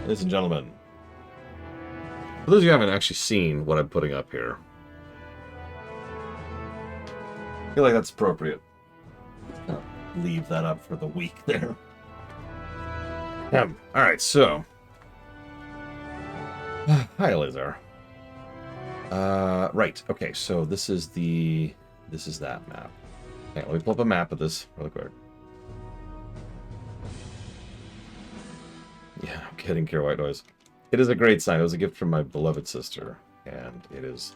ladies and gentlemen. For those of you who haven't actually seen what I'm putting up here, I feel like that's appropriate. Leave that up for the week there. Alright, so. Hi, Lazar. Right, okay, so this is that map. Okay, let me pull up a map of this really quick. Yeah, I'm kidding, Kira White Noise. It is a great sign. It was a gift from my beloved sister, and it is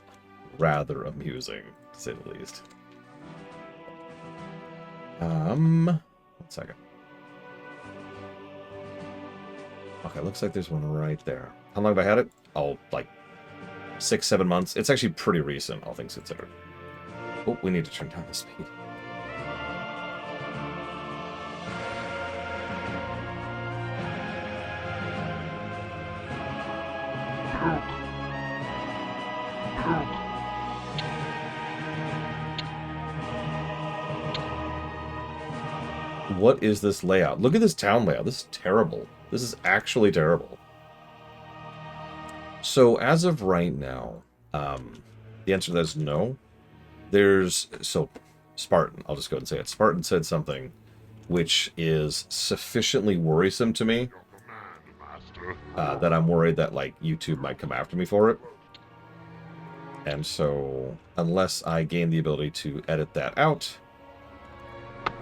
rather amusing, to say the least. One second. Okay, looks like there's one right there. How long have I had it? Oh, like 6-7 months. It's actually pretty recent, all things considered. Oh, we need to turn down the speed. What is this layout? Look at this town layout. This is terrible. This is actually terrible. So as of right now, the answer to that is no. So Spartan, I'll just go ahead and say it. Spartan said something which is sufficiently worrisome to me that I'm worried that like YouTube might come after me for it. And so unless I gain the ability to edit that out,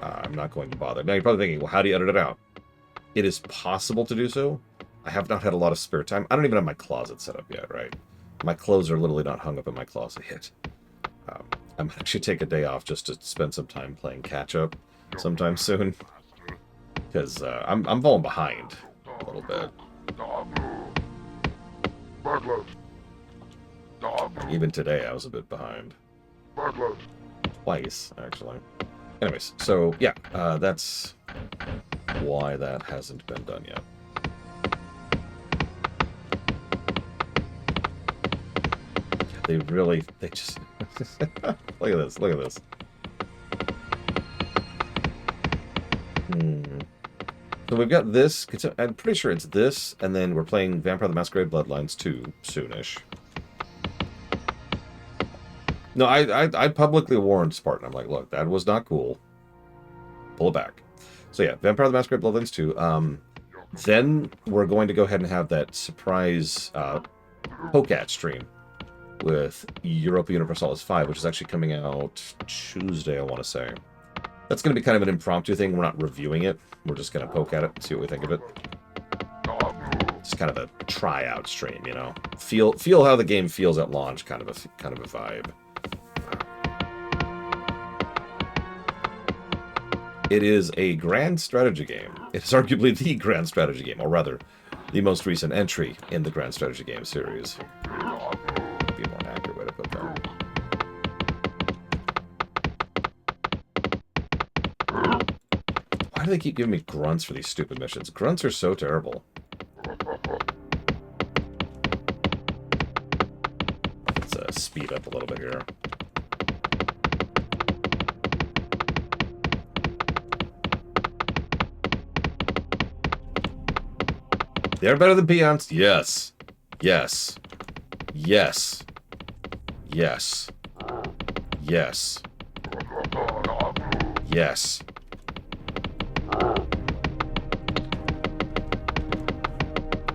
I'm not going to bother. Now you're probably thinking, well, how do you edit it out? It is possible to do so. I have not had a lot of spare time. I don't even have my closet set up yet, right? My clothes are literally not hung up in my closet yet. I might actually take a day off just to spend some time playing catch-up sometime soon. Because I'm falling behind a little bit. Even today I was a bit behind. Twice, actually. Anyways, so yeah, that's why that hasn't been done yet. They just look at this, look at this. So we've got this, I'm pretty sure it's this, and then we're playing Vampire the Masquerade Bloodlines 2 soonish. No, I publicly warned Spartan. I'm like, look, that was not cool. Pull it back. So yeah, Vampire the Masquerade Bloodlines 2. Then we're going to go ahead and have that surprise Pocat stream with Europa Universalis 5, which is actually coming out Tuesday, I want to say. That's going to be kind of an impromptu thing. We're not reviewing it. We're just going to poke at it and see what we think of it. Just kind of a tryout stream, you know. Feel how the game feels at launch, kind of a vibe. It is a grand strategy game. It's arguably the grand strategy game, or rather, the most recent entry in the grand strategy game series. Would be a more accurate way to put that. Why do they keep giving me grunts for these stupid missions? Grunts are so terrible. Let's speed up a little bit here. They're better than peons? Yes. Yes. Yes. Yes. Yes. Yes.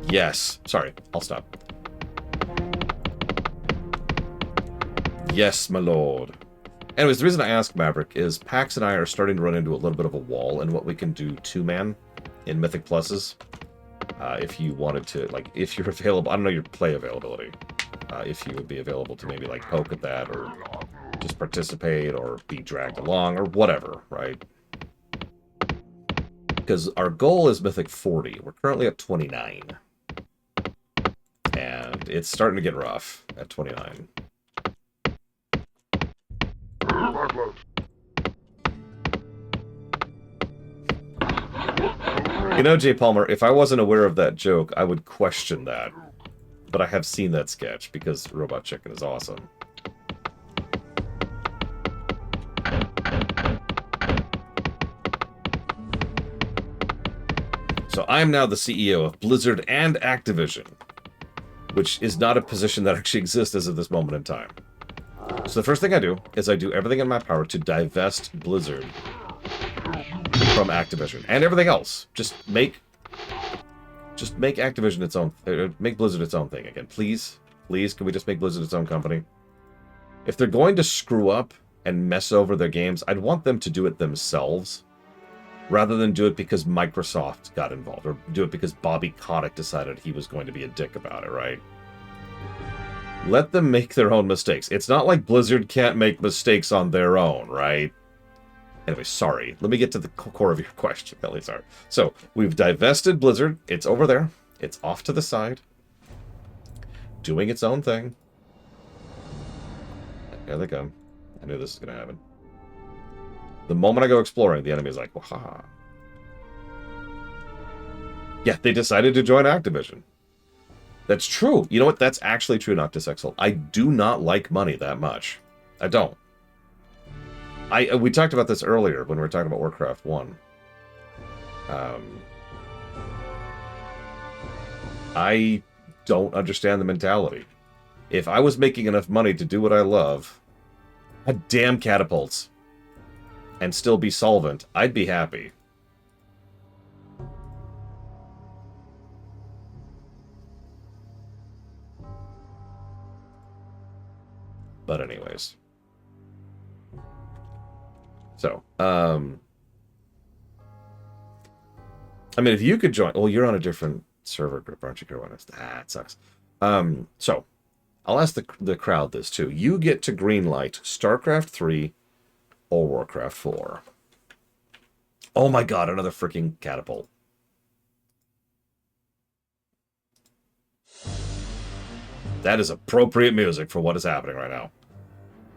Yes. Sorry, I'll stop. Yes, my lord. Anyways, the reason I ask Maverick is Pax and I are starting to run into a little bit of a wall in what we can do two-man in Mythic Pluses. If you wanted to, like, if you're available, I don't know your play availability. If you would be available to maybe, like, poke at that or just participate or be dragged along or whatever, right? Because our goal is Mythic 40. We're currently at 29. And it's starting to get rough at 29. You know, Jay Palmer, if I wasn't aware of that joke, I would question that. But I have seen that sketch because Robot Chicken is awesome. So I'm now the CEO of Blizzard and Activision, which is not a position that actually exists as of this moment in time. So the first thing I do is I do everything in my power to divest Blizzard from Activision and everything else. Just make Activision its own, make Blizzard its own thing again, please. Please, can we just make Blizzard its own company? If they're going to screw up and mess over their games, I'd want them to do it themselves, rather than do it because Microsoft got involved, or do it because Bobby Kotick decided he was going to be a dick about it, right? Let them make their own mistakes. It's not like Blizzard can't make mistakes on their own, right? Anyway, sorry. Let me get to the core of your question, Ellie. Sorry. So, we've divested Blizzard. It's over there. It's off to the side. Doing its own thing. Here they come. I knew this was going to happen. The moment I go exploring, the enemy is like, waha. Yeah, they decided to join Activision. That's true. You know what? That's actually true, Noctisexel. I do not like money that much. I don't. We talked about this earlier when we were talking about Warcraft 1. I don't understand the mentality. If I was making enough money to do what I love, damn catapults, and still be solvent, I'd be happy. But anyways. So, I mean, if you could join... Well, you're on a different server group, aren't you, Carolina? That sucks. So, I'll ask the crowd this, too. You get to greenlight StarCraft 3 or Warcraft 4. Oh my god, another freaking catapult. That is appropriate music for what is happening right now.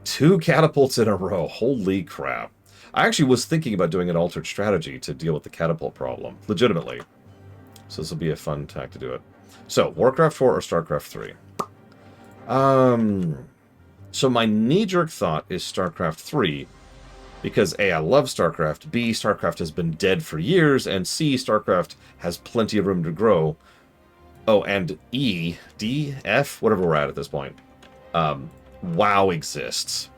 2 catapults in a row. Holy crap. I actually was thinking about doing an altered strategy to deal with the catapult problem. Legitimately. So this will be a fun tack to do it. So, Warcraft 4 or StarCraft 3? So my knee-jerk thought is StarCraft 3, because A, I love StarCraft, B, StarCraft has been dead for years, and C, StarCraft has plenty of room to grow. Oh, and E, D, F, whatever we're at this point. WoW exists.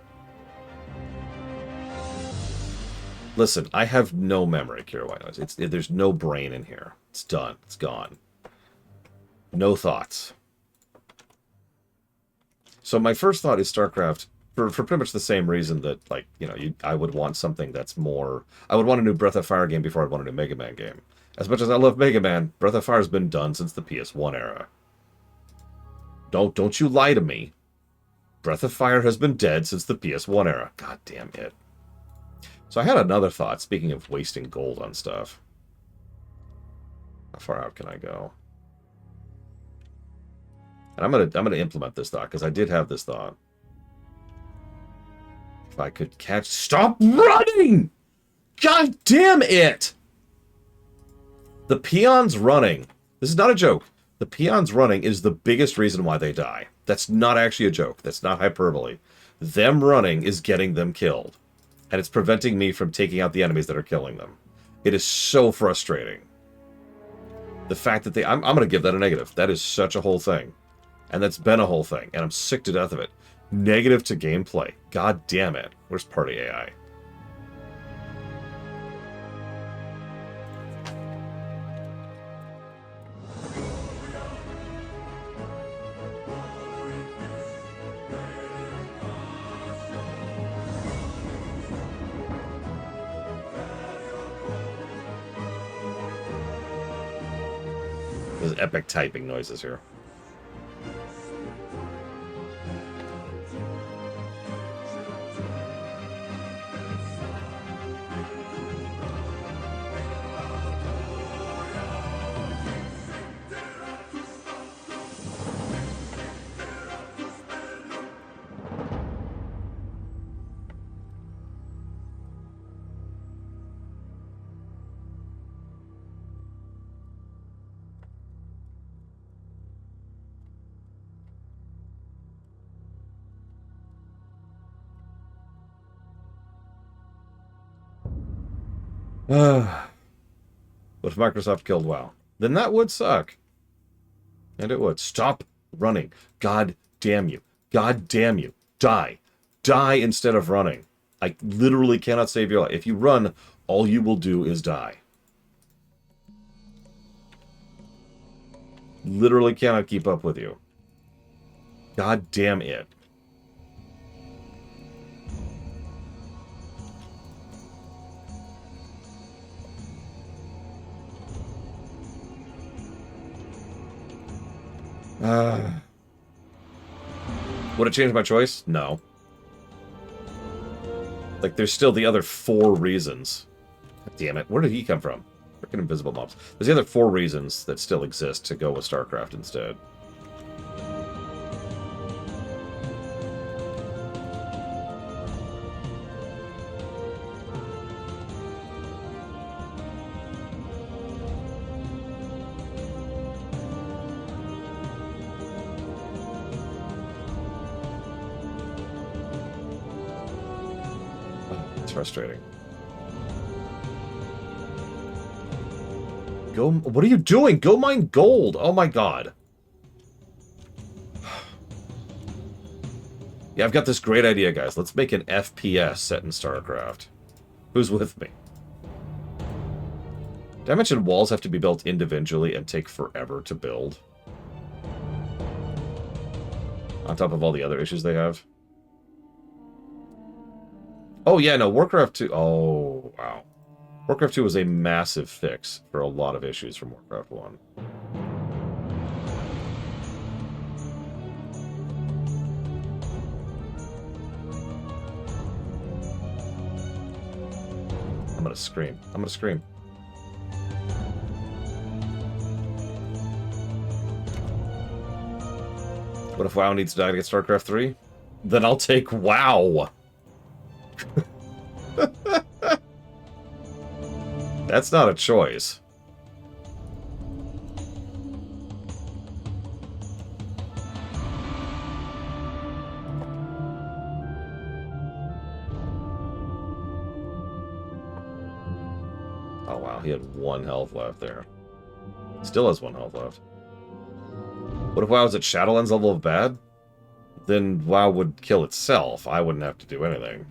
Listen, I have no memory, Kira White Noise. There's no brain in here. It's done. It's gone. No thoughts. So my first thought is StarCraft, for pretty much the same reason that, like, you know, I would want something that's more... I would want a new Breath of Fire game before I'd want a new Mega Man game. As much as I love Mega Man, Breath of Fire has been done since the PS1 era. Don't you lie to me. Breath of Fire has been dead since the PS1 era. God damn it. So I had another thought, speaking of wasting gold on stuff. How far out can I go? And I'm gonna implement this thought, because I did have this thought. If I could catch... Stop running! God damn it! The peons running. This is not a joke. The peons running is the biggest reason why they die. That's not actually a joke. That's not hyperbole. Them running is getting them killed. And it's preventing me from taking out the enemies that are killing them. It is so frustrating. The fact that I'm going to give that a negative. That is such a whole thing. And that's been a whole thing. And I'm sick to death of it. Negative to gameplay. God damn it. Where's party AI? There's epic typing noises here. What if Microsoft killed WoW? Then that would suck. And it would. Stop running. God damn you. God damn you. Die. Die instead of running. I literally cannot save your life. If you run, all you will do is die. Literally cannot keep up with you. God damn it. Would it change my choice? No. Like, there's still the other 4 reasons. God damn it. Where did he come from? Freaking invisible mobs. There's the other 4 reasons that still exist to go with StarCraft instead. It's frustrating. Go. What are you doing? Go mine gold. Oh my god. Yeah, I've got this great idea, guys. Let's make an FPS set in StarCraft. Who's with me? Did I mention walls have to be built individually and take forever to build? On top of all the other issues they have? Oh, yeah, no, Warcraft 2... Oh, wow. Warcraft 2 was a massive fix for a lot of issues from Warcraft 1. I'm gonna scream. I'm gonna scream. What if WoW needs to die to get StarCraft 3? Then I'll take WoW! That's not a choice. Oh wow, he had 1 health left there. Still has 1 health left. What if WoW was at Shadowlands level of bad? Then WoW would kill itself. I wouldn't have to do anything.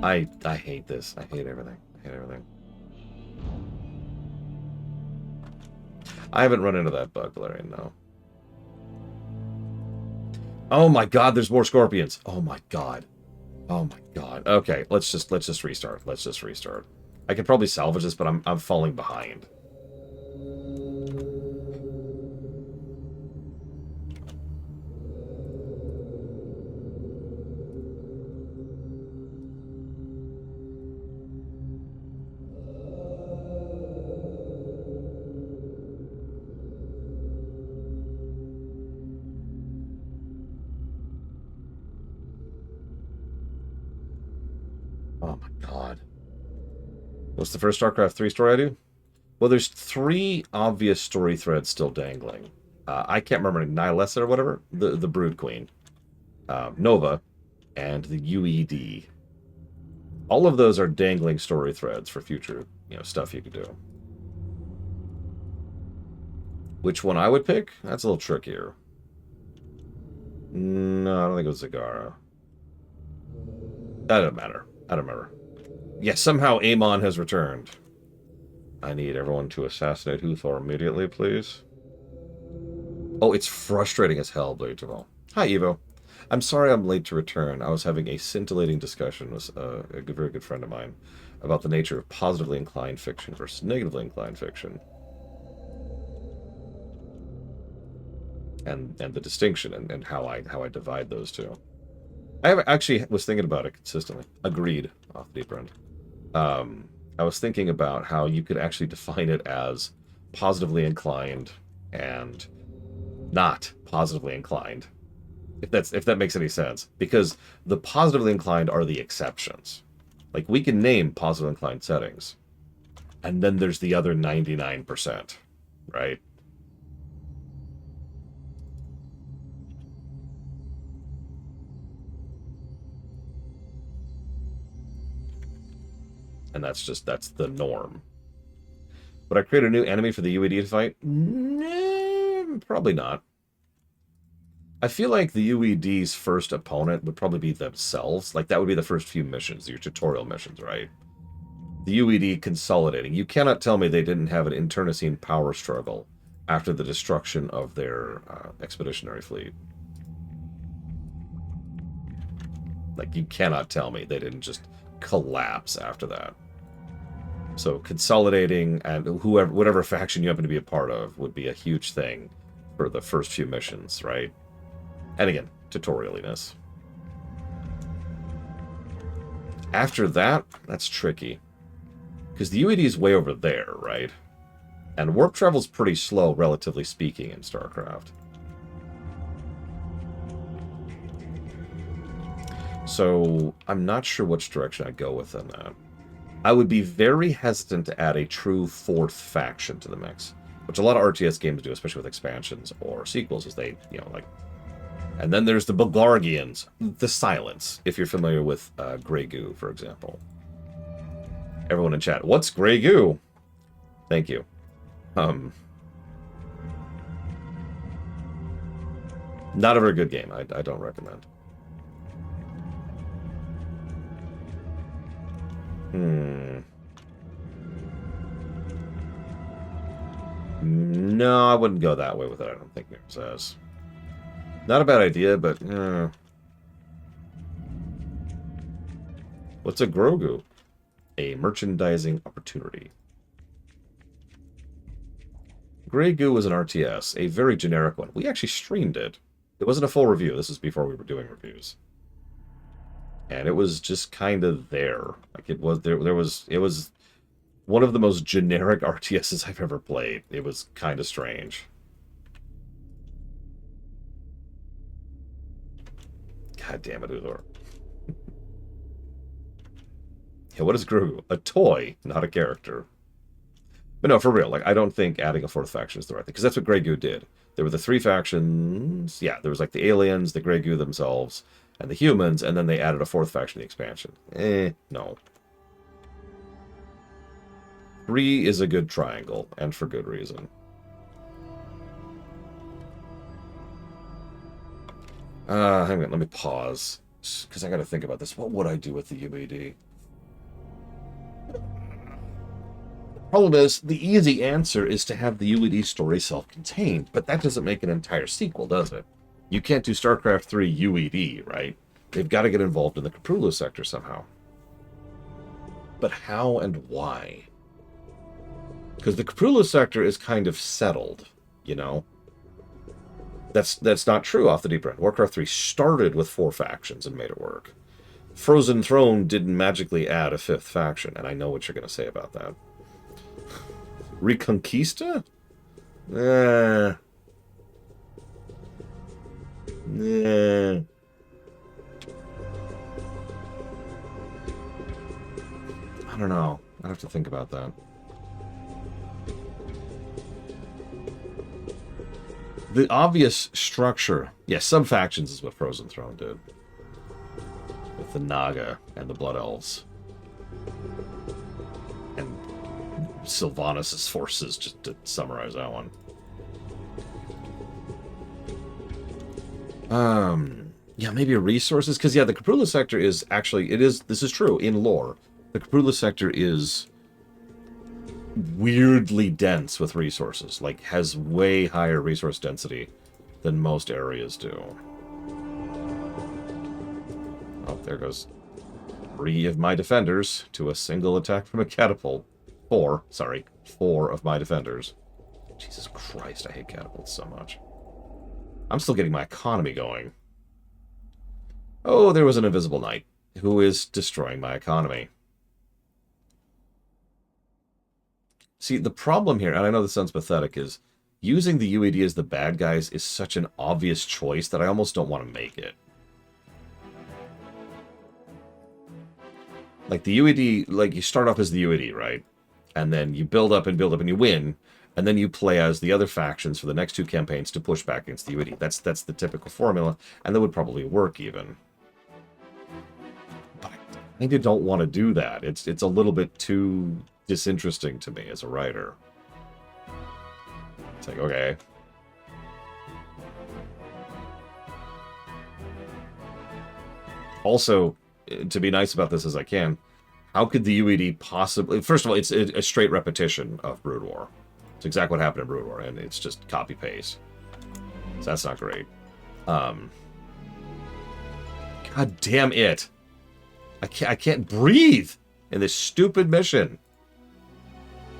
I hate this. I hate everything. I hate everything. I haven't run into that bug, Valerian, no. Oh my god, there's more scorpions. Oh my god. Oh my god. Okay, let's just restart. Let's just restart. I could probably salvage this, but I'm falling behind. Oh my god. What's the first StarCraft 3 story I do? Well, there's 3 obvious story threads still dangling. I can't remember, Nihilessa or whatever? The Brood Queen. Nova. And the UED. All of those are dangling story threads for future, stuff you could do. Which one I would pick? That's a little trickier. No, I don't think it was Zagara. That doesn't matter. I don't remember. Yeah, somehow Amon has returned. I need everyone to assassinate Huthor immediately, please. Oh, it's frustrating as hell, Blade Jamal. Hi, Evo. I'm sorry I'm late to return. I was having a scintillating discussion with a very good friend of mine about the nature of positively inclined fiction versus negatively inclined fiction. And the distinction and how I divide those two. I actually was thinking about it consistently. Agreed, off the deep end. I was thinking about how you could actually define it as positively inclined and not positively inclined. If that makes any sense. Because the positively inclined are the exceptions. Like, we can name positively inclined settings. And then there's the other 99%, right? and that's the norm. Would I create a new enemy for the UED to fight? No, probably not. I feel like the UED's first opponent would probably be themselves. Like, that would be the first few missions, your tutorial missions, right? The UED consolidating. You cannot tell me they didn't have an internecine power struggle after the destruction of their expeditionary fleet. Like, you cannot tell me they didn't just collapse after that. So consolidating and whatever faction you happen to be a part of would be a huge thing for the first few missions, right? And again, tutorialiness. After that, that's tricky. Because the UED is way over there, right? And warp travel's pretty slow, relatively speaking, in StarCraft. So I'm not sure which direction I'd go within that. I would be very hesitant to add a true fourth faction to the mix, which a lot of RTS games do, especially with expansions or sequels, is they, you know, like... And then there's the Bulgargians, the Silence, if you're familiar with Grey Goo, for example. Everyone in chat, what's Grey Goo? Thank you. Not a very good game. I don't recommend. No, I wouldn't go that way with it, I don't think Mirror says. Not a bad idea, but... What's a Grogu? A merchandising opportunity. Grey Goo was an RTS, a very generic one. We actually streamed it. It wasn't a full review. This is before we were doing reviews. And it was just kind of there. Like, it was it was one of the most generic RTSs I've ever played. It was kind of strange. God damn it, Uthor. Yeah, what is Grogu? A toy, not a character. But no, for real, like, I don't think adding a fourth faction is the right thing, because that's what Grey Goo did. There were the three factions. Yeah, there was like the aliens, the Grey Goo themselves, and the humans, and then they added a fourth faction in the expansion. No. 3 is a good triangle, and for good reason. Hang on, let me pause, because I gotta think about this. What would I do with the UAD? Problem is, the easy answer is to have the UED story self-contained, but that doesn't make an entire sequel, does it? You can't do StarCraft 3 UED, right? They've got to get involved in the Caprulu sector somehow. But how and why? Because the Caprulu sector is kind of settled, you know? That's not true off the deep end. Warcraft 3 started with 4 factions and made it work. Frozen Throne didn't magically add a 5th faction, and I know what you're going to say about that. Reconquista? I don't know. I have to think about that. The obvious structure... Yeah, sub-factions is what Frozen Throne did. With the Naga and the Blood Elves. And Sylvanas' forces, just to summarize that one. Yeah, maybe resources, because yeah, the Caprulu sector is actually, this is true, in lore. The Caprulu sector is weirdly dense with resources, like has way higher resource density than most areas do. Oh, there goes 3 of my defenders to a single attack from a catapult. 4 of my defenders. Jesus Christ, I hate catapults so much. I'm still getting my economy going. Oh, there was an invisible knight who is destroying my economy. See, the problem here, and I know this sounds pathetic, is using the UED as the bad guys is such an obvious choice that I almost don't want to make it. Like, the UED, like, you start off as the UED, right? And then you build up and you win, and then you play as the other factions for the next 2 campaigns to push back against the UED. That's the typical formula, and that would probably work even. But kind of don't want to do that. It's a little bit too disinteresting to me as a writer. It's like, okay. Also, to be nice about this as I can, how could the UED possibly... First of all, it's a straight repetition of Brood War. It's exactly what happened in Brood War, and it's just copy-paste. So that's not great. God damn it! I can't breathe in this stupid mission.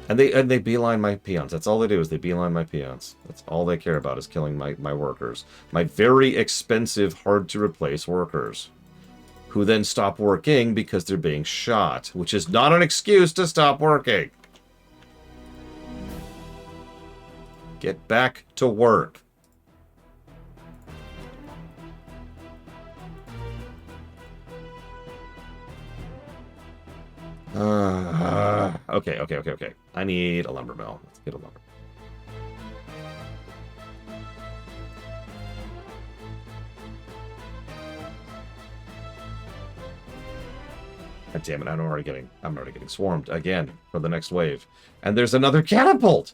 And they beeline my peons. That's all they do, is they beeline my peons. That's all they care about, is killing my workers. My very expensive, hard-to-replace workers. Who then stop working because they're being shot, which is not an excuse to stop working. Get back to work. Okay. I need a lumber mill. Let's get a lumber. God damn it! I'm already getting swarmed again for the next wave, and there's another catapult.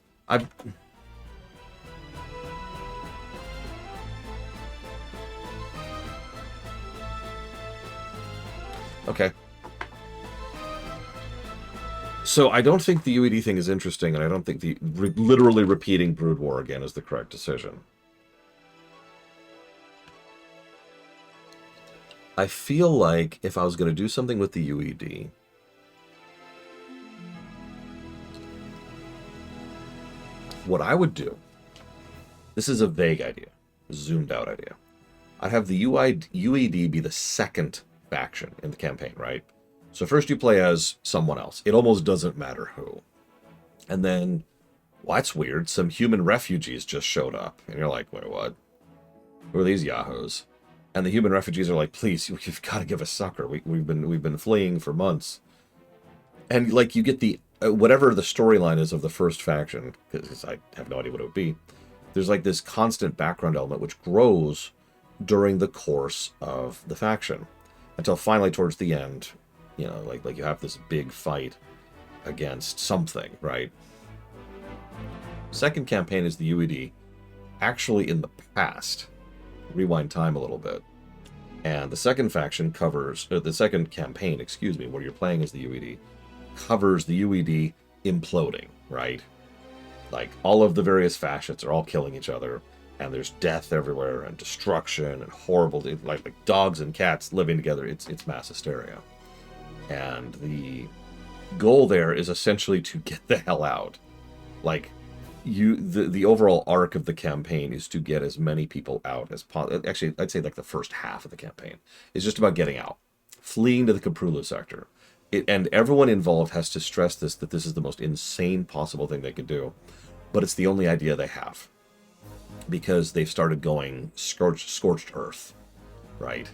Okay. So I don't think the UED thing is interesting, and I don't think the literally repeating Brood War again is the correct decision. I feel like if I was going to do something with the UED, what I would do, this is a vague idea, a zoomed out idea. I'd have the UED be the second faction in the campaign, right? So first you play as someone else. It almost doesn't matter who. And then, well, that's weird. Some human refugees just showed up. And you're like, wait, what? Who are these yahoos? And the human refugees are like, please, you've got to give us succor. We've been fleeing for months. And like you get the whatever the storyline is of the first faction, because I have no idea what it would be. There's like this constant background element which grows during the course of the faction until finally towards the end, you know, like you have this big fight against something, right? Second campaign is the UED actually in the past. Rewind time a little bit. And the second faction covers, the second campaign, excuse me, where you're playing as the UED, covers the UED imploding, right? Like, all of the various fascists are all killing each other, and there's death everywhere, and destruction, and horrible, like dogs and cats living together. It's mass hysteria. And the goal there is essentially to get the hell out. Like, the overall arc of the campaign is to get as many people out as possible. Actually, I'd say like the first half of the campaign is just about getting out, fleeing to the Caprulu sector. And everyone involved has to stress this, that this is the most insane possible thing they could do, but it's the only idea they have, because they've started going scorched earth, right?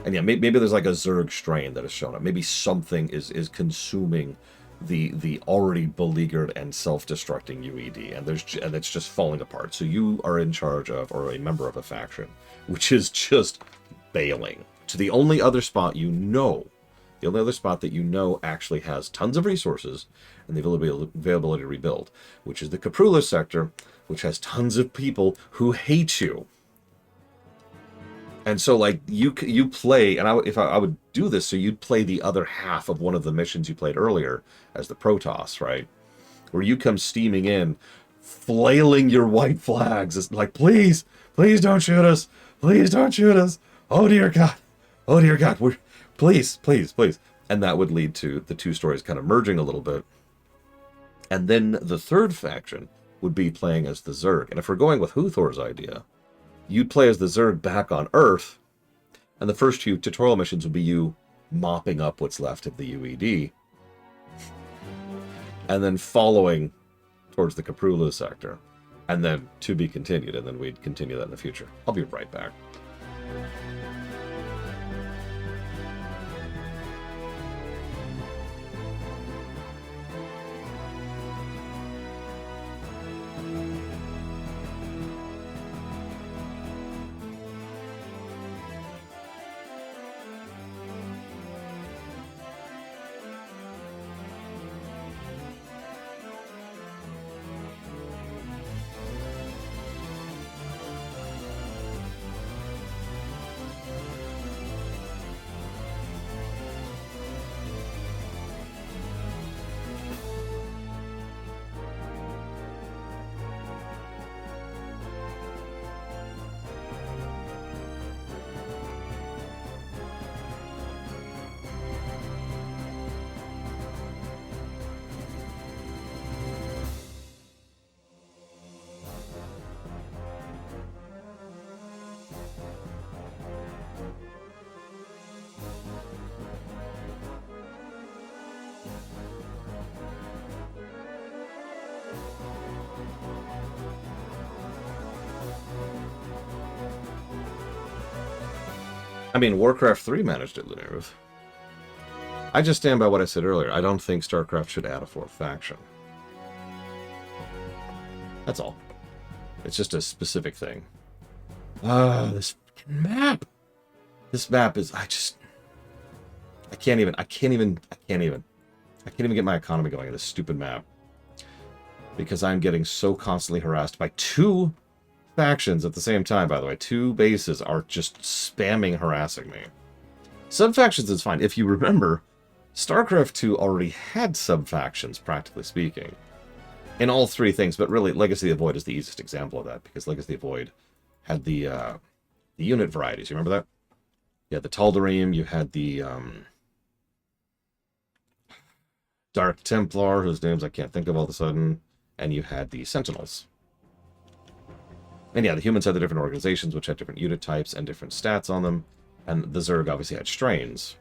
And yeah, maybe there's like a Zerg strain that has shown up. Maybe something is consuming the already beleaguered and self-destructing UED, and it's just falling apart. So you are in charge of, or a member of a faction, which is just bailing to the only other spot you know. The only other spot that you know actually has tons of resources and the availability to rebuild, which is the Caprula sector, which has tons of people who hate you. And so, like, you play, and if I would do this, so you'd play the other half of one of the missions you played earlier as the Protoss, right? Where you come steaming in, flailing your white flags. It's like, please don't shoot us. Please don't shoot us. Oh, dear God. Please. And that would lead to the two stories kind of merging a little bit. And then the third faction would be playing as the Zerg. And if we're going with Huthor's idea, you'd play as the Zerg back on Earth, and the first few tutorial missions would be you mopping up what's left of the UED, and then following towards the Caprulu sector, and then to be continued, and then we'd continue that in the future. I'll be right back. I mean, Warcraft 3 managed it, Lunarv. I just stand by what I said earlier. I don't think StarCraft should add a 4th faction. That's all. It's just a specific thing. This map. This map is, I can't even get my economy going in this stupid map. Because I'm getting so constantly harassed by 2 factions at the same time, by the way. 2 bases are just spamming harassing me. Sub-factions is fine. If you remember, StarCraft 2 already had sub-factions, practically speaking. In all 3 things, but really, Legacy of the Void is the easiest example of that, because Legacy of the Void had the unit varieties. You remember that? You had the Tal'Darim, you had the Dark Templar, whose names I can't think of all of a sudden, and you had the Sentinels. And yeah, the humans had the different organizations, which had different unit types and different stats on them, and the Zerg obviously had strains.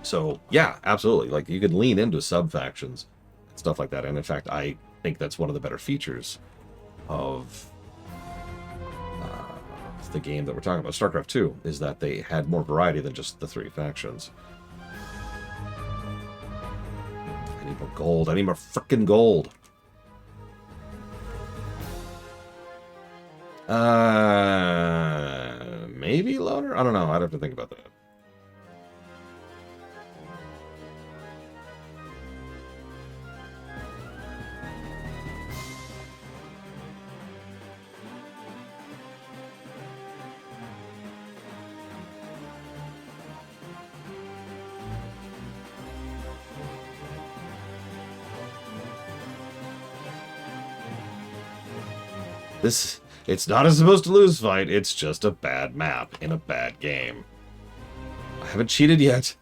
So, yeah, absolutely. Like, you could lean into sub-factions and stuff like that, and in fact, I think that's one of the better features of the game that we're talking about, StarCraft 2, is that they had more variety than just the 3 factions. I need more gold. I need more frickin' gold. Maybe loader? I don't know. I'd have to think about that. It's not a supposed to lose fight, it's just a bad map in a bad game. I haven't cheated yet.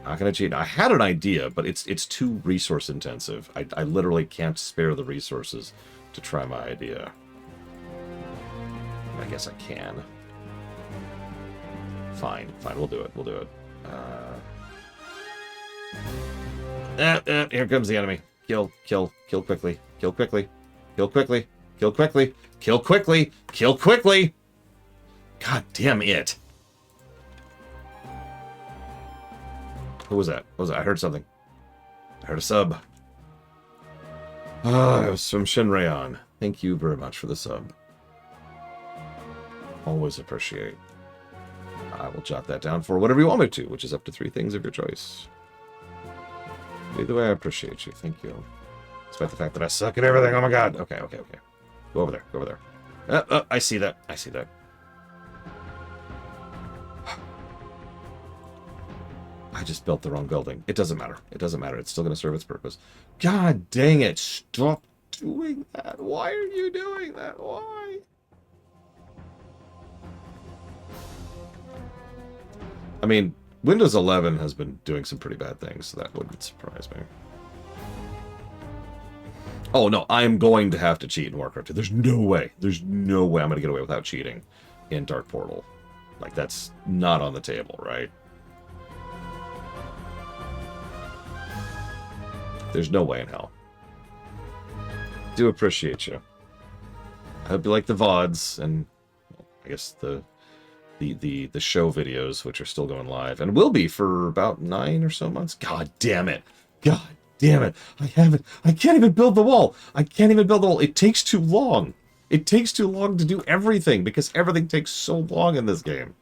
Not gonna cheat. I had an idea, but it's too resource intensive. I literally can't spare the resources to try my idea. I guess I can. Fine, we'll do it, here comes the enemy. Kill quickly, kill quickly, kill quickly. Kill quickly! Kill quickly! Kill quickly! God damn it! Who was that? What was that? I heard something. I heard a sub. Ah, it was from Shinrayan. Thank you very much for the sub. Always appreciate. I will jot that down for whatever you want me to, which is up to 3 things of your choice. Either way, I appreciate you. Thank you. Despite the fact that I suck at everything. Oh my god. Okay. Go over there. I see that. I just built the wrong building. It doesn't matter. It's still going to serve its purpose. God dang it. Stop doing that. Why are you doing that? Why? I mean, Windows 11 has been doing some pretty bad things, so that wouldn't surprise me. Oh, no, I'm going to have to cheat in Warcraft 2. There's no way I'm going to get away without cheating in Dark Portal. Like, that's not on the table, right? There's no way in hell. Do appreciate you. I hope you like the VODs and, well, I guess the show videos, which are still going live, and will be for about 9 or so months. God damn it. God damn it. I can't even build the wall. It takes too long. It takes too long to do everything, because everything takes so long in this game.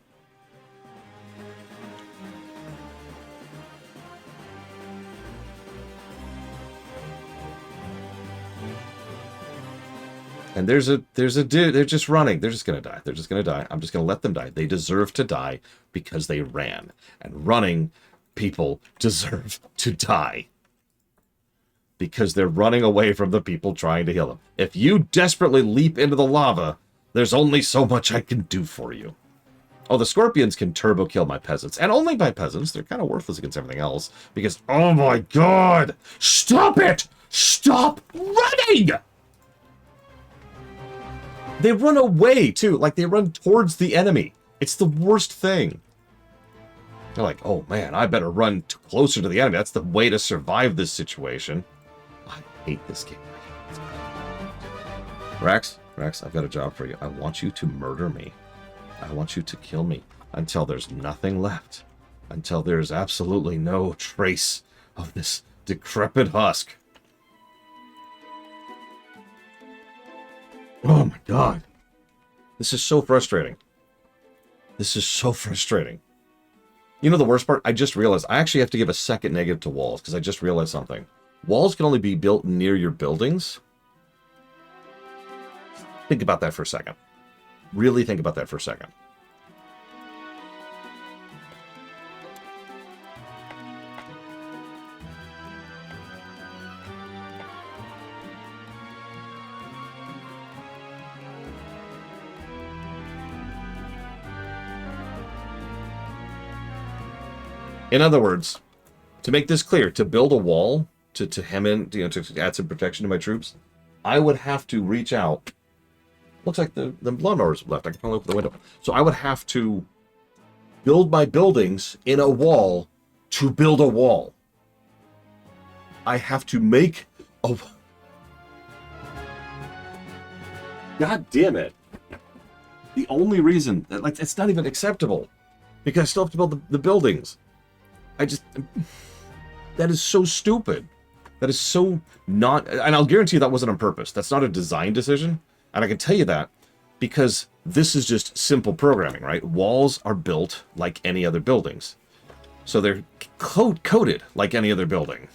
And there's a dude, they're just running. They're just going to die. I'm just going to let them die. They deserve to die because they ran. And running people deserve to die. Because they're running away from the people trying to heal them. If you desperately leap into the lava, there's only so much I can do for you. Oh, the scorpions can turbo kill my peasants. And only my peasants. They're kind of worthless against everything else. Because, oh my god! Stop it! Stop running! They run away, too. Like, they run towards the enemy. It's the worst thing. They're like, oh man, I better run closer to the enemy. That's the way to survive this situation. I hate this game. Rax, I've got a job for you. I want you to murder me. I want you to kill me. until there's nothing left, until there's absolutely no trace of this decrepit husk. Oh my god. This is so frustrating. This is so frustrating. You know the worst part? I just realized I actually have to give a second negative to walls, because I just realized something. Walls can only be built near your buildings. Think about that for a second. Really think about that for a second. In other words, to make this clear, to build a wall, to hem in, to add some protection to my troops, I would have to reach out. Looks like the lawnmower's left. I can probably open the window. So I would have to build my buildings in a wall to build a wall. I have to make a... God damn it. The only reason, like, it's not even acceptable. Because I still have to build the buildings. That is so stupid. That is so not, and I'll guarantee you that wasn't on purpose. That's not a design decision. And I can tell you that because this is just simple programming, right? Walls are built like any other buildings. So they're coded like any other building,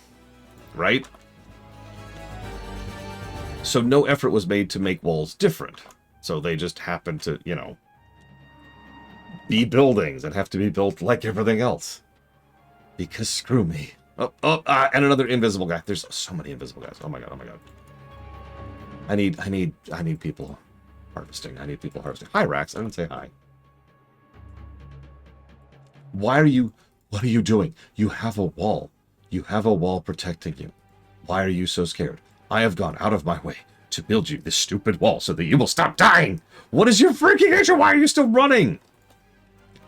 right? So no effort was made to make walls different. So they just happen to, you know, be buildings that have to be built like everything else. Because screw me. And another invisible guy. There's so many invisible guys. Oh my god, oh my god. I need people harvesting. I need people harvesting. Hi, Rax. I didn't say hi. What are you doing? You have a wall. You have a wall protecting you. Why are you so scared? I have gone out of my way to build you this stupid wall so that you will stop dying. What is your freaking issue? Why are you still running?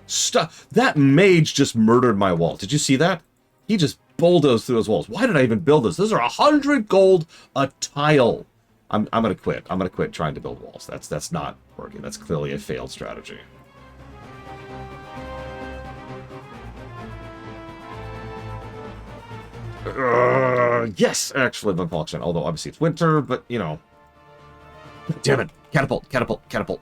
Stop. That mage just murdered my wall. Did you see that? He just bulldozed through those walls. Why did I even build this? Those are 100 gold a tile. I'm gonna quit. I'm gonna quit trying to build walls. That's not working. That's clearly a failed strategy. Yes, actually, the function. Although obviously it's winter, but you know. Damn it! Catapult! Catapult! Catapult!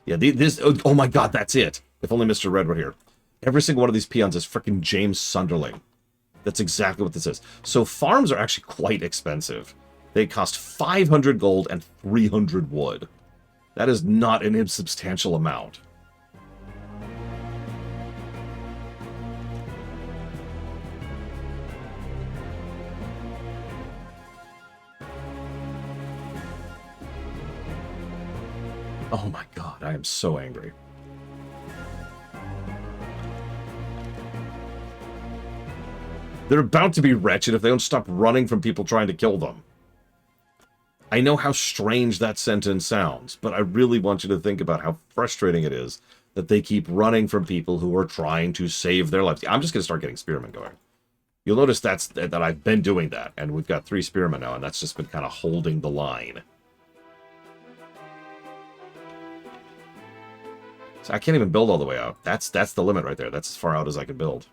Yeah, this... Oh my god, that's it. If only Mr. Red were here. Every single one of these peons is freaking James Sunderling. That's exactly what this is. So farms are actually quite expensive. They cost 500 gold and 300 wood. That is not an insubstantial amount. Oh my god, I am so angry. They're about to be wretched if they don't stop running from people trying to kill them. I know how strange that sentence sounds, but I really want you to think about how frustrating it is that they keep running from people who are trying to save their lives. I'm just going to start getting spearmen going. You'll notice that I've been doing that, and we've got 3 spearmen now, and that's just been kind of holding the line. So I can't even build all the way out. That's the limit right there. That's as far out as I can build.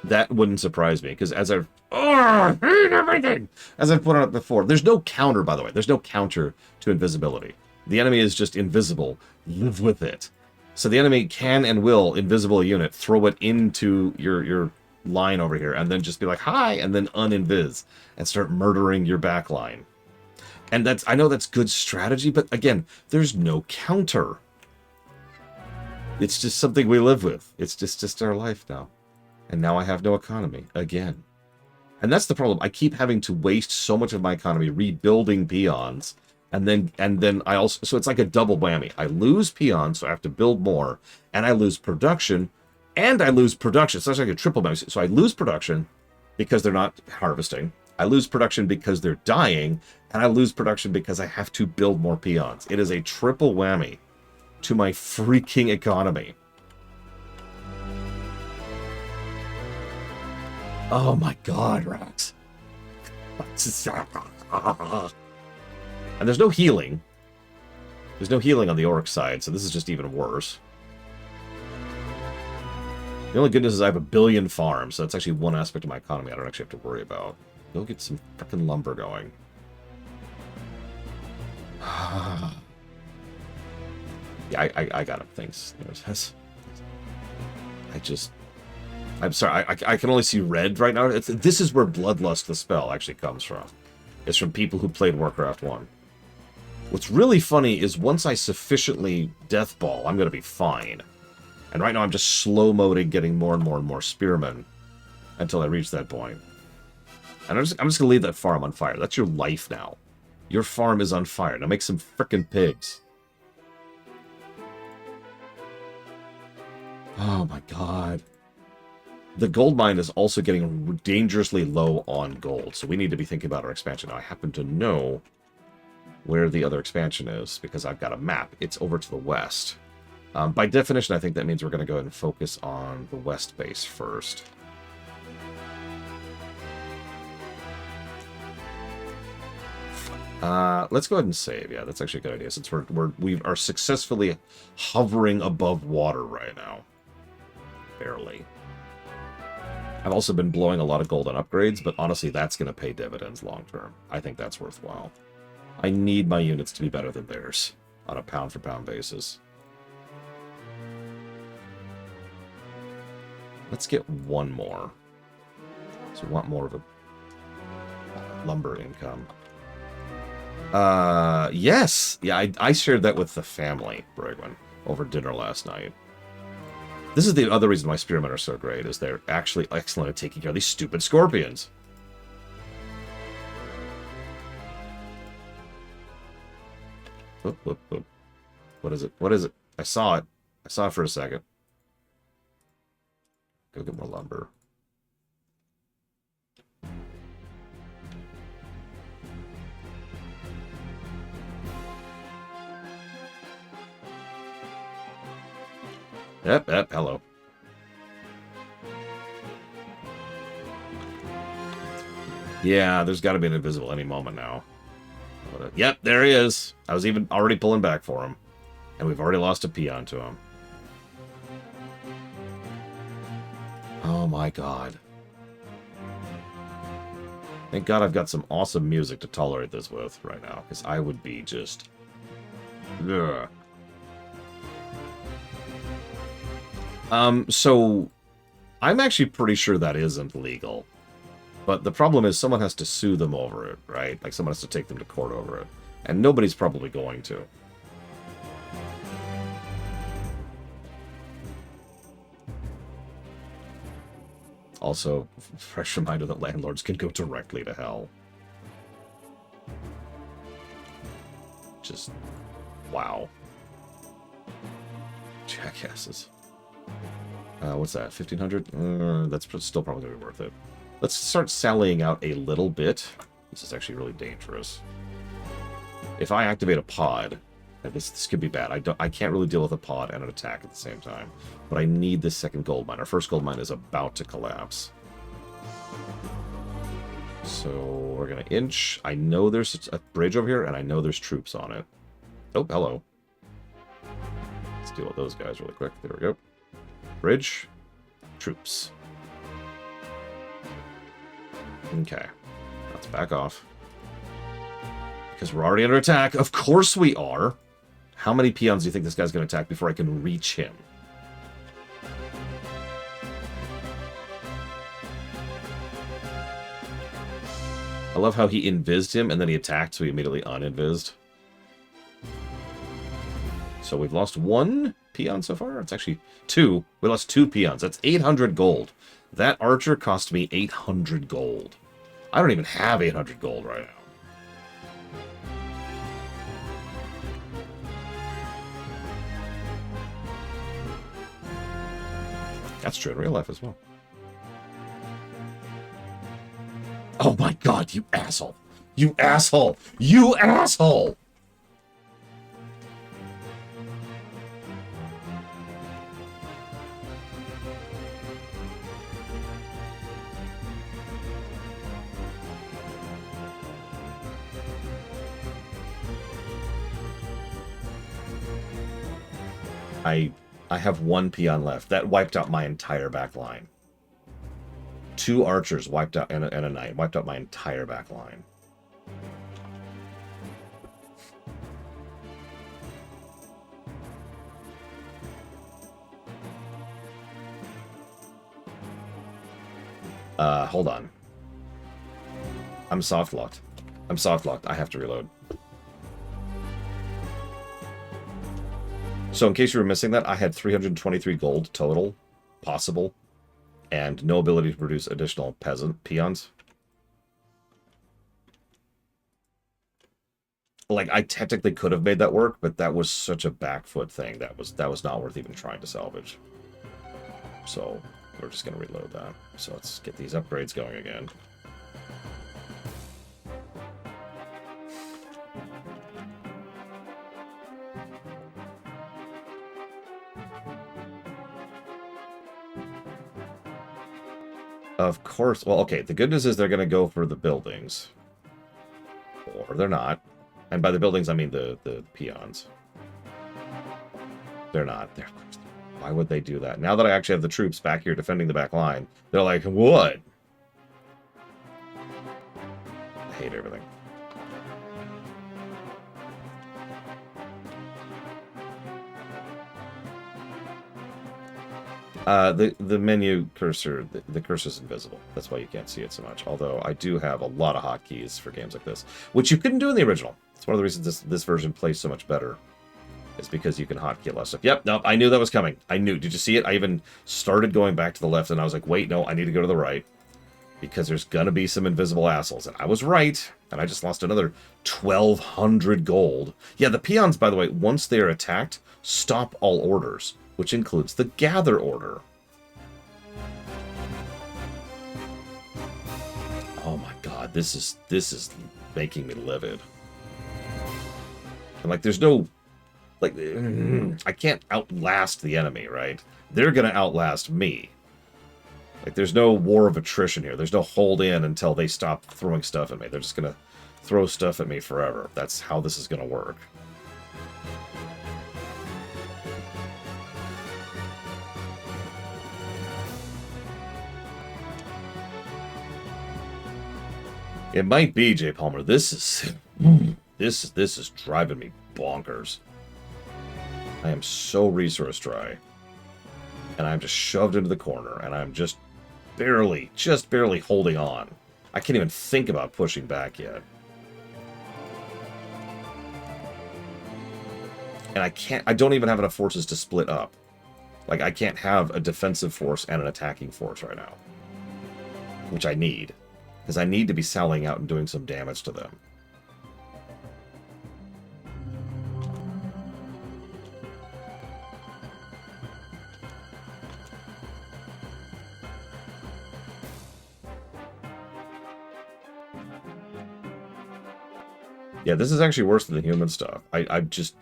That wouldn't surprise me, because as I've... Oh, I hate everything! As I've put on it before, there's no counter, by the way. There's no counter to invisibility. The enemy is just invisible. Live with it. So the enemy can and will invisible a unit, throw it into your line over here, and then just be like, hi, and then uninvis, and start murdering your back line. And that's, I know that's good strategy, but again, there's no counter. It's just something we live with. It's just our life now. And now I have no economy again. And that's the problem. I keep having to waste so much of my economy rebuilding peons. And then I also, so it's like a double whammy. I lose peons, so I have to build more, and I lose production, and I lose production. So it's like a triple whammy. So I lose production because they're not harvesting. I lose production because they're dying, and I lose production because I have to build more peons. It is a triple whammy to my freaking economy. Oh my god, Rax. And there's no healing. There's no healing on the orc side, so this is just even worse. The only good news is I have 1 billion farms, so that's actually one aspect of my economy I don't actually have to worry about. Go get some frickin' lumber going. Yeah, I got him. Thanks. I'm sorry, I can only see red right now. This is where Bloodlust the spell actually comes from. It's from people who played Warcraft 1. What's really funny is once I sufficiently Deathball, I'm going to be fine. And right now I'm just slow-moding getting more and more spearmen until I reach that point. And I'm just going to leave that farm on fire. That's your life now. Your farm is on fire. Now make some frickin' pigs. Oh my god. The gold mine is also getting dangerously low on gold, so we need to be thinking about our expansion. Now, I happen to know where the other expansion is, because I've got a map. It's over to the west. By definition, I think that means we're going to go ahead and focus on the west base first. Let's go ahead and save. Yeah, that's actually a good idea, since we are successfully hovering above water right now. Barely. I've also been blowing a lot of gold on upgrades, but honestly, that's going to pay dividends long term. I think that's worthwhile. I need my units to be better than theirs on a pound-for-pound basis. Let's get one more. So we want more of a lumber income. Yes! Yeah, I shared that with the family, Brigwin, over dinner last night. This is the other reason why spearmen are so great, is they're actually excellent at taking care of these stupid scorpions. Whoop, whoop, whoop. What is it? What is it? I saw it. I saw it for a second. Go get more lumber. Yep, hello. Yeah, there's got to be an invisible any moment now. Yep, there he is. I was even already pulling back for him. And we've already lost a peon to him. Oh my god. Thank god I've got some awesome music to tolerate this with right now, because I would be just... Ugh. So, I'm actually pretty sure that isn't legal. But the problem is someone has to sue them over it, right? Like, someone has to take them to court over it. And nobody's probably going to. Also, fresh reminder that landlords can go directly to hell. Just... wow. Jackasses. What's that? 1,500? That's still probably going to be worth it. Let's start sallying out a little bit. This is actually really dangerous. If I activate a pod, this could be bad. I can't really deal with a pod and an attack at the same time. But I need this second gold mine. Our first gold mine is about to collapse. So we're going to inch. I know there's a bridge over here, and I know there's troops on it. Oh, hello. Let's deal with those guys really quick. There we go. Bridge. Troops. Okay. Let's back off. Because we're already under attack. Of course we are. How many peons do you think this guy's going to attack before I can reach him? I love how he invised him and then he attacked, so he immediately uninvised. So we've lost 1 peon so far? It's actually 2. We lost 2 peons. That's 800 gold. That archer cost me 800 gold. I don't even have 800 gold right now. That's true in real life as well. Oh my god, you asshole! You asshole! You asshole! I have 1 peon left. That wiped out my entire back line. 2 archers wiped out, and a knight wiped out my entire back line. Hold on. I'm soft locked. I'm soft locked. I have to reload. So in case you were missing that, I had 323 gold total possible and no ability to produce additional peons. Like, I technically could have made that work, but that was such a back foot thing. That was not worth even trying to salvage. So we're just going to reload that. So let's get these upgrades going again. Of course. Well, okay. The good news is they're going to go for the buildings. Or they're not. And by the buildings, I mean the peons. They're not. Why would they do that? Now that I actually have the troops back here defending the back line, they're like, what? I hate everything. The menu cursor, the cursor's invisible. That's why you can't see it so much. Although I do have a lot of hotkeys for games like this, which you couldn't do in the original. It's one of the reasons this version plays so much better. Is because you can hotkey a lot of stuff. Yep, no, I knew that was coming. I knew. Did you see it? I even started going back to the left, and I was like, wait, no, I need to go to the right. Because there's gonna be some invisible assholes. And I was right, and I just lost another 1,200 gold. Yeah, the peons, by the way, once they're attacked, stop all orders, which includes the gather order. Oh my god, this is making me livid. And like, there's no... Like, I can't outlast the enemy, right? They're going to outlast me. Like, there's no war of attrition here. There's no hold in until they stop throwing stuff at me. They're just going to throw stuff at me forever. That's how this is going to work. It might be, Jay Palmer. This is driving me bonkers. I am so resource dry. And I'm just shoved into the corner, and I'm just barely holding on. I can't even think about pushing back yet. And I don't even have enough forces to split up. Like, I can't have a defensive force and an attacking force right now. Which I need. Because I need to be sallying out and doing some damage to them. Yeah, this is actually worse than the human stuff. I just...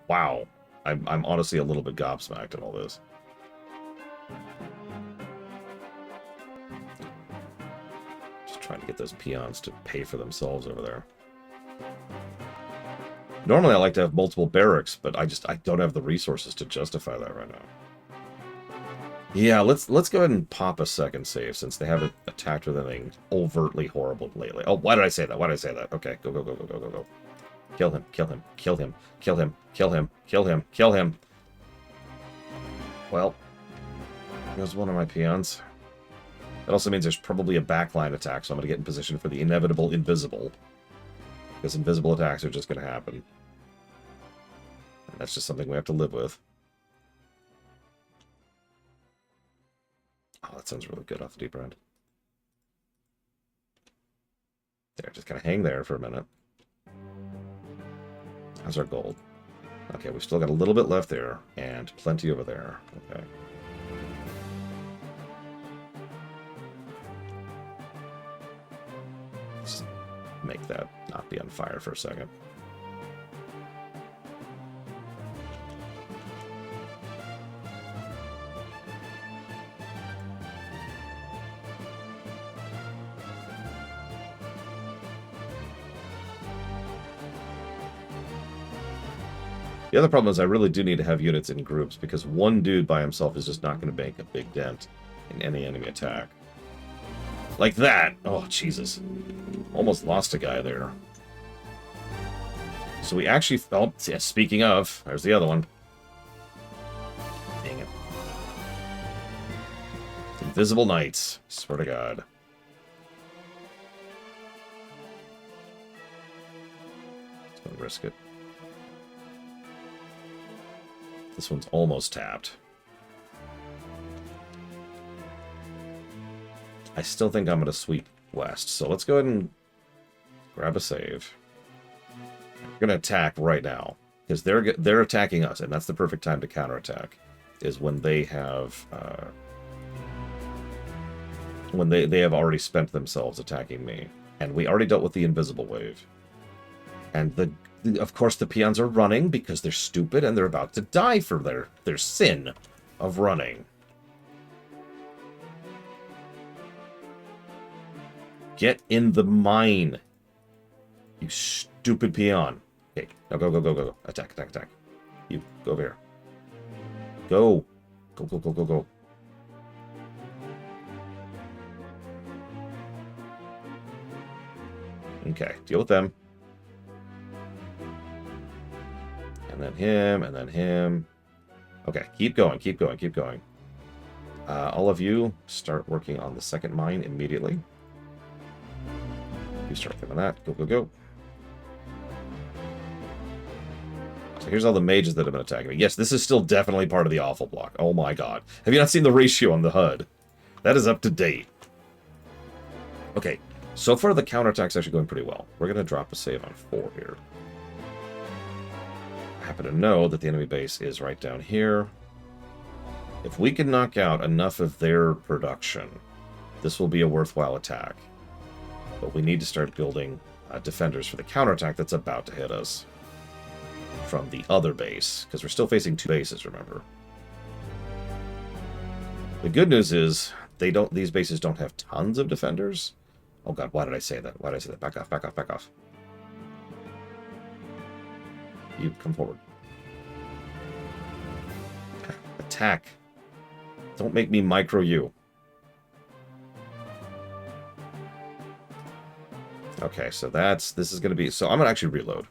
Wow. I'm honestly a little bit gobsmacked at all this. Just trying to get those peons to pay for themselves over there. Normally I like to have multiple barracks, but I don't have the resources to justify that right now. Yeah, let's go ahead and pop a second save since they haven't attacked with anything overtly horrible lately. Oh, why did I say that? Why did I say that? Okay, go, go, go, go, go, go, go. Kill him, kill him, kill him, kill him, kill him, kill him, kill him. Well, there's one of my peons. That also means there's probably a backline attack, so I'm going to get in position for the inevitable invisible. Because invisible attacks are just going to happen. And that's just something we have to live with. Oh, that sounds really good off the deep end. There, just kind of hang there for a minute. How's our gold? Okay, we've still got a little bit left there, and plenty over there. Okay. Let's make that not be on fire for a second. The other problem is I really do need to have units in groups, because one dude by himself is just not going to make a big dent in any enemy attack. Like that! Oh, Jesus. Almost lost a guy there. So we actually... Oh, yeah, speaking of, there's the other one. Dang it. Invisible Knights. Swear to God. Just gonna risk it. This one's almost tapped. I still think I'm going to sweep west. So let's go ahead and grab a save. We're going to attack right now, because they're attacking us, and that's the perfect time to counterattack, is when they have they have already spent themselves attacking me. And we already dealt with the invisible wave. And of course the peons are running because they're stupid and they're about to die for their sin of running. Get in the mine, you stupid peon. Okay, now go. Attack. You, go over here. Go. Go. Okay, deal with them. And then him. Okay, keep going. All of you, start working on the second mine immediately. You start working on that. Go. So here's all the mages that have been attacking me. Yes, this is still definitely part of the awful block. Oh my god. Have you not seen the ratio on the HUD? That is up to date. Okay, so far the counterattack's actually going pretty well. We're going to drop a save on 4 here. I happen to know that the enemy base is right down here. If we can knock out enough of their production, this will be a worthwhile attack. But we need to start building defenders for the counterattack that's about to hit us from the other base, because we're still facing 2 bases, remember. The good news is these bases don't have tons of defenders. Oh god, why did I say that? Back off. You come forward. Attack. Don't make me micro you. Okay, so this is going to be... So I'm going to actually reload.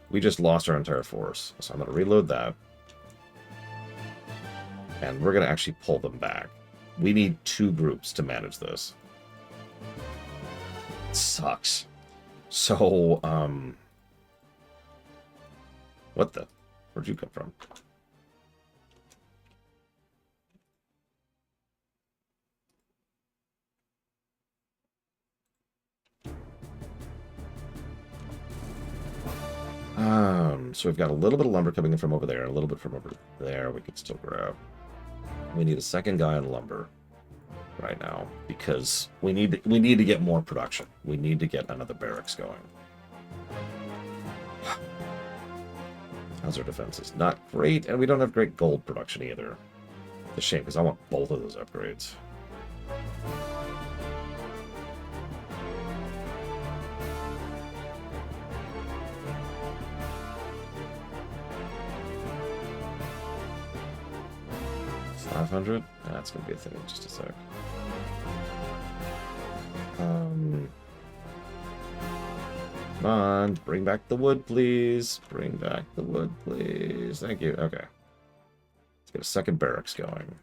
We just lost our entire force. So I'm going to reload that. And we're going to actually pull them back. We need 2 groups to manage this. It sucks. So, what the? Where'd you come from? So we've got a little bit of lumber coming in from over there, and a little bit from over there we could still grab. We need a second guy on lumber right now, because we need to get more production. We need to get another barracks going. How's our defenses? Not great, and we don't have great gold production either. It's a shame, because I want both of those upgrades. $500? That's going to be a thing in just a sec. Come on, bring back the wood, please. Bring back the wood, please. Thank you. Okay. Let's get a second barracks going.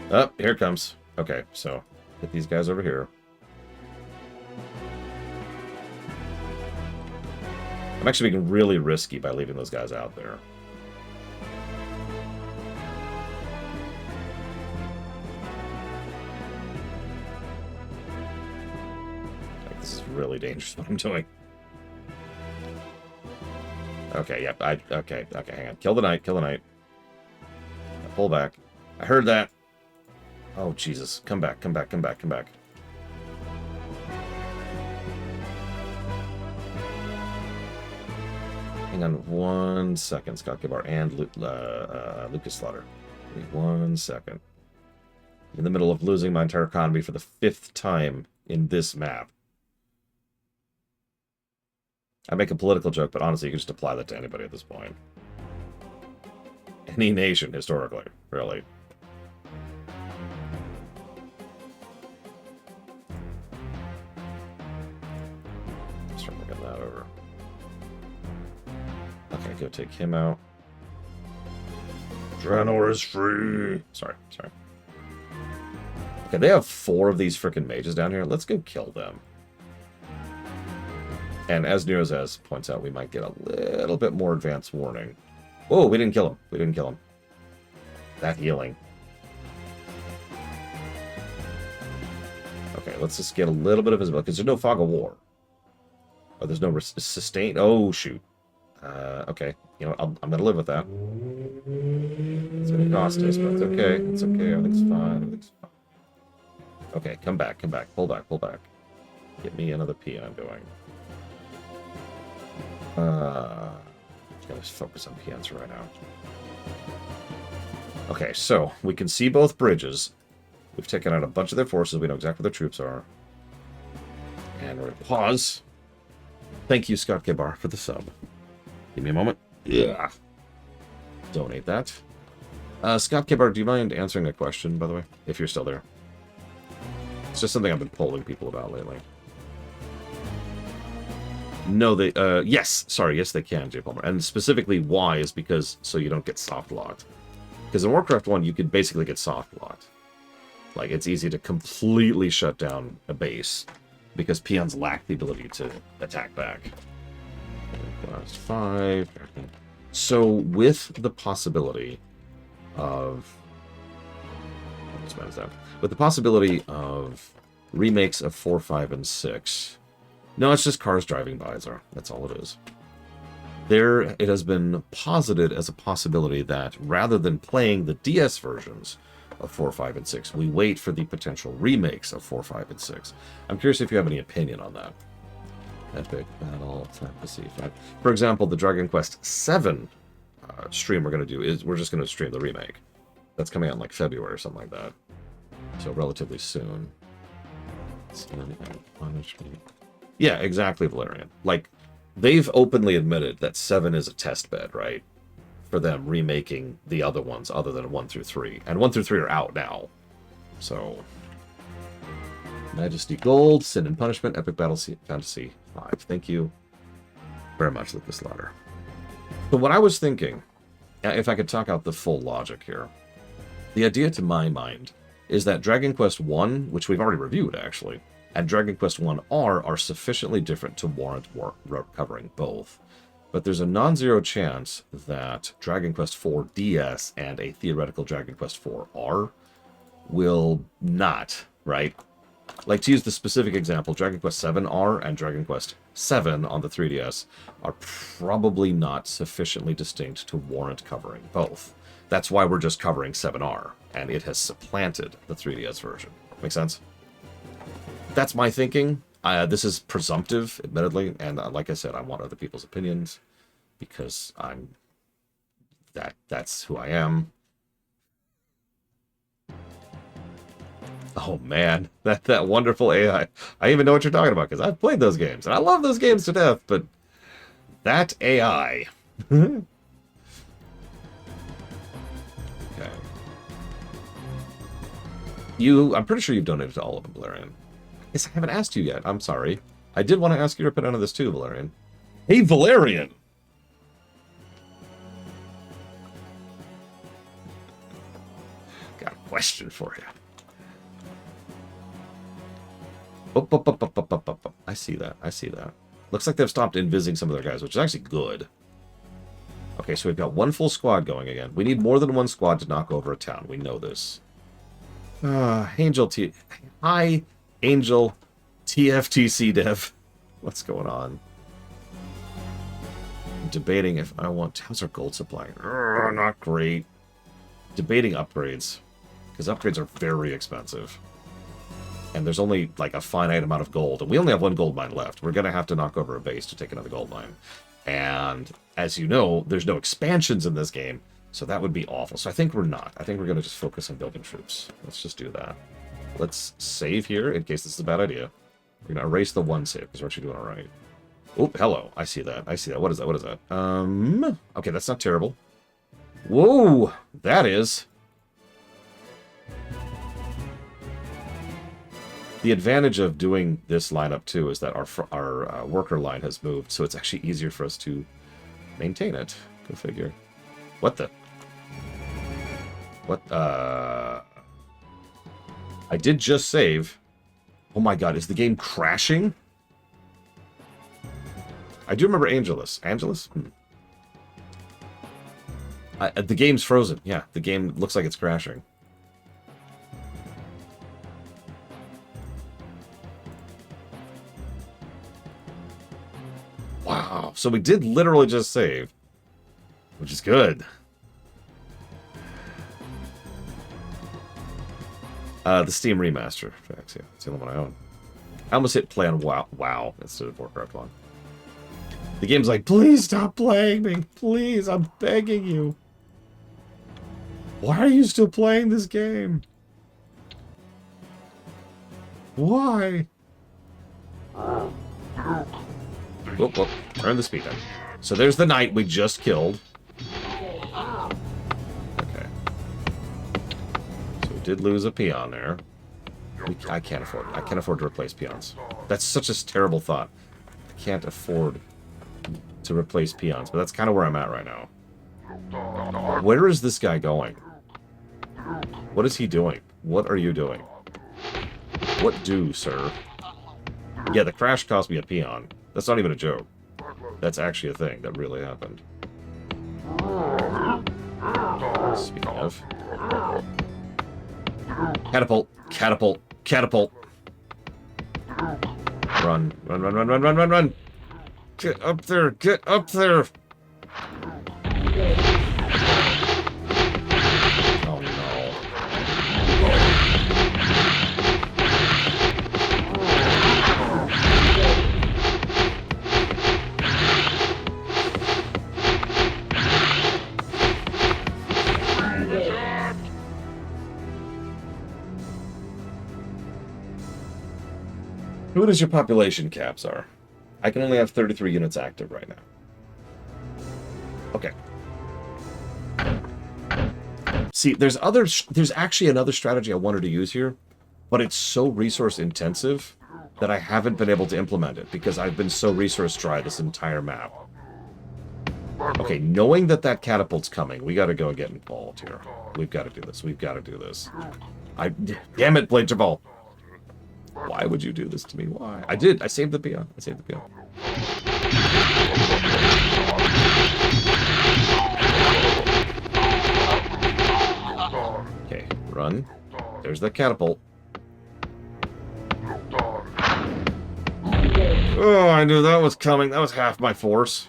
Oh, here it comes. Okay, so get these guys over here. I'm actually being really risky by leaving those guys out there. Like, this is really dangerous what I'm doing. Okay, yep, okay, hang on. Kill the knight. Pull back. I heard that. Oh, Jesus. Come back. Hang on 1 second, Scott Gibar and Lucas Slaughter. Wait 1 second. in the middle of losing my entire economy for the 5th time in this map. I make a political joke, but honestly, you can just apply that to anybody at this point. Any nation, historically, really. Let's try to get that over. Okay, go take him out. Draenor is free! Sorry. Okay, they have 4 of these frickin' mages down here. Let's go kill them. And as Nero's points out, we might get a little bit more advanced warning. Oh, we didn't kill him. That healing. Okay, let's just get a little bit of visibility, because there's no fog of war. Oh, there's no sustain. Oh, shoot. Okay. You know, I'm going to live with that. It's going to cost us, but it's okay. It's okay. Everything's fine. Okay, come back. Pull back. Get me another P I'm doing. Gotta focus on PNs right now. Okay, so we can see both bridges. We've taken out a bunch of their forces. We know exactly where their troops are. And we're going to pause. Thank you, Scott Gabar, for the sub. Give me a moment. Yeah. Donate that. Scott Gabar, do you mind answering a question, by the way? If you're still there. It's just something I've been polling people about lately. No, they, yes, they can, Jay Palmer. And specifically, why is because so you don't get soft locked. Because in Warcraft 1, you could basically get soft locked. Like, it's easy to completely shut down a base because peons lack the ability to attack back. Plus 5. So, with the possibility of... With the possibility of remakes of 4, 5, and 6... No, it's just cars driving by, that's all it is. It has been posited as a possibility that rather than playing the DS versions of 4, 5, and 6, we wait for the potential remakes of 4, 5, and 6. I'm curious if you have any opinion on that. Epic Battle Fantasy 5. For example, the Dragon Quest 7 stream we're going to do is we're just going to stream the remake. That's coming out in like February or something like that. So relatively soon. Yeah, exactly, Valerian. Like, they've openly admitted that 7 is a test bed, right? For them remaking the other ones other than 1 through 3. And 1 through 3 are out now. So, Majesty Gold, Sin and Punishment, Epic Battle Fantasy 5. Thank you very much, Lucas Lauder. So what I was thinking, if I could talk out the full logic here, the idea to my mind is that Dragon Quest 1, which we've already reviewed actually, and Dragon Quest 1R are sufficiently different to warrant covering both. But there's a non-zero chance that Dragon Quest 4 DS and a theoretical Dragon Quest 4R will not, right? Like, to use the specific example, Dragon Quest 7R and Dragon Quest 7 on the 3DS are probably not sufficiently distinct to warrant covering both. That's why we're just covering 7R, and it has supplanted the 3DS version. Make sense? That's my thinking. This is presumptive, admittedly, and like I said, I want other people's opinions because that's who I am. Oh man, that wonderful AI. I even know what you're talking about because I've played those games and I love those games to death, but that AI. Okay. I'm pretty sure you've donated to all of them, Valerian. Yes, I haven't asked you yet. I'm sorry. I did want to ask your opinion on this too, Valerian. Hey, Valerian! Got a question for you. I see that. I see that. Looks like they've stopped invising some of their guys, which is actually good. Okay, so we've got one full squad going again. We need more than one squad to knock over a town. We know this. Angel T... Hi, Angel TFTC Dev. What's going on? I'm debating if I want... How's our gold supply? Not great. Debating upgrades. Because upgrades are very expensive. And there's only, like, a finite amount of gold. And we only have one gold mine left. We're going to have to knock over a base to take another gold mine. And, as you know, there's no expansions in this game. So that would be awful. So I think we're not. I think we're going to just focus on building troops. Let's just do that. Let's save here in case this is a bad idea. We're going to erase the one save because we're actually doing all right. Oh, hello. I see that. I see that. What is that? What is that? Okay, that's not terrible. Whoa, that is. The advantage of doing this lineup, too, is that our worker line has moved, so it's actually easier for us to maintain it. Go figure. What the? What? I did just save. Oh my god, is the game crashing? I do remember Angelus. Angelus? The game's frozen. Yeah, the game looks like it's crashing. Wow. So we did literally just save, which is good. The Steam remaster. Facts, yeah. It's the only one I own. I almost hit play on WoW instead of Warcraft 1. The game's like, please stop playing me. Please, I'm begging you. Why are you still playing this game? Why? Whoop, whoop. Turn the speed up. So there's the knight we just killed. Okay. So we did lose a peon there. I can't afford it. I can't afford to replace peons. That's such a terrible thought. I can't afford to replace peons, but that's kind of where I'm at right now. Where is this guy going? What is he doing? What are you doing? What do, sir? Yeah, the crash cost me a peon. That's not even a joke. That's actually a thing that really happened. Speaking of. Catapult! Catapult! Catapult! Run. Run, run, run, run, run, run, run! Get up there! Get up there! Oh no. Who does your population caps are? I can only have 33 units active right now. Okay. See, there's actually another strategy I wanted to use here, but it's so resource intensive that I haven't been able to implement it because I've been so resource dry this entire map. Okay, knowing that catapult's coming, we got to go and get involved here. We've got to do this. We've got to do this. Damn it, Blade Jabal. Why would you do this to me? Why? I did. I saved the peon. I saved the peon. Okay, run. There's the catapult. Oh, I knew that was coming. That was half my force.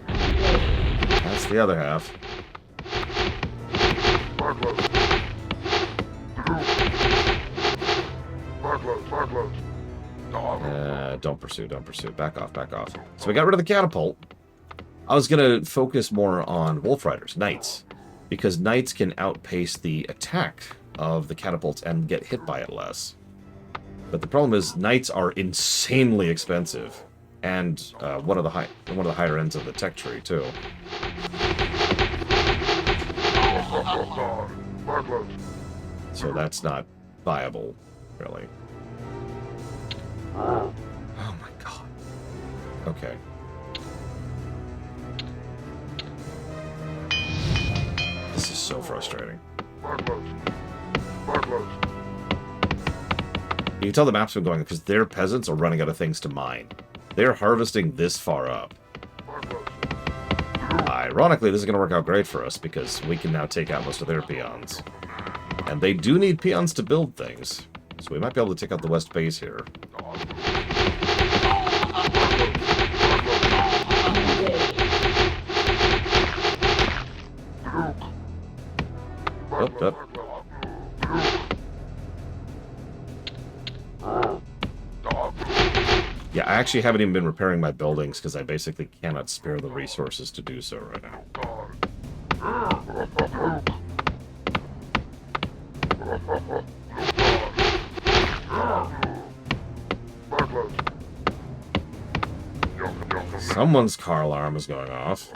That's the other half. Don't pursue, don't pursue. Back off, back off. So we got rid of the catapult. I was going to focus more on wolf riders, knights, because knights can outpace the attack of the catapults and get hit by it less. But the problem is knights are insanely expensive, and one of the higher ends of the tech tree too. So that's not viable, really. Oh my god. Okay. This is so frustrating. You can tell the map's been going because their peasants are running out of things to mine. They're harvesting this far up. Ironically, this is going to work out great for us because we can now take out most of their peons. And they do need peons to build things. So we might be able to take out the west base here. Up. Yeah, I actually haven't even been repairing my buildings because I basically cannot spare the resources to do so right now. Someone's car alarm is going off.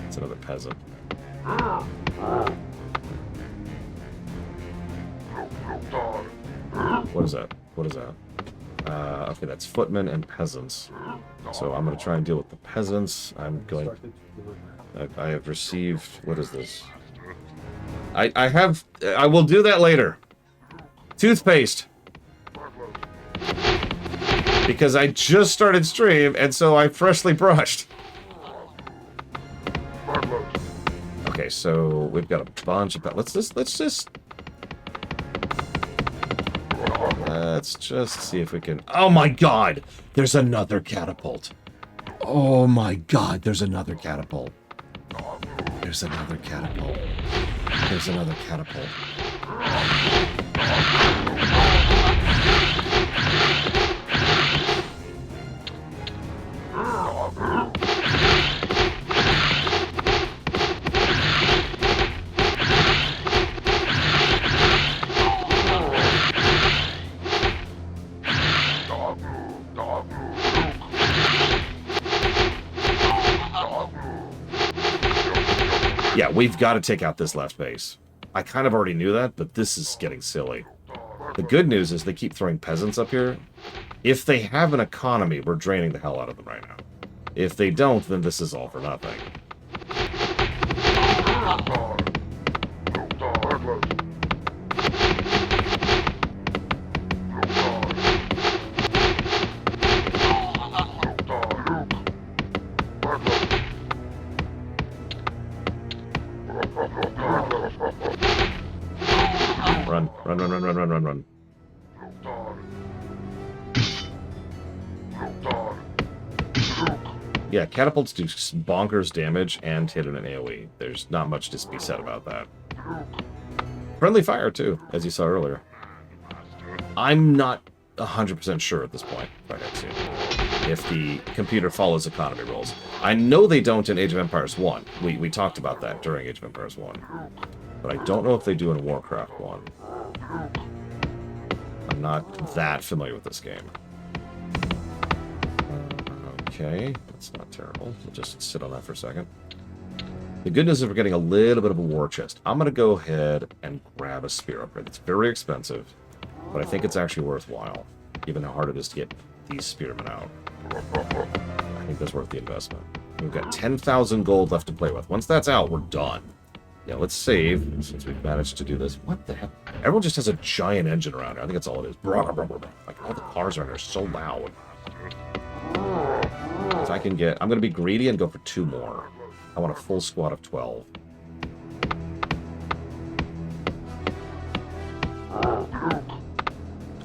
It's another peasant. What is that? What is that? Okay, that's footmen and peasants. So I'm going to try and deal with the peasants. I'm going... I have received... What is this? I will do that later. Toothpaste. Because I just started stream, and so I freshly brushed. Okay, so we've got a bunch of... Let's just see if we can... Oh my god! There's another catapult. Oh my god, there's another catapult. There's another catapult. There's another catapult. Yeah, we've got to take out this left base. I kind of already knew that, but this is getting silly. The good news is they keep throwing peasants up here. If they have an economy, we're draining the hell out of them right now. If they don't, then this is all for nothing. Run. Yeah, catapults do bonkers damage and hit in an AoE. There's not much to be said about that. Friendly fire, too, as you saw earlier. I'm not 100% sure at this point, if the computer follows economy rules. I know they don't in Age of Empires 1. We talked about that during Age of Empires 1. But I don't know if they do in Warcraft 1. I'm not that familiar with this game. Okay, that's not terrible. We'll just sit on that for a second. The good news is we're getting a little bit of a war chest. I'm going to go ahead and grab a spear upgrade. It's very expensive, but I think it's actually worthwhile, given how hard it is to get these spearmen out. I think that's worth the investment. We've got 10,000 gold left to play with. Once that's out, we're done. Yeah, let's save, since we've managed to do this. What the hell? Everyone just has a giant engine around here. I think that's all it is. Like, all the cars around here are so loud. If I can get... I'm going to be greedy and go for 2 more. I want a full squad of 12.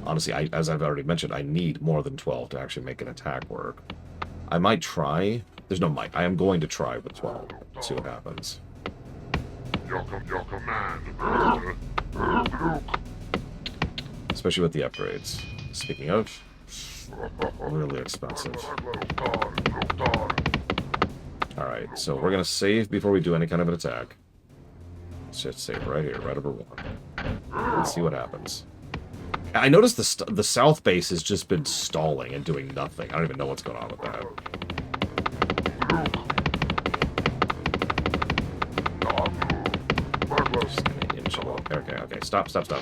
Honestly, as I've already mentioned, I need more than 12 to actually make an attack work. I might try. There's no might. I am going to try with 12. Let's see what happens. Your command. Especially with the upgrades. Speaking of, really expensive. Alright, so we're going to save before we do any kind of an attack. Let's just save right here, right over 1. Let's see what happens. I noticed the south base has just been stalling and doing nothing. I don't even know what's going on with that. Just gonna inch a little. Okay, stop. Back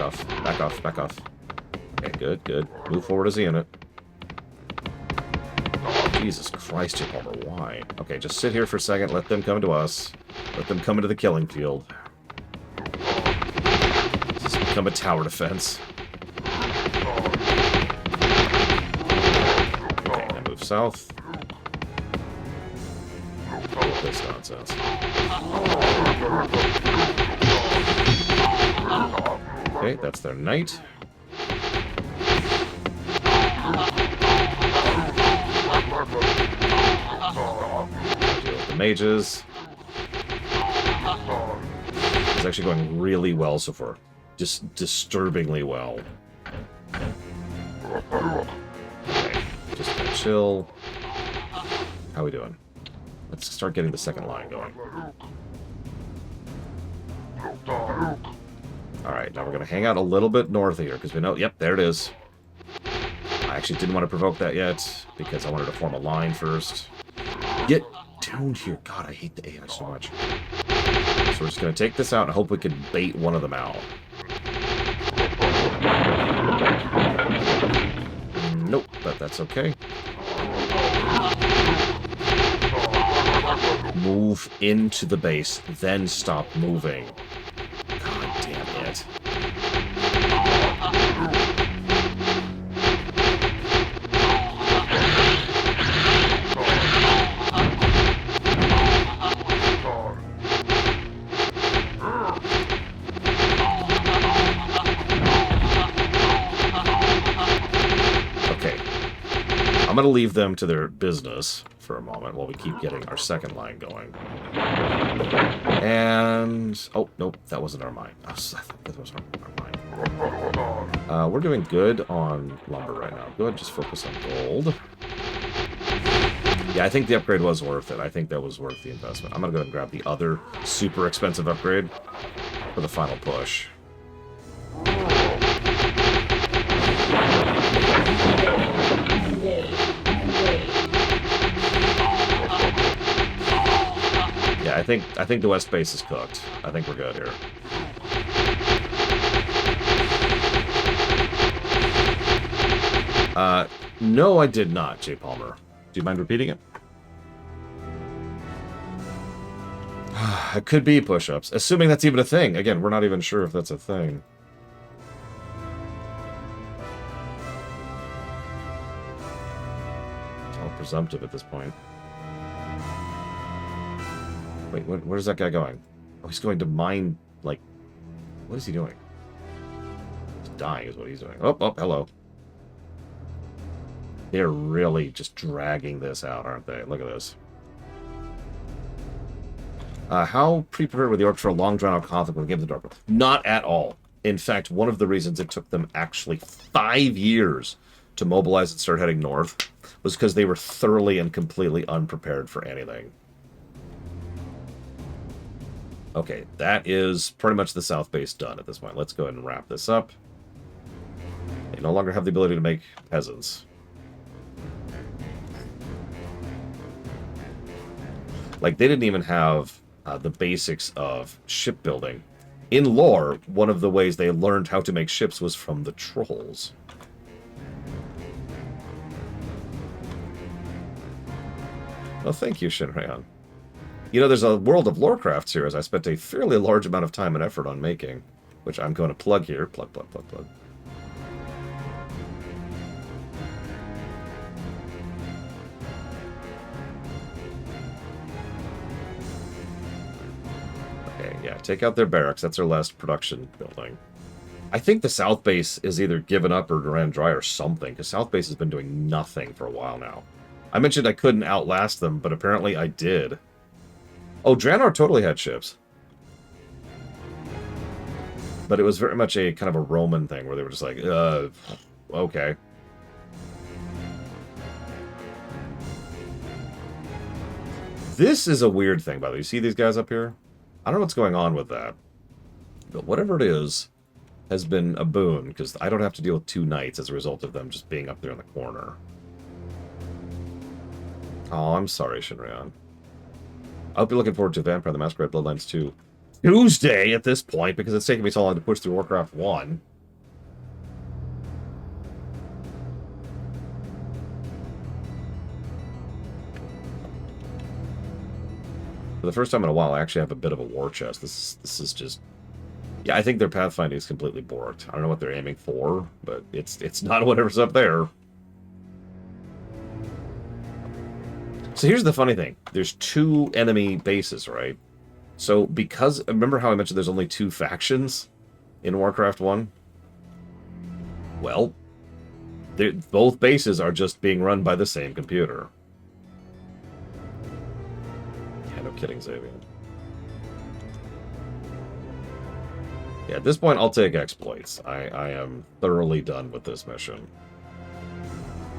off. Okay, good. Move forward as a unit. Jesus Christ, Jim Palmer, why? Okay, just sit here for a second, let them come to us. Let them come into the killing field. Just become a tower defense. Okay, now move south. This nonsense. Okay, that's their knight. Deal with the mages. It's actually going really well so far. Just disturbingly well. Okay, just gonna chill. How we doing? Let's start getting the second line going. Alright, now we're going to hang out a little bit north of here, because we know... Yep, there it is. I actually didn't want to provoke that yet, because I wanted to form a line first. Get down here. God, I hate the AI so much. So we're just going to take this out and hope we can bait one of them out. Nope, but that's okay. Move into the base, then stop moving. God damn it. I'm going to leave them to their business for a moment while we keep getting our second line going. And... oh, nope, that wasn't our mine. Oh, I thought that was our mine. We're doing good on lumber right now. Go ahead and just focus on gold. Yeah, I think the upgrade was worth it. I think that was worth the investment. I'm going to go ahead and grab the other super expensive upgrade for the final push. Yeah, I think the west base is cooked. I think we're good here. No, I did not, J. Palmer. Do you mind repeating it? It could be push-ups, assuming that's even a thing. Again, we're not even sure if that's a thing. It's all presumptive at this point. Wait, where's that guy going? Oh, he's going to mine, like... what is he doing? He's dying is what he's doing. Oh, hello. They're really just dragging this out, aren't they? Look at this. How pre-prepared were the Orcs for a long drawn-out conflict with the Game of the Dark World? Not at all. In fact, one of the reasons it took them actually 5 years to mobilize and start heading north was because they were thoroughly and completely unprepared for anything. Okay, that is pretty much the south base done at this point. Let's go ahead and wrap this up. They no longer have the ability to make peasants. Like, they didn't even have the basics of shipbuilding. In lore, one of the ways they learned how to make ships was from the trolls. Well, thank you, Shinrayan. You know, there's a World of Warcraft series I spent a fairly large amount of time and effort on making, which I'm going to plug here. Plug. Okay, yeah, take out their barracks. That's their last production building. I think the South Base is either given up or ran dry or something, because South Base has been doing nothing for a while now. I mentioned I couldn't outlast them, but apparently I did. Oh, Draenor totally had ships. But it was very much a kind of a Roman thing, where they were just like, okay. This is a weird thing, by the way. You see these guys up here? I don't know what's going on with that. But whatever it is, has been a boon, because I don't have to deal with 2 knights as a result of them just being up there in the corner. Oh, I'm sorry, Shinrayan. I hope you're looking forward to Vampire the Masquerade Bloodlines 2 Tuesday at this point, because it's taking me so long to push through Warcraft 1. For the first time in a while, I actually have a bit of a war chest. This is just... yeah, I think their pathfinding is completely borked. I don't know what they're aiming for, but it's not whatever's up there. So here's the funny thing. There's 2 enemy bases, right? So because... remember how I mentioned there's only 2 factions in Warcraft 1? Well, both bases are just being run by the same computer. Yeah, no kidding, Xavier. Yeah, at this point, I'll take exploits. I am thoroughly done with this mission.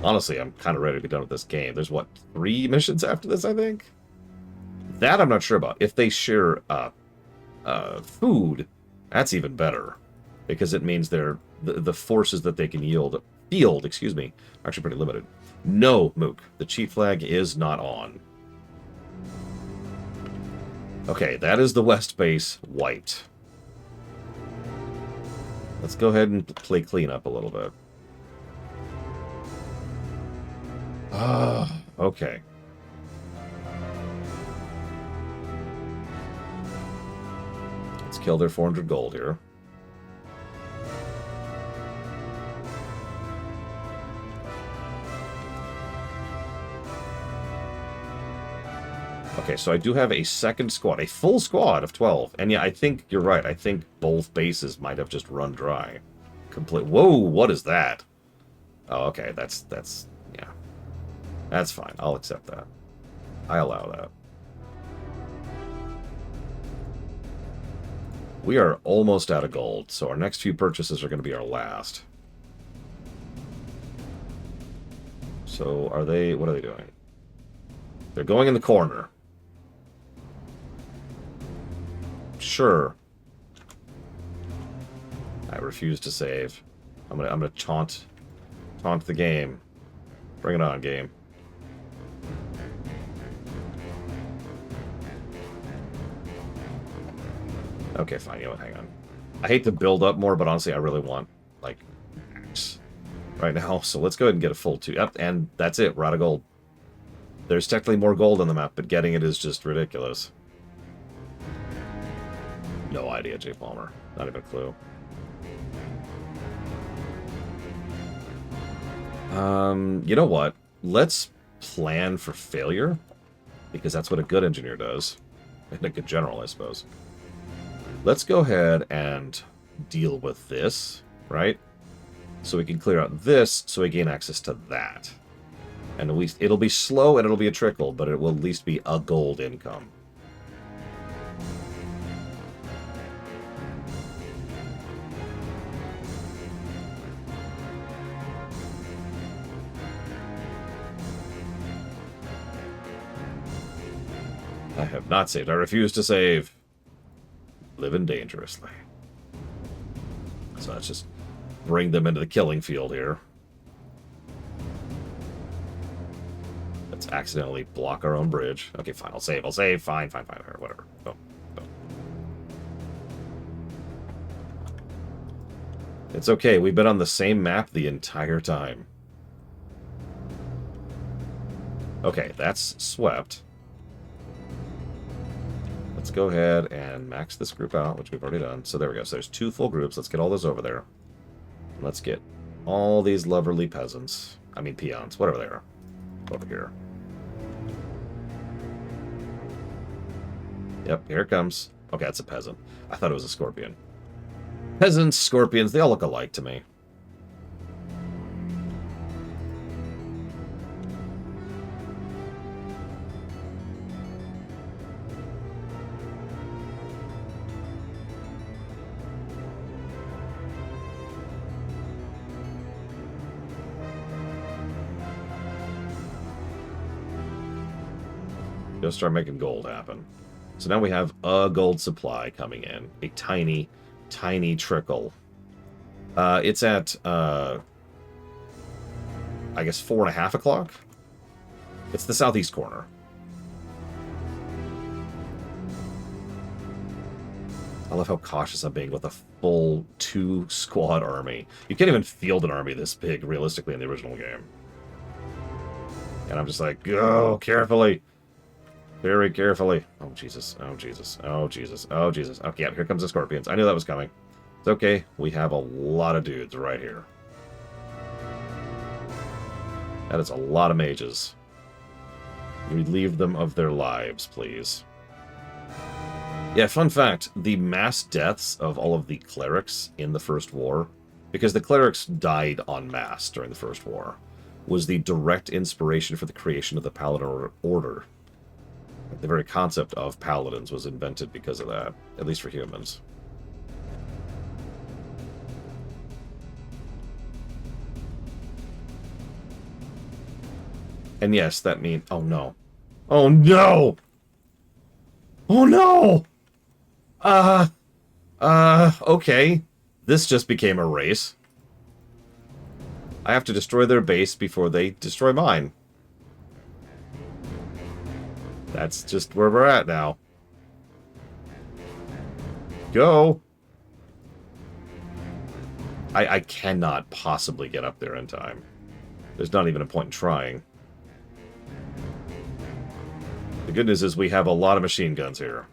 Honestly, I'm kind of ready to get done with this game. There's, what, 3 missions after this, I think? That I'm not sure about. If they share food, that's even better. Because it means the forces that they can field, excuse me, are actually pretty limited. No, Mook. The cheat flag is not on. Okay, that is the west base wiped. Let's go ahead and play cleanup a little bit. Okay. Let's kill their 400 gold here. Okay, so I do have a second squad, a full squad of 12. And yeah, I think you're right. I think both bases might have just run dry. Whoa, what is that? Oh, okay, that's, yeah. That's fine. I'll accept that. I allow that. We are almost out of gold, so our next few purchases are going to be our last. So what are they doing? They're going in the corner. Sure. I refuse to save. I'm gonna taunt the game. Bring it on, game. Okay, fine. You know what? Hang on. I hate to build up more, but honestly, I really want, like, X right now. So let's go ahead and get a full 2. Yep, and that's it. We're out of gold. There's technically more gold on the map, but getting it is just ridiculous. No idea, J. Palmer. Not even a clue. You know what? Let's plan for failure, because that's what a good engineer does. And a good general, I suppose. Let's go ahead and deal with this, right? So we can clear out this, so we gain access to that. And at least it'll be slow and it'll be a trickle, but it will at least be a gold income. I have not saved. I refuse to save. Living dangerously. So let's just bring them into the killing field here. Let's accidentally block our own bridge. Okay, fine. I'll save. Fine. Or whatever. Go. It's okay. We've been on the same map the entire time. Okay, that's swept. Let's go ahead and max this group out, which we've already done. So there we go. So there's 2 full groups. Let's get all those over there. Let's get all these lovely peasants. I mean peons, whatever they are. Over here. Yep, here it comes. Okay, that's a peasant. I thought it was a scorpion. Peasants, scorpions, they all look alike to me. Just start making gold happen. So now we have a gold supply coming in. A tiny, tiny trickle. It's at, I guess 4:30 o'clock? It's the southeast corner. I love how cautious I'm being with a full 2-squad army. You can't even field an army this big, realistically, in the original game. And I'm just like, go carefully. Very carefully. Oh, Jesus. Oh, Jesus. Oh, Jesus. Oh, Jesus. Okay, yeah, here comes the scorpions. I knew that was coming. It's okay. We have a lot of dudes right here. That is a lot of mages. Relieve them of their lives, please. Yeah, fun fact. The mass deaths of all of the clerics in the First War, because the clerics died en masse during the First War, was the direct inspiration for the creation of the Paladin Order. The very concept of paladins was invented because of that, at least for humans. And yes, that means... Oh, no. Oh, no! Oh, no! Okay. This just became a race. I have to destroy their base before they destroy mine. That's just where we're at now. Go! I cannot possibly get up there in time. There's not even a point in trying. The good news is we have a lot of machine guns here.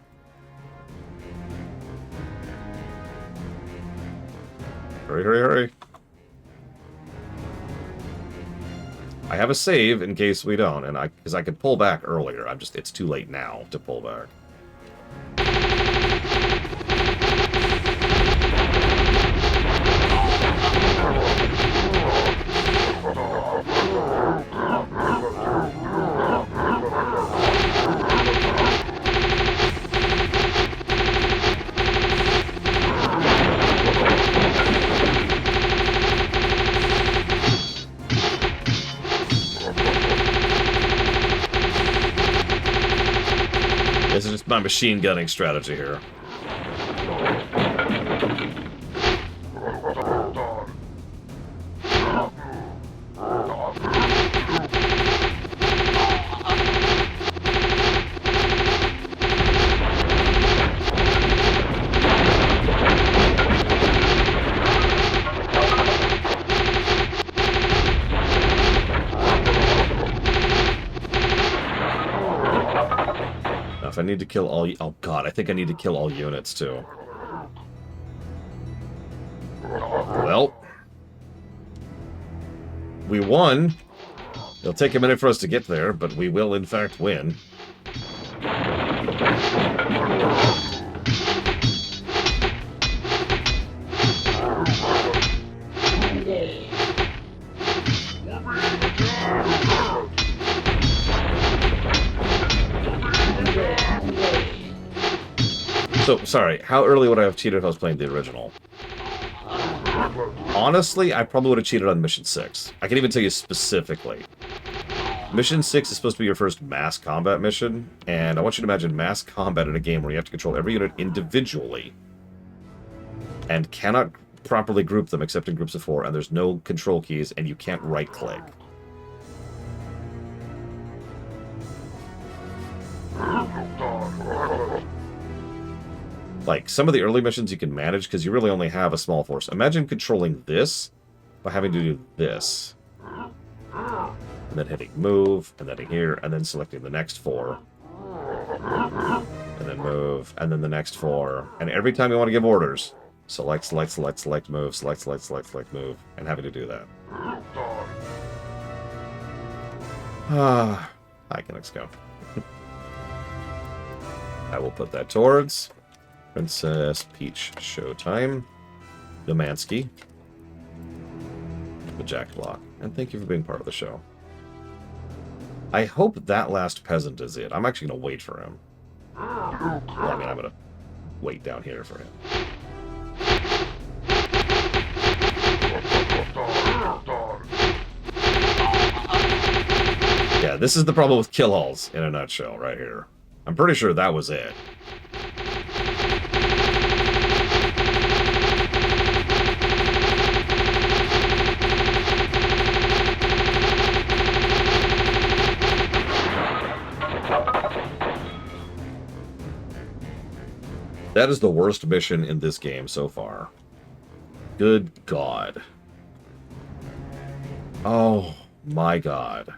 Hurry, hurry, hurry. I have a save in case we don't, and because I could pull back earlier. It's too late now to pull back. This is just my machine gunning strategy here. If I need to kill all... Oh, God, I think I need to kill all units, too. Well. We won. It'll take a minute for us to get there, but we will, in fact, win. So, sorry, how early would I have cheated if I was playing the original? Honestly, I probably would have cheated on Mission 6. I can even tell you specifically. Mission 6 is supposed to be your first mass combat mission, and I want you to imagine mass combat in a game where you have to control every unit individually, and cannot properly group them except in groups of 4, and there's no control keys, and you can't right-click. Like, some of the early missions you can manage because you really only have a small force. Imagine controlling this by having to do this. And then hitting move, and then here, and then selecting the next 4. And then move, and then the next 4. And every time you want to give orders, select, select, select, select, move, select, select, select, select, move, and having to do that. Hi, Canucks go. I will put that towards... Princess Peach Showtime, Domansky, the Jack Block, and thank you for being part of the show. I hope that last peasant is it. I'm actually going to wait for him. Well, I mean, I'm going to wait down here for him. Yeah, this is the problem with kill halls in a nutshell right here. I'm pretty sure that was it. That is the worst mission in this game so far. Good God. Oh, my God.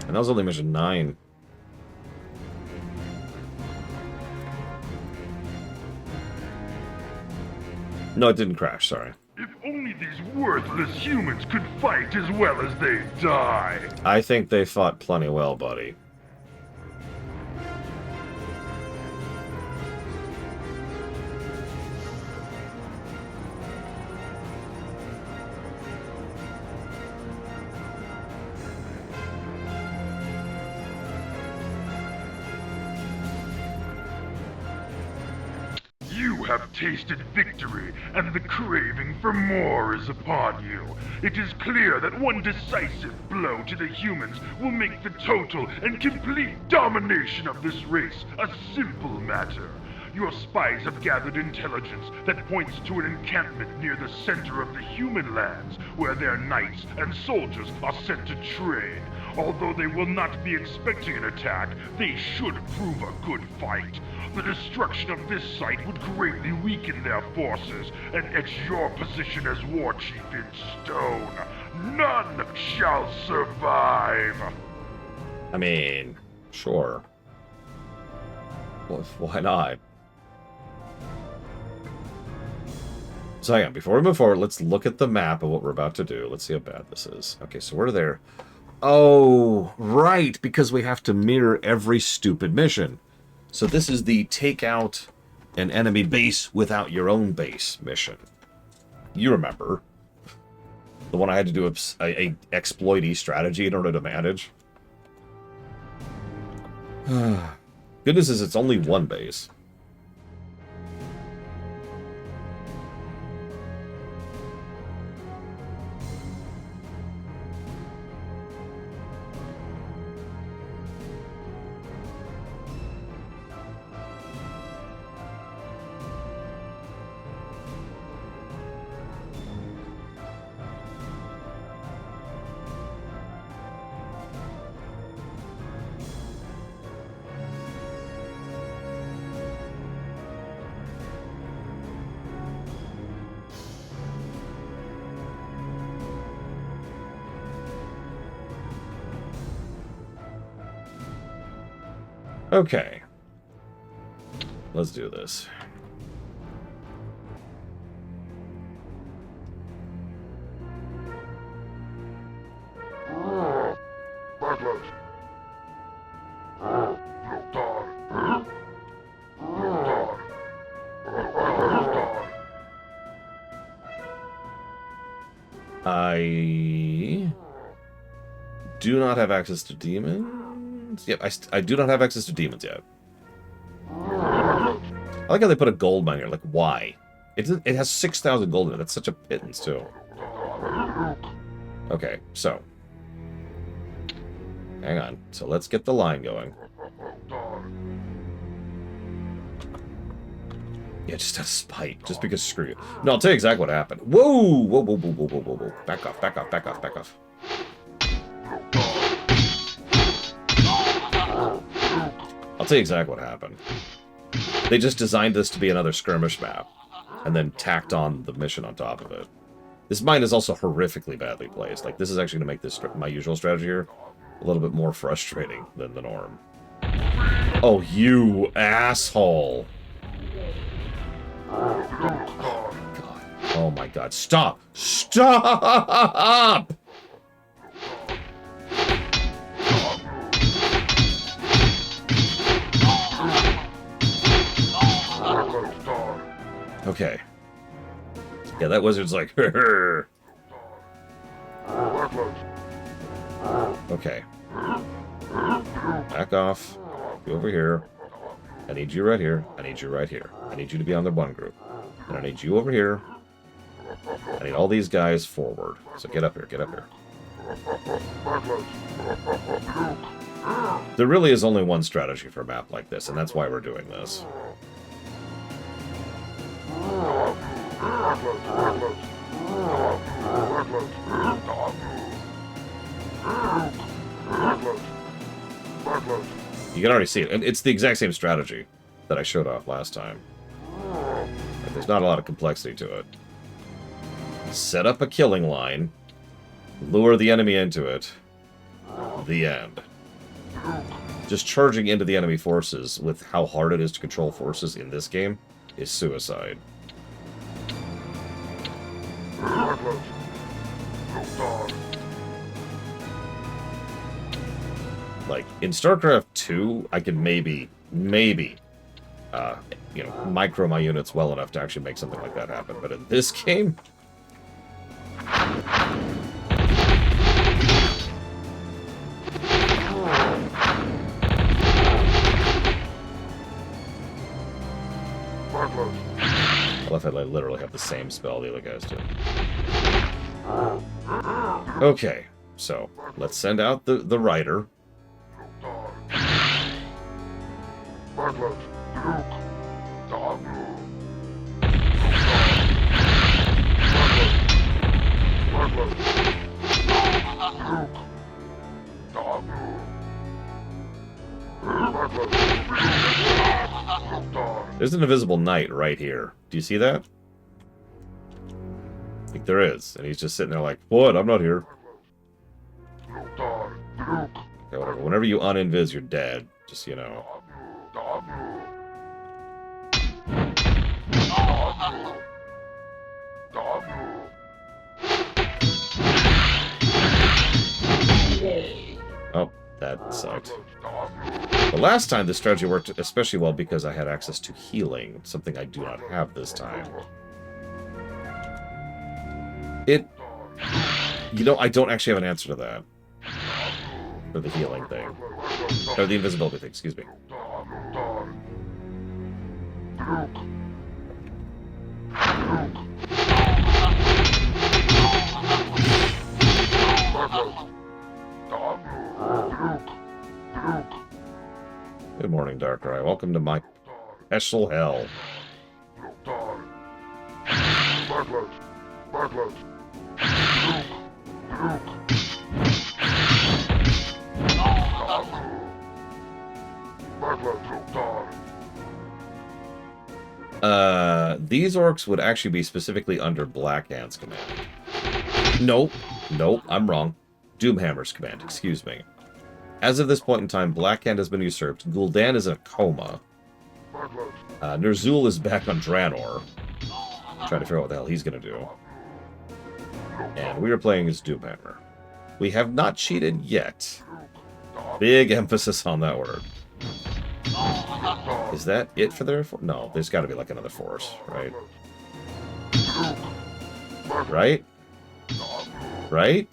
And that was only mission 9. No, it didn't crash, sorry. If only these worthless humans could fight as well as they die. I think they fought plenty well, buddy. You have tasted victory, and the craving for more is upon you. It is clear that one decisive blow to the humans will make the total and complete domination of this race a simple matter. Your spies have gathered intelligence that points to an encampment near the center of the human lands, where their knights and soldiers are sent to train. Although they will not be expecting an attack, they should prove a good fight. The destruction of this site would greatly weaken their forces and etch your position as war chief in stone. None shall survive. I mean, sure. Well, why not? So hang on, before we move forward, let's look at the map of what we're about to do. Let's see how bad this is. Okay, so we're there. Oh, right, because we have to mirror every stupid mission. So this is the take out an enemy base without your own base mission. You remember. The one I had to do a exploitee strategy in order to manage. Good news is it's only one base. Okay. Let's do this. I do not have access to demons. Yep, I do not have access to demons yet. I like how they put a gold mine here. Like, why? It has 6,000 gold in it. That's such a pittance, too. Okay, so. Hang on. So let's get the line going. Yeah, just a spike. Just because screw you. No, I'll tell you exactly what happened. Whoa! Whoa, whoa, whoa, whoa, whoa, whoa, whoa. Back off, back off, back off, back off. I'll tell you exactly what happened. They just designed this to be another skirmish map, and then tacked on the mission on top of it. This mine is also horrifically badly placed. Like, this is actually going to make this my usual strategy here a little bit more frustrating than the norm. Oh, you asshole! Oh my god. Oh my god. Stop! Stop! Okay. Yeah, that wizard's like, okay. Back off. Go over here. I need you right here. I need you right here. I need you to be on the one group. And I need you over here. I need all these guys forward. So get up here, get up here. There really is only one strategy for a map like this, and that's why we're doing this. You can already see it. And it's the exact same strategy that I showed off last time. But there's not a lot of complexity to it. Set up a killing line. Lure the enemy into it. The end. Just charging into the enemy forces with how hard it is to control forces in this game is suicide. Like, in StarCraft 2, I can maybe, you know, micro my units well enough to actually make something like that happen. But in this game... I love how I literally have the same spell the other guys do. Okay, so let's send out the rider. There's an invisible knight right here. Do you see that? I think there is. And he's just sitting there like, what? I'm not here. Okay, whatever. Whenever you uninvis, you're dead. Just, you know. Oh, that sucked. The last time this strategy worked especially well because I had access to healing, something I do not have this time. You know, I don't actually have an answer to that. For the healing thing. Or the invisibility thing, excuse me. Good morning, Darkrai. Welcome to my special hell. These orcs would actually be specifically under Blackhand's command. Nope, I'm wrong. Doomhammer's command, excuse me. As of this point in time, Blackhand has been usurped. Gul'dan is in a coma. Ner'zhul is back on Draenor. Trying to figure out what the hell he's going to do. And we are playing as Doomhammer. We have not cheated yet. Big emphasis on that word. Is that it for their force? No, there's got to be like another force, right? Right? Right?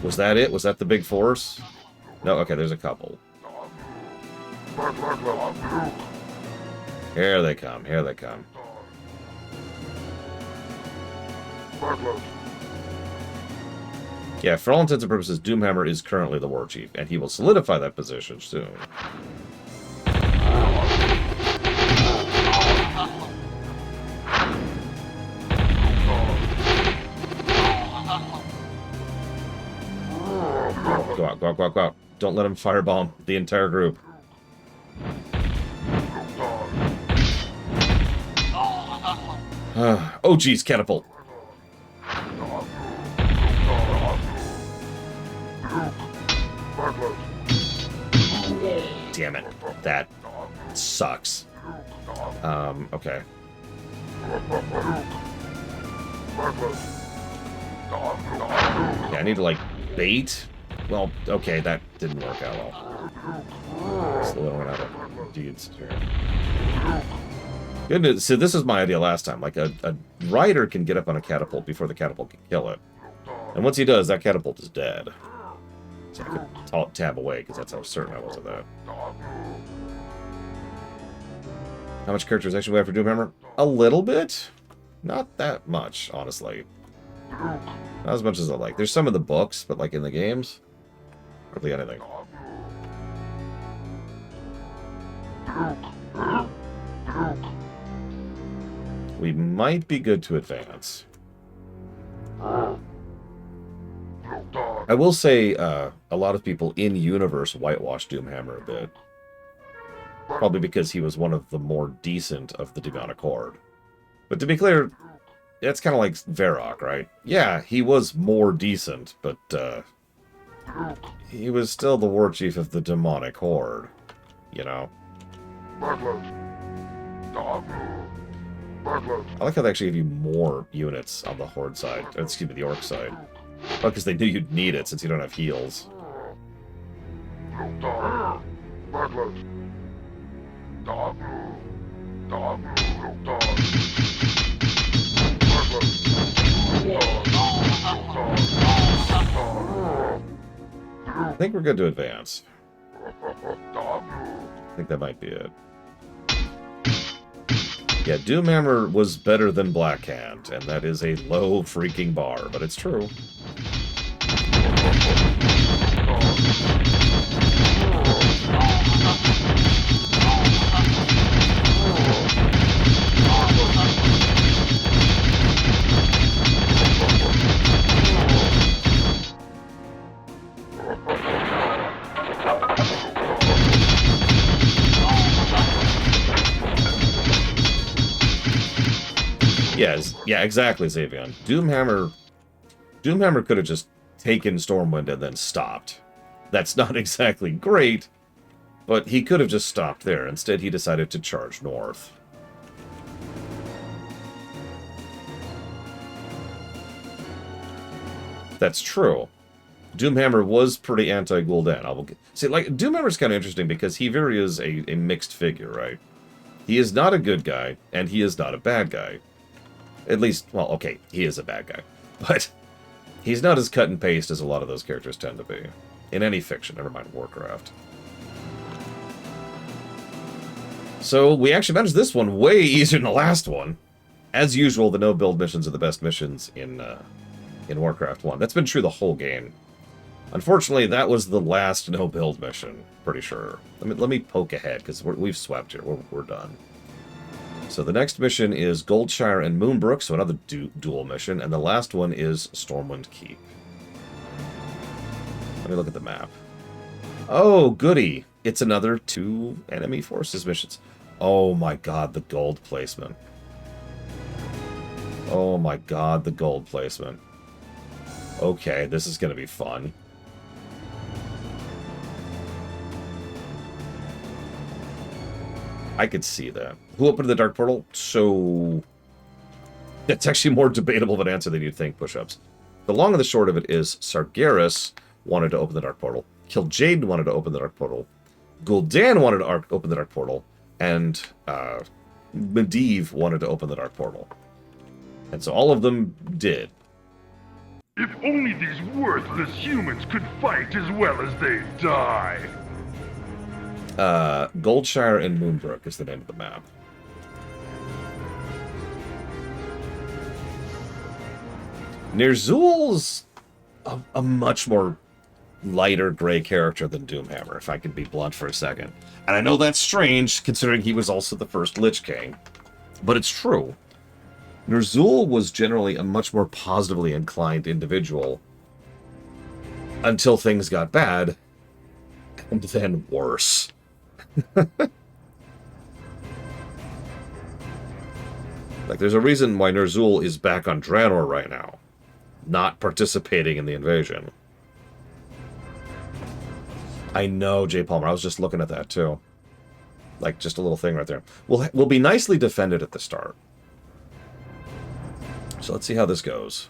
Was that it? Was that the big force? No, okay, there's a couple. Here they come, here they come. Yeah, for all intents and purposes, Doomhammer is currently the war chief, and he will solidify that position soon. Go out, go out, go out, go out. Don't let him firebomb the entire group. Oh, geez, catapult. Damn it. That sucks. Okay. Yeah, I need to, like, bait. Well, okay, that didn't work out well. Still don't run out of deeds here. Good news. So this is my idea last time. Like, a rider can get up on a catapult before the catapult can kill it. And once he does, that catapult is dead. So I could tab away, because that's how certain I was of that. How much characterization do we have for Doomhammer? A little bit. Not that much, honestly. Not as much as I like. There's some in the books, but like in the games, hardly anything. We might be good to advance. I will say a lot of people in universe whitewash Doomhammer a bit. Probably because he was one of the more decent of the demonic horde. But to be clear, it's kind of like Varrock, right? Yeah, he was more decent, but he was still the war chief of the demonic horde, you know? I like how they actually give you more units on the horde side. Excuse me, the orc side. Oh, because they knew you'd need it since you don't have heals. I think we're good to advance. I think that might be it. Yeah, Doomhammer was better than Blackhand, and that is a low freaking bar, but it's true. Yes, yeah, exactly, Xavion. Doomhammer could have just taken Stormwind and then stopped. That's not exactly great, but he could have just stopped there. Instead, he decided to charge north. That's true. Doomhammer was pretty anti-Gul'dan. See, like, Doomhammer's kind of interesting because he very is a mixed figure, right? He is not a good guy, and he is not a bad guy. At least, well, okay, he is a bad guy. But he's not as cut and paste as a lot of those characters tend to be. In any fiction, never mind Warcraft. So, we actually managed this one way easier than the last one. As usual, the no-build missions are the best missions in Warcraft 1. That's been true the whole game. Unfortunately, that was the last no-build mission, pretty sure. Let me poke ahead, because we've swept here. We're done. So the next mission is Goldshire and Moonbrook, so another dual mission, and the last one is Stormwind Keep. Let me look at the map. Oh, goody! It's another 2 enemy forces missions. Oh my god, the gold placement. Oh my god, the gold placement. Okay, this is gonna be fun. I could see that. Who opened the Dark Portal? So... That's actually more debatable of an answer than you'd think, push-ups. The long and the short of it is Sargeras wanted to open the Dark Portal, Kil'jaeden wanted to open the Dark Portal, Gul'dan wanted to open the Dark Portal, and Medivh wanted to open the Dark Portal. And so all of them did. If only these worthless humans could fight as well as they die. Goldshire and Moonbrook is the name of the map. Ner'zhul's a much more lighter gray character than Doomhammer, if I can be blunt for a second. And I know that's strange, considering he was also the first Lich King, but it's true. Ner'zhul was generally a much more positively inclined individual until things got bad, and then worse. Like, there's a reason why Ner'zhul is back on Draenor right now, not participating in the invasion. I know, Jay Palmer. I was just looking at that, too. Like, just a little thing right there. We'll be nicely defended at the start. So let's see how this goes.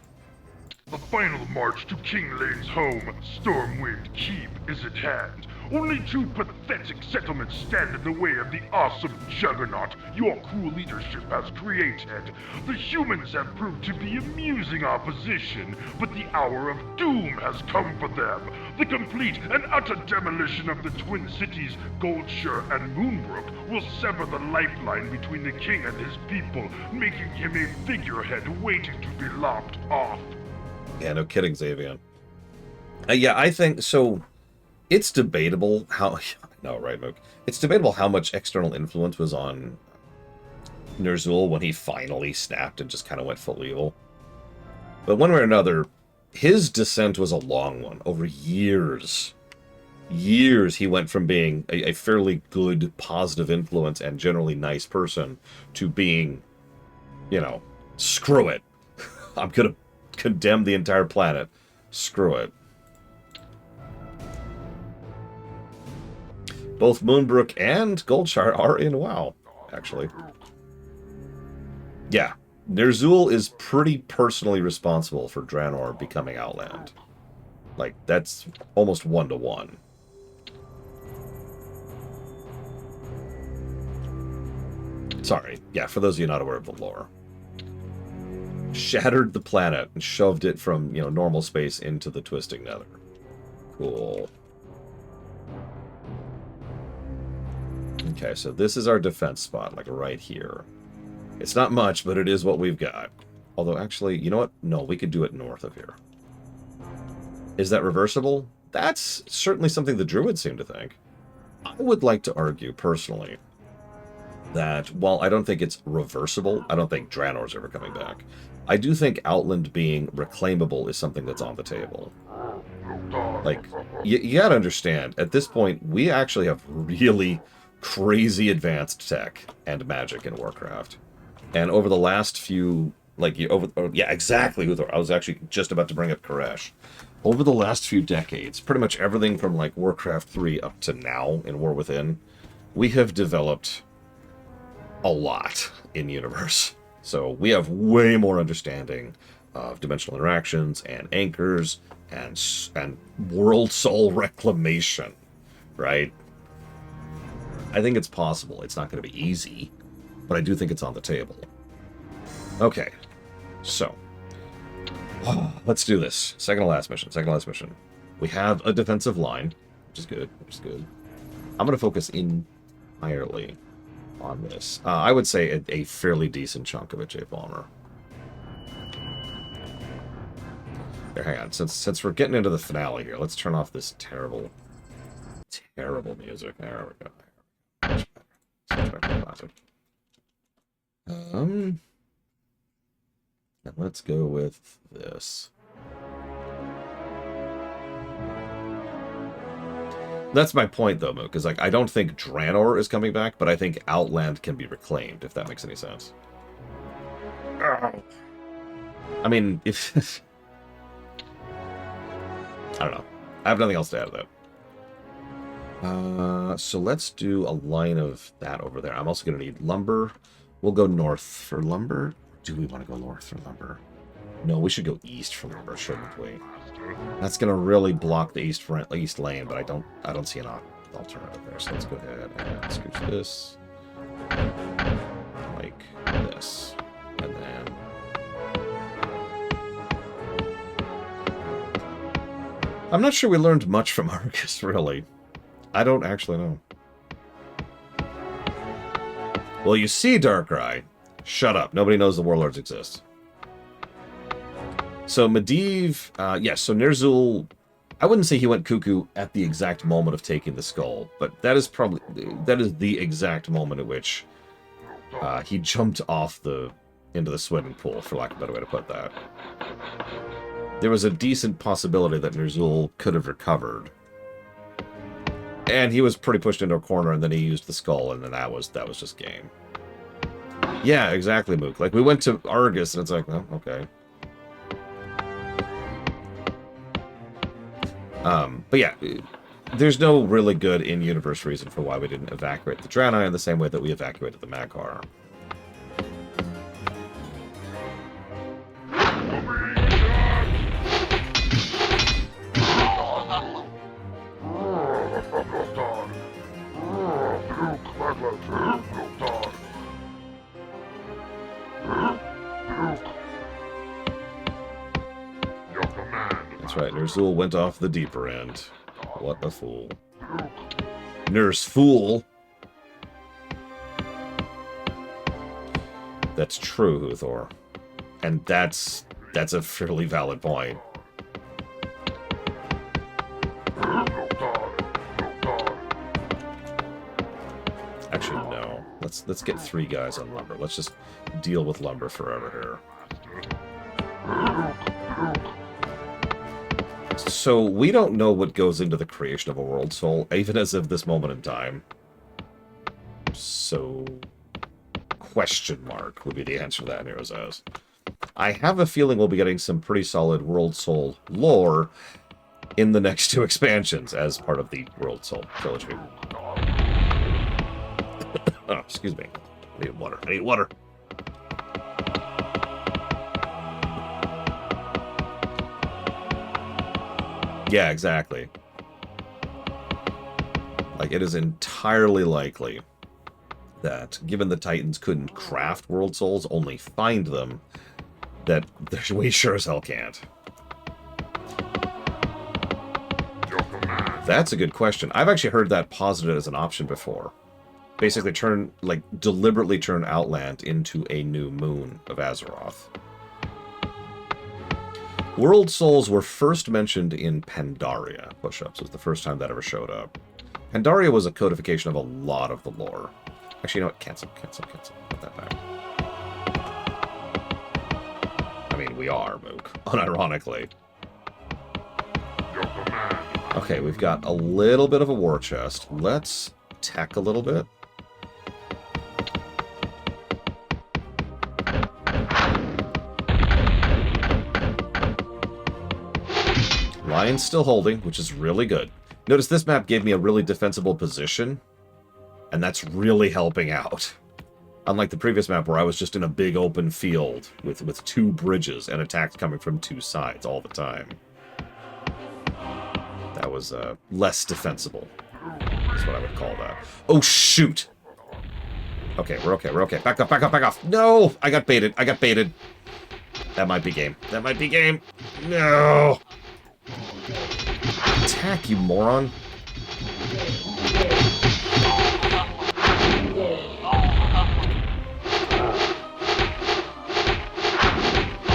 The final march to King Lane's home, Stormwind Keep, is at hand. Only 2 pathetic settlements stand in the way of the awesome juggernaut your cool leadership has created. The humans have proved to be amusing opposition, but the hour of doom has come for them. The complete and utter demolition of the twin cities, Goldshire and Moonbrook, will sever the lifeline between the king and his people, making him a figurehead waiting to be lopped off. Yeah, no kidding, Xavion. Yeah, I think so. It's debatable how... No, right, Mook? It's debatable how much external influence was on Ner'zhul when he finally snapped and just kind of went full evil. But one way or another, his descent was a long one. Over years. Years he went from being a fairly good, positive influence and generally nice person to being, you know, screw it. I'm going to condemn the entire planet. Screw it. Both Moonbrook and Goldshire are in WoW, actually. Yeah, Ner'zhul is pretty personally responsible for Draenor becoming Outland. Like, that's almost 1-to-1. Sorry, yeah, for those of you not aware of the lore. Shattered the planet and shoved it from, you know, normal space into the Twisting Nether. Cool. Okay, so this is our defense spot, like right here. It's not much, but it is what we've got. Although, actually, you know what? No, we could do it north of here. Is that reversible? That's certainly something the Druids seem to think. I would like to argue, personally, that while I don't think it's reversible, I don't think Draenor's ever coming back. I do think Outland being reclaimable is something that's on the table. Like, you gotta understand, at this point, we actually have really crazy advanced tech and magic in Warcraft. And over the last few, like, yeah, exactly, Uthor. I was actually just about to bring up Koresh. Over the last few decades, pretty much everything from, like, Warcraft 3 up to now in War Within, we have developed a lot in universe. So we have way more understanding of dimensional interactions and anchors and world soul reclamation, right? I think it's possible. It's not going to be easy, but I do think it's on the table. Okay, so let's do this. Second to last mission. We have a defensive line, which is good. I'm going to focus entirely on this. I would say a fairly decent chunk of a J-Bomber. Here, hang on. Since we're getting into the finale here, let's turn off this terrible music. There we go. Switch back to classic. And let's go with this. That's my point, though, Mook, because like I don't think Draenor is coming back, but I think Outland can be reclaimed, if that makes any sense. I mean, if I don't know. I have nothing else to add to that. So let's do a line of that over there. I'm also going to need lumber. We'll go north for lumber. Do we want to go north for lumber? No, we should go east for lumber, shouldn't we? That's going to really block the east lane, but I don't see an alternative there. So let's go ahead and scooch this like this, and then I'm not sure we learned much from Argus, really. I don't actually know. Well, you see, Darkrai. Shut up. Nobody knows the warlords exist. So Medivh, yes, so Ner'zhul, I wouldn't say he went cuckoo at the exact moment of taking the skull, but that is the exact moment at which he jumped off into the swimming pool, for lack of a better way to put that. There was a decent possibility that Ner'zhul could have recovered. And he was pretty pushed into a corner, and then he used the skull, and then that was just game. Yeah, exactly, Mook. Like, we went to Argus, and it's like, oh, okay. But yeah, there's no really good in-universe reason for why we didn't evacuate the Draenei in the same way that we evacuated the Maghar. That's right, Ner'zhul went off the deeper end. What a fool. Nurse fool! That's true, Huthor. And that's a fairly valid point. Actually, no. Let's get 3 guys on lumber. Let's just deal with lumber forever here. So, we don't know what goes into the creation of a world soul, even as of this moment in time. So, question mark would be the answer to that, Heroes As. I have a feeling we'll be getting some pretty solid world soul lore in the next 2 expansions as part of the World Soul trilogy. Oh, excuse me. I need water. Yeah, exactly. Like, it is entirely likely that, given the Titans couldn't craft World Souls, only find them, that we sure as hell can't. That's a good question. I've actually heard that posited as an option before. basically deliberately turn Outland into a new moon of Azeroth. World Souls were first mentioned in Pandaria. Push-ups was the first time that ever showed up. Pandaria was a codification of a lot of the lore. Actually, you know what? Cancel. Put that back. I mean, we are, Mook. Unironically. Okay, we've got a little bit of a war chest. Let's tech a little bit. Lion's still holding, which is really good. Notice this map gave me a really defensible position, and that's really helping out. Unlike the previous map where I was just in a big open field with two bridges and attacks coming from two sides all the time. That was less defensible. That's what I would call that. Oh, shoot! Okay, we're okay. Back off. No! I got baited. That might be game. No! Attack, you moron.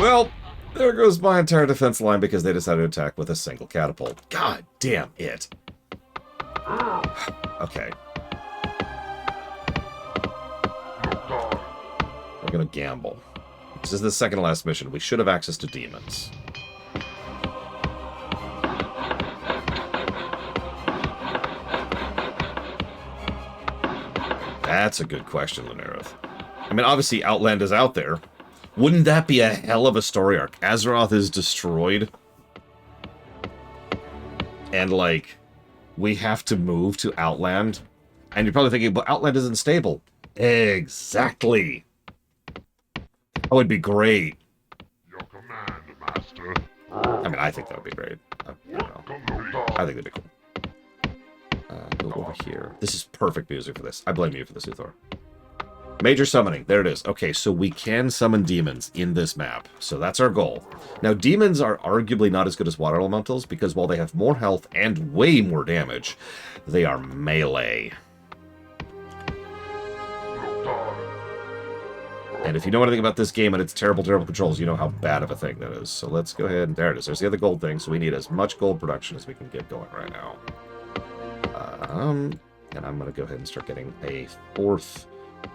Well, there goes my entire defense line because they decided to attack with a single catapult. God damn it. Okay. We're gonna gamble. This is the second to last mission. We should have access to demons. That's a good question, Lunareth. I mean, obviously, Outland is out there. Wouldn't that be a hell of a story arc? Azeroth is destroyed. And, like, we have to move to Outland. And you're probably thinking, but Outland isn't stable. Exactly. That would be great. Your command, Master. I mean, I think that would be great. I don't know. I think that'd be cool. Go over here. This is perfect music for this. I blame you for this, Uthor. Major summoning. There it is. Okay, so we can summon demons in this map. So that's our goal. Now, demons are arguably not as good as water elementals because while they have more health and way more damage, they are melee. And if you know anything about this game and its terrible controls, you know how bad of a thing that is. So let's go ahead and there it is. There's the other gold thing. So we need as much gold production as we can get going right now. And I'm going to go ahead and start getting a fourth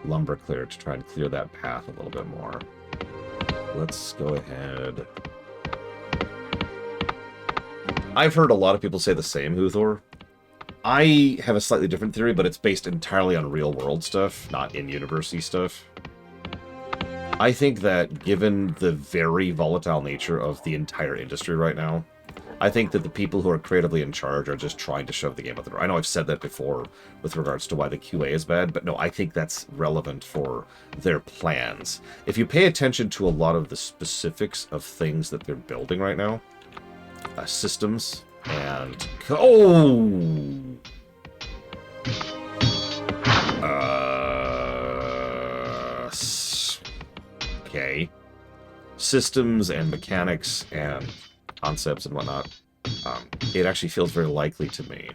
lumber clear to try and clear that path a little bit more. Let's go ahead. I've heard a lot of people say the same, Huthor. I have a slightly different theory, but it's based entirely on real-world stuff, not in-university stuff. I think that given the very volatile nature of the entire industry right now, I think that the people who are creatively in charge are just trying to shove the game out the door. I know I've said that before with regards to why the QA is bad, but no, I think that's relevant for their plans. If you pay attention to a lot of the specifics of things that they're building right now, systems and... Okay. Systems and mechanics and concepts and whatnot, it actually feels very likely to me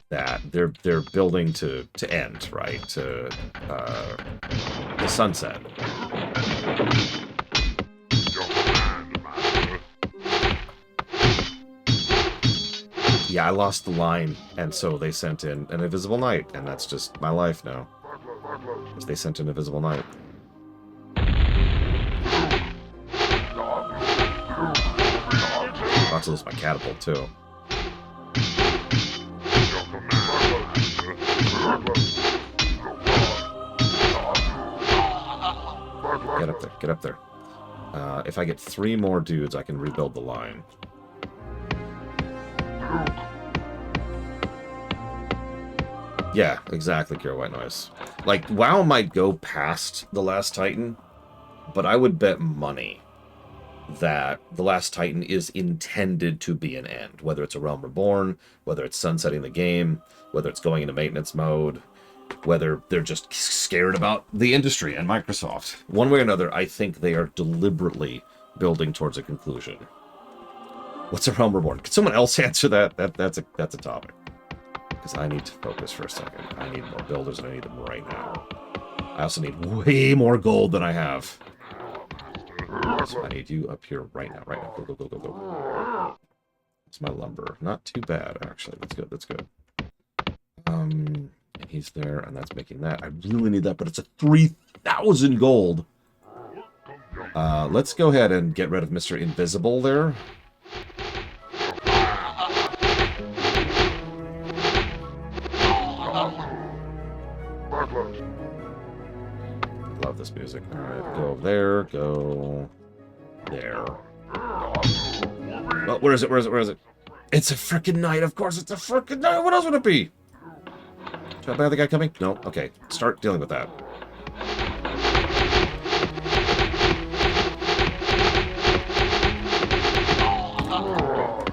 that they're building to end, right? To the sunset. Yeah, I lost the line, and so they sent in an Invisible Knight, and that's just my life now. Because they sent in Invisible Knight. About to lose my catapult too. Get up there. If I get 3 more dudes, I can rebuild the line. Yeah, exactly, Kira White Noise. Like, WoW might go past The Last Titan, but I would bet money that The Last Titan is intended to be an end. Whether it's a Realm Reborn, whether it's sunsetting the game, whether it's going into maintenance mode, whether they're just scared about the industry and Microsoft. One way or another, I think they are deliberately building towards a conclusion. What's a Realm Reborn? Could someone else answer that? That's a topic. Because I need to focus for a second. I need more builders, and I need them right now. I also need way more gold than I have. So I need you up here right now. Right now. Go, go, go, go, go. It's my lumber. Not too bad, actually. That's good. That's good. And he's there, and that's making that. I really need that, but it's a 3,000 gold. Let's go ahead and get rid of Mr. Invisible there. Love this music. Alright, go there, go there. Oh, where is it? Where is it? Where is it? It's a frickin' knight, of course it's a frickin' knight! What else would it be? Is that the other guy coming? No? Okay, start dealing with that.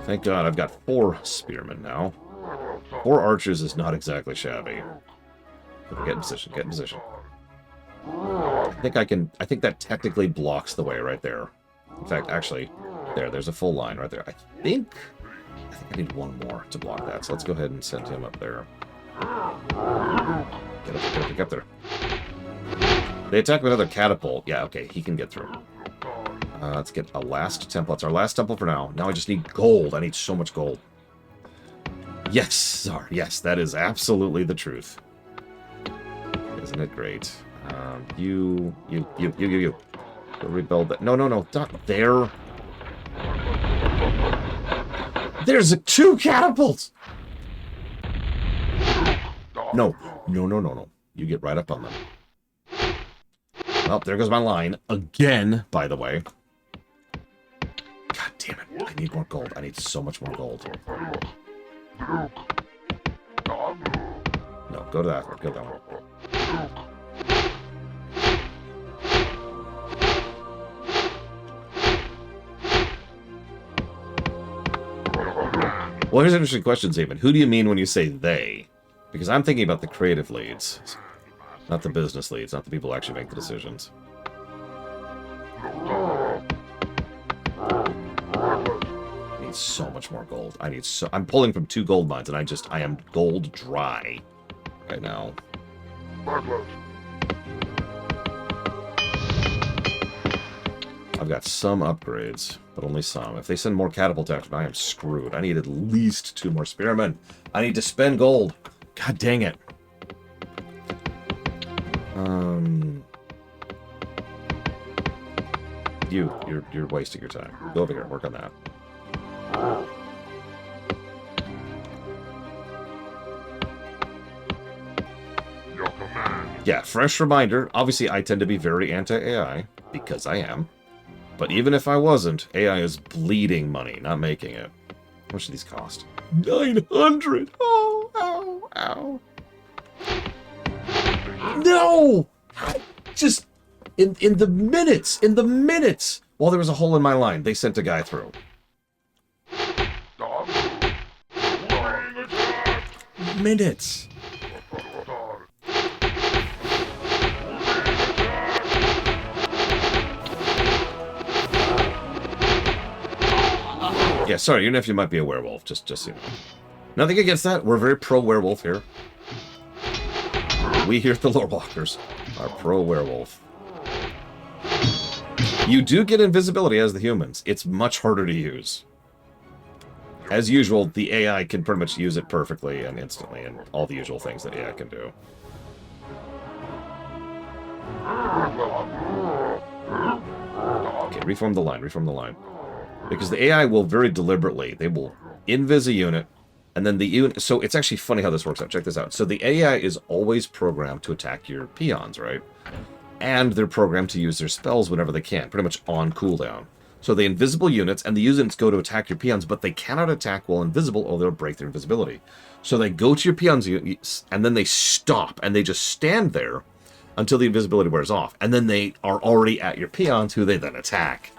Thank God I've got 4 spearmen now. 4 archers is not exactly shabby. Get in position, get in position. I think that technically blocks the way right there. In fact, actually, there's a full line right there. I think I need 1 more to block that, so let's go ahead and send him up there. Get up there. They attack with another catapult. Yeah, okay, he can get through. Let's get a last temple. That's our last temple for now. Now I just need gold. I need so much gold. Yes, Czar. Yes, that is absolutely the truth. Isn't it great? You. Go rebuild that. No, not there. There's 2 catapults! No. You get right up on them. Well, there goes my line. Again, by the way. God damn it. I need more gold. I need so much more gold. No, go to that one. Go to that one. Well, here's an interesting question, Zayman. Who do you mean when you say they? Because I'm thinking about the creative leads, not the business leads, not the people who actually make the decisions. I need so much more gold. I'm pulling from 2 gold mines, and I am gold dry right now. I've got some upgrades, but only some. If they send more catapult after, I am screwed. I need at least 2 more spearmen. I need to spend gold. God dang it. You're wasting your time. Go over here, work on that. Your command. Yeah, fresh reminder. Obviously, I tend to be very anti-AI, because I am. But even if I wasn't, AI is bleeding money, not making it. How much do these cost? 900! Oh, ow, ow. No! Just, in the minutes, while there was a hole in my line, they sent a guy through. Minutes. Yeah, sorry, your nephew might be a werewolf, just so you know. Nothing against that. We're very pro-werewolf here. We here at the Lorewalkers are pro-werewolf. You do get invisibility as the humans. It's much harder to use. As usual, the AI can pretty much use it perfectly and instantly, and all the usual things that AI can do. Okay, reform the line, reform the line. Because the AI will very deliberately, they will invis a unit, and then the unit... So it's actually funny how this works out. Check this out. So the AI is always programmed to attack your peons, right? And they're programmed to use their spells whenever they can, pretty much on cooldown. So the invisible units, and the units go to attack your peons, but they cannot attack while invisible or they'll break their invisibility. So they go to your peons, and then they stop, and they just stand there until the invisibility wears off. And then they are already at your peons, who they then attack.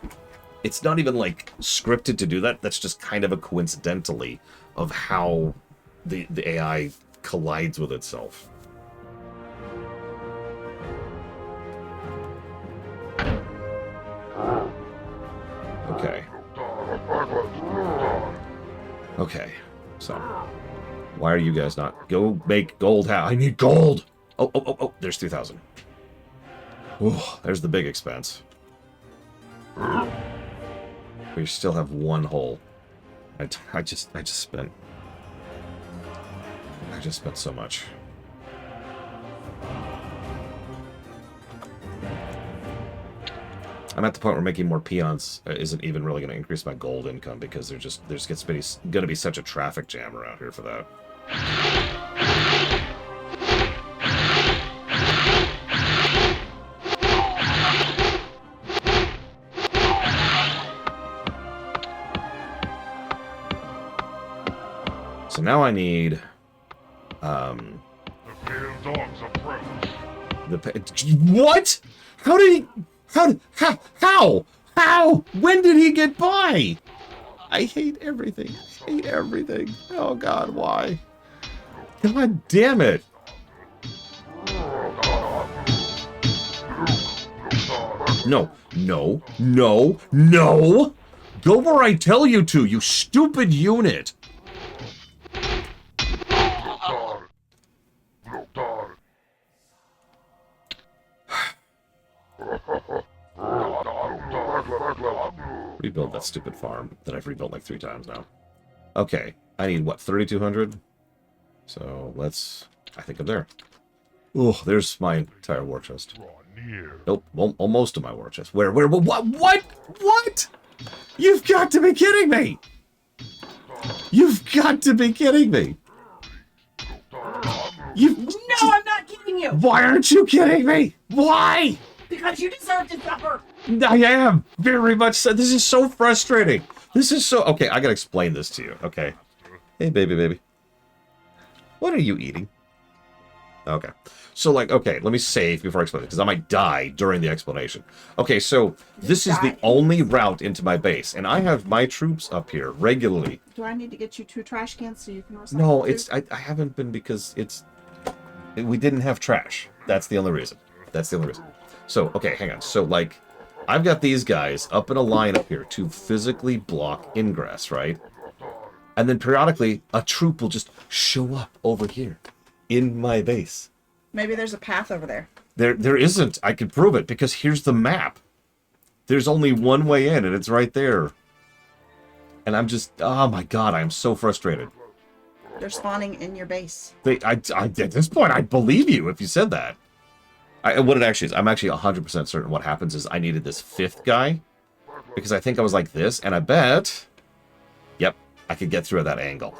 It's not even, like, scripted to do that. That's just kind of a coincidentally of how the AI collides with itself. Okay. Okay, so Why are you guys not? Go make gold. I need gold. Oh. There's 2,000. Oh, there's the big expense. We still have one hole. I just spent so much. I'm at the point where making more peons isn't even really going to increase my gold income because there's going to be such a traffic jam around here for that. So now I need The pale dogs approach. What? How did he? How? When did he get by? I hate everything. Oh God, why? God damn it! No! Go where I tell you to, you stupid unit! Rebuild that stupid farm that I've rebuilt like 3 times now. Okay, I need what, 3,200? So let's. I think I'm there. Oh, there's my entire war chest. Nope, almost to my war chest. Where? What? You've got to be kidding me! No, I'm not kidding you! Why aren't you kidding me? Why? Because you deserve to suffer! I am! Very much so. This is so frustrating. Okay, I gotta explain this to you, okay? Hey, baby. What are you eating? Okay. So, like, okay, let me save before I explain it, because I might die during the explanation. Okay, so this is the only route into my base, and I have my troops up here regularly. Do I need to get you 2 trash cans so you can recycle? No, I haven't been because we didn't have trash. That's the only reason. So, okay, hang on. So, like, I've got these guys up in a line up here to physically block ingress, right? And then periodically, a troop will just show up over here in my base. Maybe there's a path over there. There isn't. I can prove it because here's the map. There's only one way in, and it's right there. And I'm just, oh my God, I am so frustrated. They're spawning in your base. At this point, I'd believe you if you said that. What it actually is, I'm actually 100% certain what happens is I needed this 5th guy because I think I was like this, and I bet, yep, I could get through at that angle.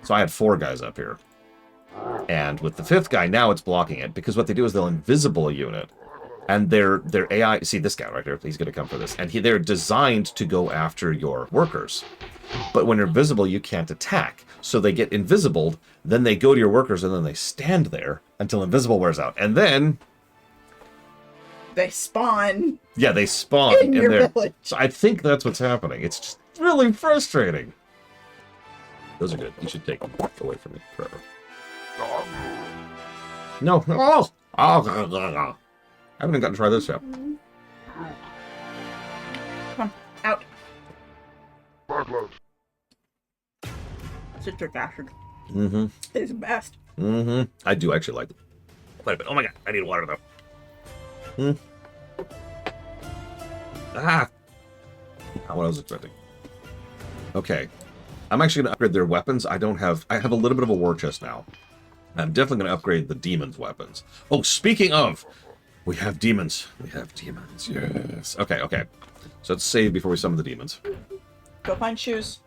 So I had 4 guys up here. And with the 5th guy, now it's blocking it because what they do is they'll invisible a unit. And their AI, see this guy right here, he's going to come for this. And they're designed to go after your workers. But when they're visible, you can't attack. So they get invisibled, then they go to your workers, and then they stand there until invisible wears out. And then they spawn. Yeah, they spawn in your there. village. So I think that's what's happening. It's just really frustrating. Those are good. You should take them away from me forever. No. Oh, I haven't even gotten to try this yet. Come on, out. Citric acid. Mm-hmm. It's the best. Mm-hmm. I do actually like it quite a bit. Oh my God, I need water though. Not what I was expecting. Okay. I'm actually going to upgrade their weapons. I have a little bit of a war chest now. I'm definitely going to upgrade the demons' weapons. Oh, speaking of, we have demons. Yes. Okay. So let's save before we summon the demons. Go find shoes.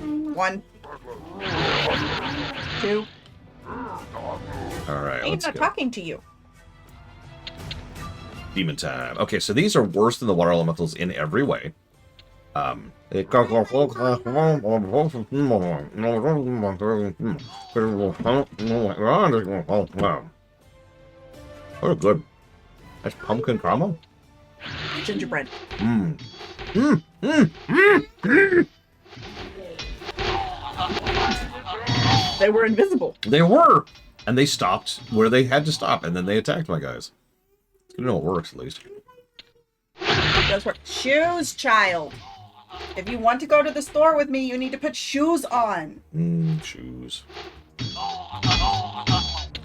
1, 2. Alright, I'm let's not go. talking to you. Demon time. Okay, so these are worse than the water elementals in every way. What a good. That's pumpkin caramel. Gingerbread. They were invisible. They were! And they stopped where they had to stop, and then they attacked my guys. It's good to know it works, at least. It does work. Shoes, child. If you want to go to the store with me, you need to put shoes on. Shoes.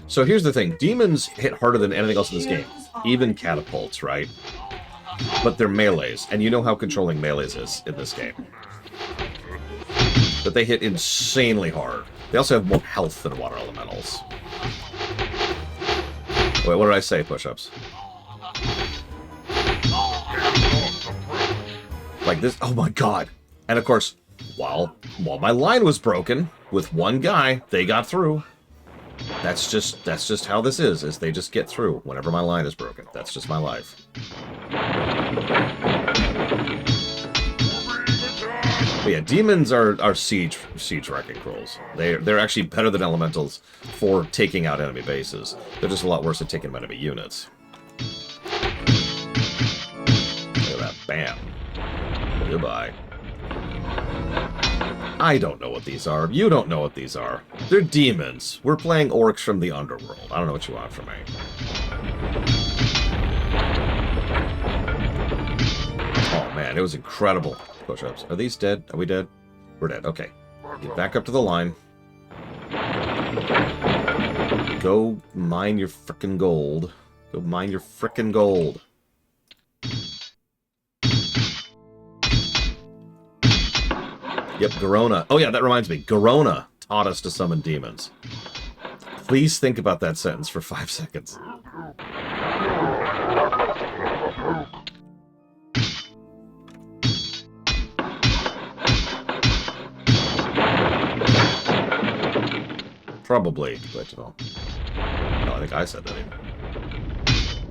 So here's the thing. Demons hit harder than anything else in this game. Even catapults, right? But they're melees, and you know how controlling melees is in this game. But they hit insanely hard. They also have more health than water elementals. Wait, what did I say, push-ups? Like this. Oh my god. And of course, while my line was broken, with one guy, they got through. That's just how this is they just get through whenever my line is broken. That's just my life. But yeah, demons are siege wrecking trolls. They're actually better than elementals for taking out enemy bases. They're just a lot worse at taking enemy units. Look at that. Bam. Goodbye. I don't know what these are. You don't know what these are. They're demons. We're playing orcs from the underworld. I don't know what you want from me. Oh man, it was incredible. Push-ups. Are these dead? Are we dead? We're dead. Okay. Get back up to the line. Go mine your frickin' gold. Go mine your frickin' gold. Yep, Garona. Oh yeah, that reminds me. Garona taught us to summon demons. Please think about that sentence for 5 seconds. Probably, but no, I think I said that even.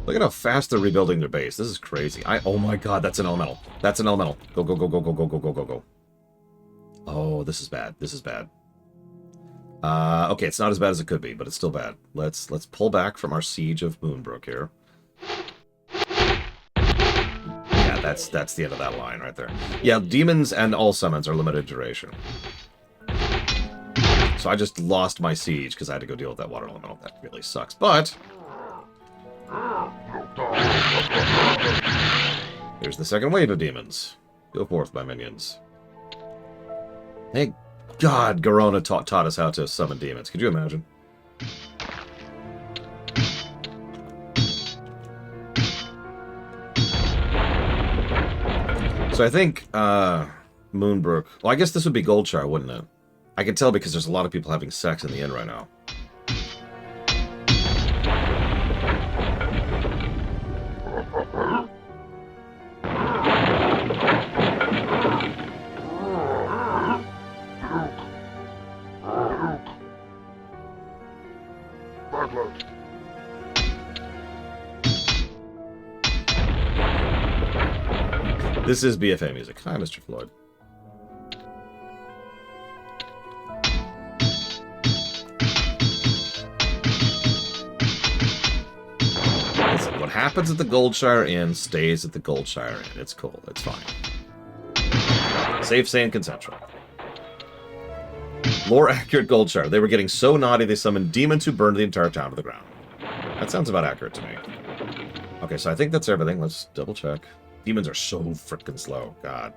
Look at how fast they're rebuilding their base. This is crazy. Oh my god, that's an elemental. That's an elemental. Go, go, go, go, go, go, go, go, go, go. Oh, this is bad. This is bad. Okay, it's not as bad as it could be, but it's still bad. Let's pull back from our siege of Moonbrook here. Yeah, that's the end of that line right there. Yeah, demons and all summons are limited duration. So I just lost my siege because I had to go deal with that water elemental. That really sucks. But here's the second wave of demons. Go forth, my minions. Thank God Garona taught us how to summon demons. Could you imagine? So I think Moonbrook... Well, I guess this would be Goldshire, wouldn't it? I can tell because there's a lot of people having sex in the inn right now. This is BFA music. Hi, Mr. Floyd. Listen, what happens at the Goldshire Inn stays at the Goldshire Inn. It's cool. It's fine. Safe, sane, consensual. Lore accurate Goldshire. They were getting so naughty they summoned demons who burned the entire town to the ground. That sounds about accurate to me. Okay, so I think that's everything. Let's double check. Demons are so freaking slow. God.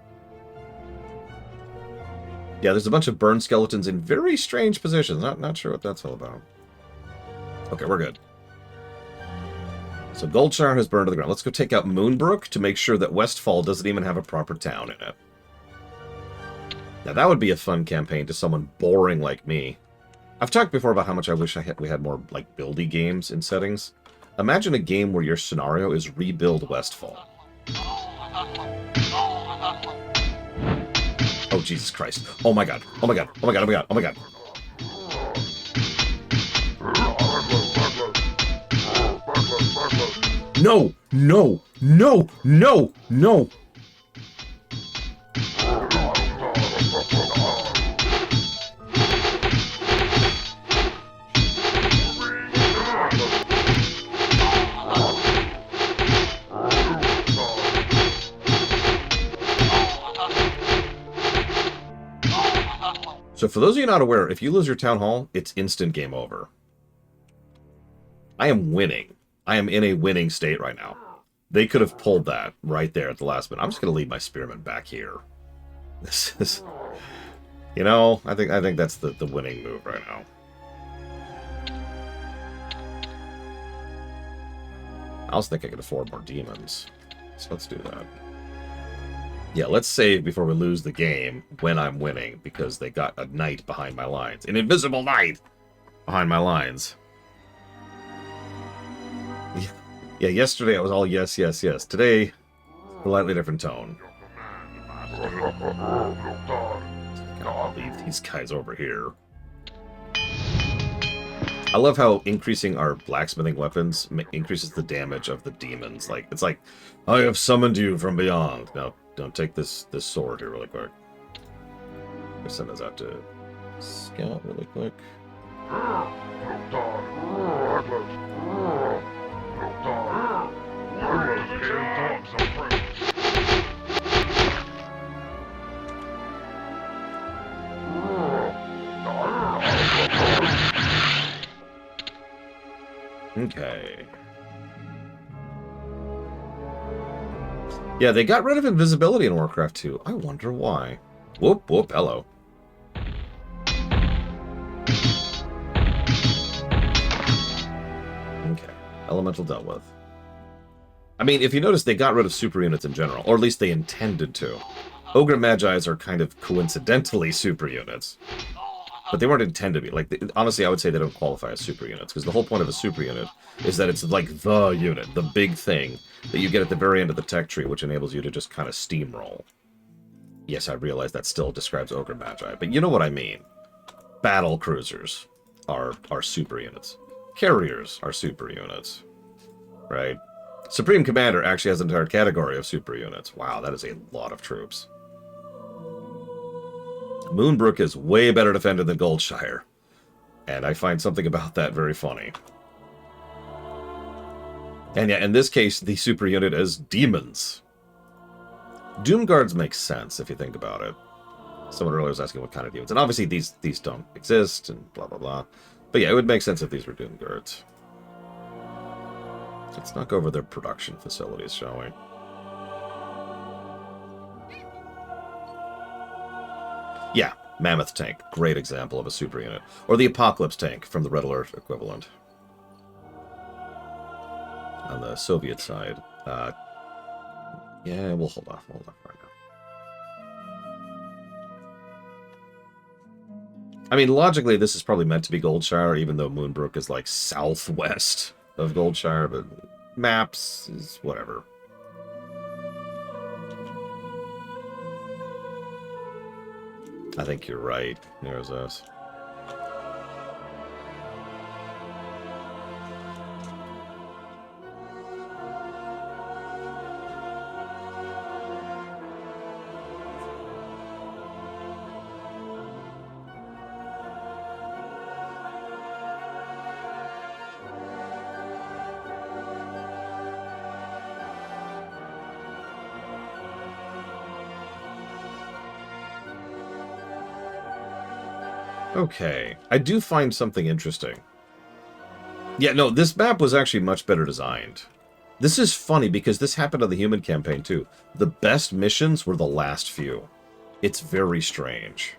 Yeah, there's a bunch of burned skeletons in very strange positions. Not sure what that's all about. Okay, we're good. So Goldshire has burned to the ground. Let's go take out Moonbrook to make sure that Westfall doesn't even have a proper town in it. Now that would be a fun campaign to someone boring like me. I've talked before about how much I wish we had more like buildy games in settings. Imagine a game where your scenario is rebuild Westfall. Oh, Jesus Christ. Oh my god. Oh my god. Oh my god. Oh my god. Oh my god. No! No! No! No! No! So for those of you not aware, if you lose your town hall, it's instant game over. I am winning. I am in a winning state right now. They could have pulled that right there at the last minute. I'm just going to leave my spearmen back here. This is, you know, I think that's the winning move right now. I also think I could afford more demons. So let's do that. Yeah, let's save before we lose the game when I'm winning, because they got a knight behind my lines. An invisible knight behind my lines. Yeah, yesterday I was all yes, yes, yes. Today, slightly different tone. I'll leave these guys over here. I love how increasing our blacksmithing weapons increases the damage of the demons. Like, it's like, I have summoned you from beyond. Now, don't take this sword here really quick. I'm gonna send this out to Scout really quick. Okay. Yeah, they got rid of invisibility in Warcraft 2. I wonder why. Whoop, whoop, hello. Okay. Elemental dealt with. I mean, if you notice, they got rid of super units in general, or at least they intended to. Ogre Magi's are kind of coincidentally super units. But they weren't intended to be. Like, honestly, I would say they don't qualify as super units, because the whole point of a super unit is that it's like the unit, the big thing that you get at the very end of the tech tree, which enables you to just kind of steamroll. Yes, I realize that still describes Ogre Magi, but you know what I mean. Battle cruisers are super units. Carriers are super units. Right? Supreme Commander actually has an entire category of super units. Wow, that is a lot of troops. Moonbrook is way better defended than Goldshire, and I find something about that very funny. And yeah, in this case, the super unit is demons. Doomguards make sense if you think about it. Someone earlier was asking what kind of demons, and obviously these don't exist, and blah blah blah. But yeah, it would make sense if these were Doomguards. Let's knock over their production facilities, shall we? Yeah, Mammoth Tank. Great example of a super unit. Or the Apocalypse Tank from the Red Alert equivalent. On the Soviet side. Yeah, we'll hold off right now. I mean, logically, this is probably meant to be Goldshire, even though Moonbrook is like southwest of Goldshire, but maps is whatever. I think you're right. There's us. Okay, I do find something interesting. Yeah, no, this map was actually much better designed. This is funny because this happened on the human campaign too. The best missions were the last few. It's very strange.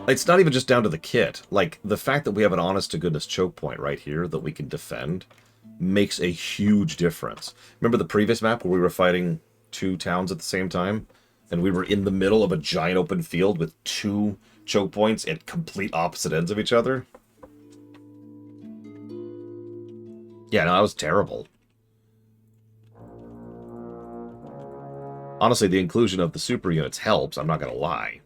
It's not even just down to the kit. Like, the fact that we have an honest-to-goodness choke point right here that we can defend makes a huge difference. Remember the previous map where we were fighting two towns at the same time? And we were in the middle of a giant open field with two choke points at complete opposite ends of each other. Yeah, no, that was terrible. Honestly, the inclusion of the super units helps, I'm not going to lie.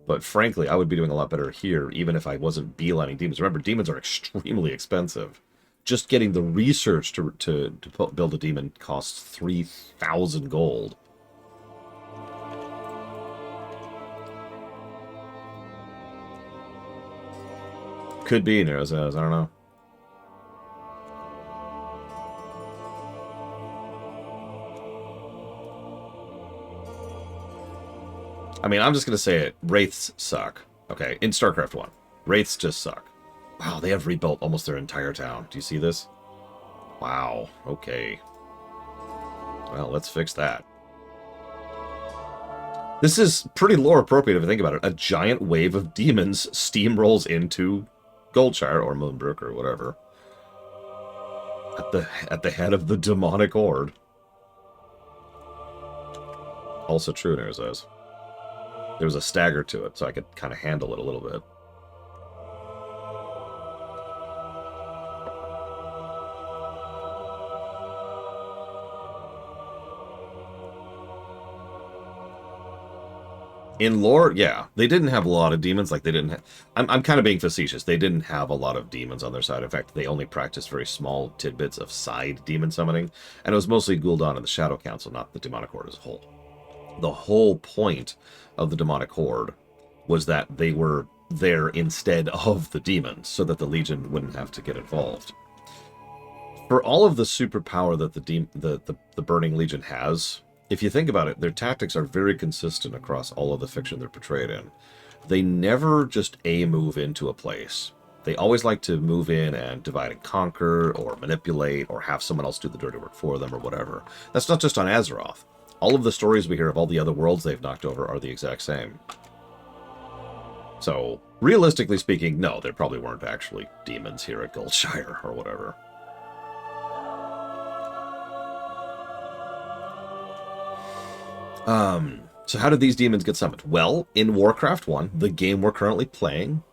But frankly, I would be doing a lot better here, even if I wasn't beelining demons. Remember, demons are extremely expensive. Just getting the research to build a demon costs 3,000 gold. Could be, Neros, I don't know. I mean, I'm just going to say it. Wraiths suck. Okay, in StarCraft 1. Wraiths just suck. Wow, they have rebuilt almost their entire town. Do you see this? Wow, okay. Well, let's fix that. This is pretty lore appropriate if you think about it. A giant wave of demons steamrolls into Goldshire, or Moonbrook, or whatever. At the head of the demonic horde. Also true, Nair says. There was a stagger to it, so I could kind of handle it a little bit. In lore, yeah, they didn't have a lot of demons. Like, they didn't have... I'm kind of being facetious. They didn't have a lot of demons on their side. In fact, they only practiced very small tidbits of side demon summoning. And it was mostly Gul'dan and the Shadow Council, not the demonic horde as a whole. The whole point of the demonic horde was that they were there instead of the demons, so that the Legion wouldn't have to get involved. For all of the superpower that the Burning Legion has... If you think about it, their tactics are very consistent across all of the fiction they're portrayed in. They never just move into a place. They always like to move in and divide and conquer, or manipulate, or have someone else do the dirty work for them, or whatever. That's not just on Azeroth. All of the stories we hear of all the other worlds they've knocked over are the exact same. So, realistically speaking, no, there probably weren't actually demons here at Goldshire, or whatever. So how did these demons get summoned? Well, in Warcraft 1, the game we're currently playing,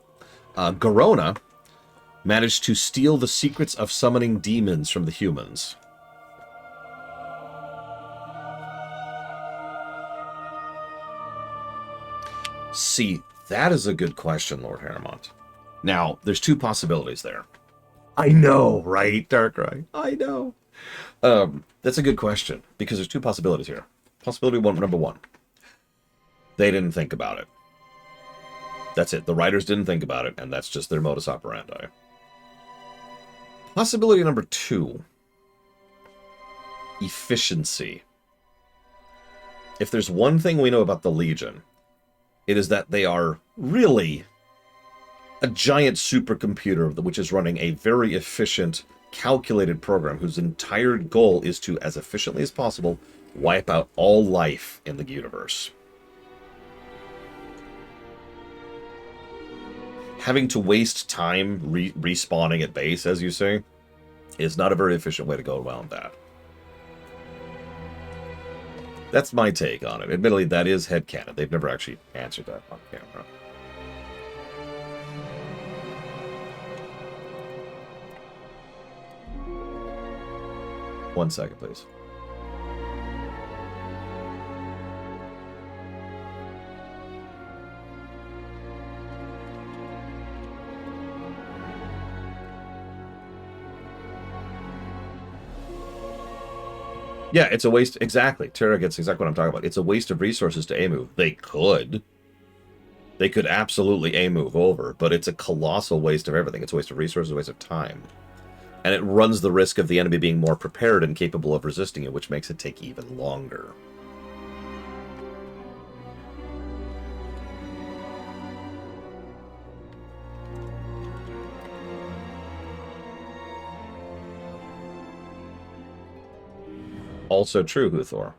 Garona managed to steal the secrets of summoning demons from the humans. See, that is a good question, Lord Harrimont. Now, there's two possibilities there. I know, right, Darkrai? I know. That's a good question, because there's two possibilities here. Possibility number one. They didn't think about it. That's it. The writers didn't think about it, and that's just their modus operandi. Possibility number two. Efficiency. If there's one thing we know about the Legion, it is that they are really a giant supercomputer which is running a very efficient, calculated program whose entire goal is to, as efficiently as possible, wipe out all life in the universe. Having to waste time respawning at base, as you say, is not a very efficient way to go around that. That's my take on it. Admittedly, that is headcanon. They've never actually answered that on camera. One second, please. Yeah, it's a waste. Exactly. Terra gets exactly what I'm talking about. It's a waste of resources to A-move. They could absolutely A-move over, but it's a colossal waste of everything. It's a waste of resources, a waste of time. And it runs the risk of the enemy being more prepared and capable of resisting it, which makes it take even longer. Also true, Huthor.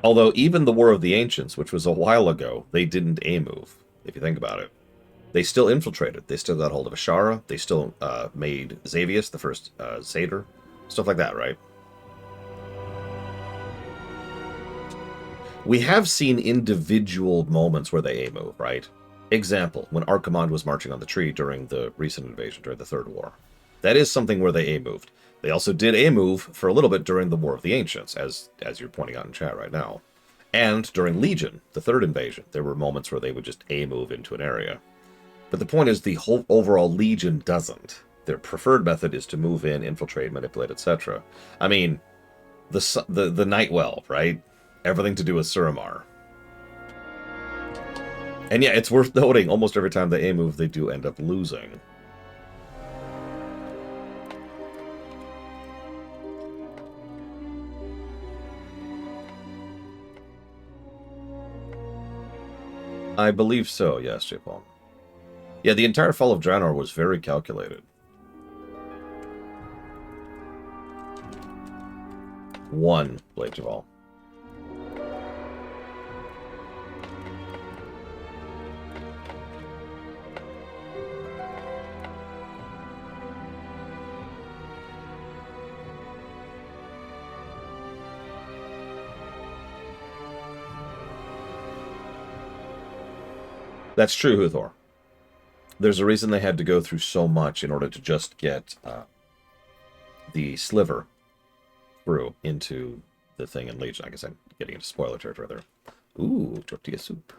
Although even the War of the Ancients, which was a while ago, they didn't A-move, if you think about it. They still infiltrated. They still got hold of Ashara. They still made Xavius, the first Satyr. Stuff like that, right? We have seen individual moments where they A-move, right? Example, when Archimonde was marching on the tree during the recent invasion, during the Third War. That is something where they A-moved. They also did A-move for a little bit during the War of the Ancients, as you're pointing out in chat right now. And during Legion, the third invasion, there were moments where they would just A-move into an area. But the point is, the whole overall Legion doesn't. Their preferred method is to move in, infiltrate, manipulate, etc. I mean, the Nightwell, right? Everything to do with Suramar. And yeah, it's worth noting, almost every time they A-move, they do end up losing. I believe so, yes, J-Paul. Yeah, the entire fall of Draenor was very calculated. 1 Blade Javal. That's true, Huthor. There's a reason they had to go through so much in order to just get the sliver through into the thing in Legion. I guess I'm getting into spoiler territory there. Ooh, tortilla soup.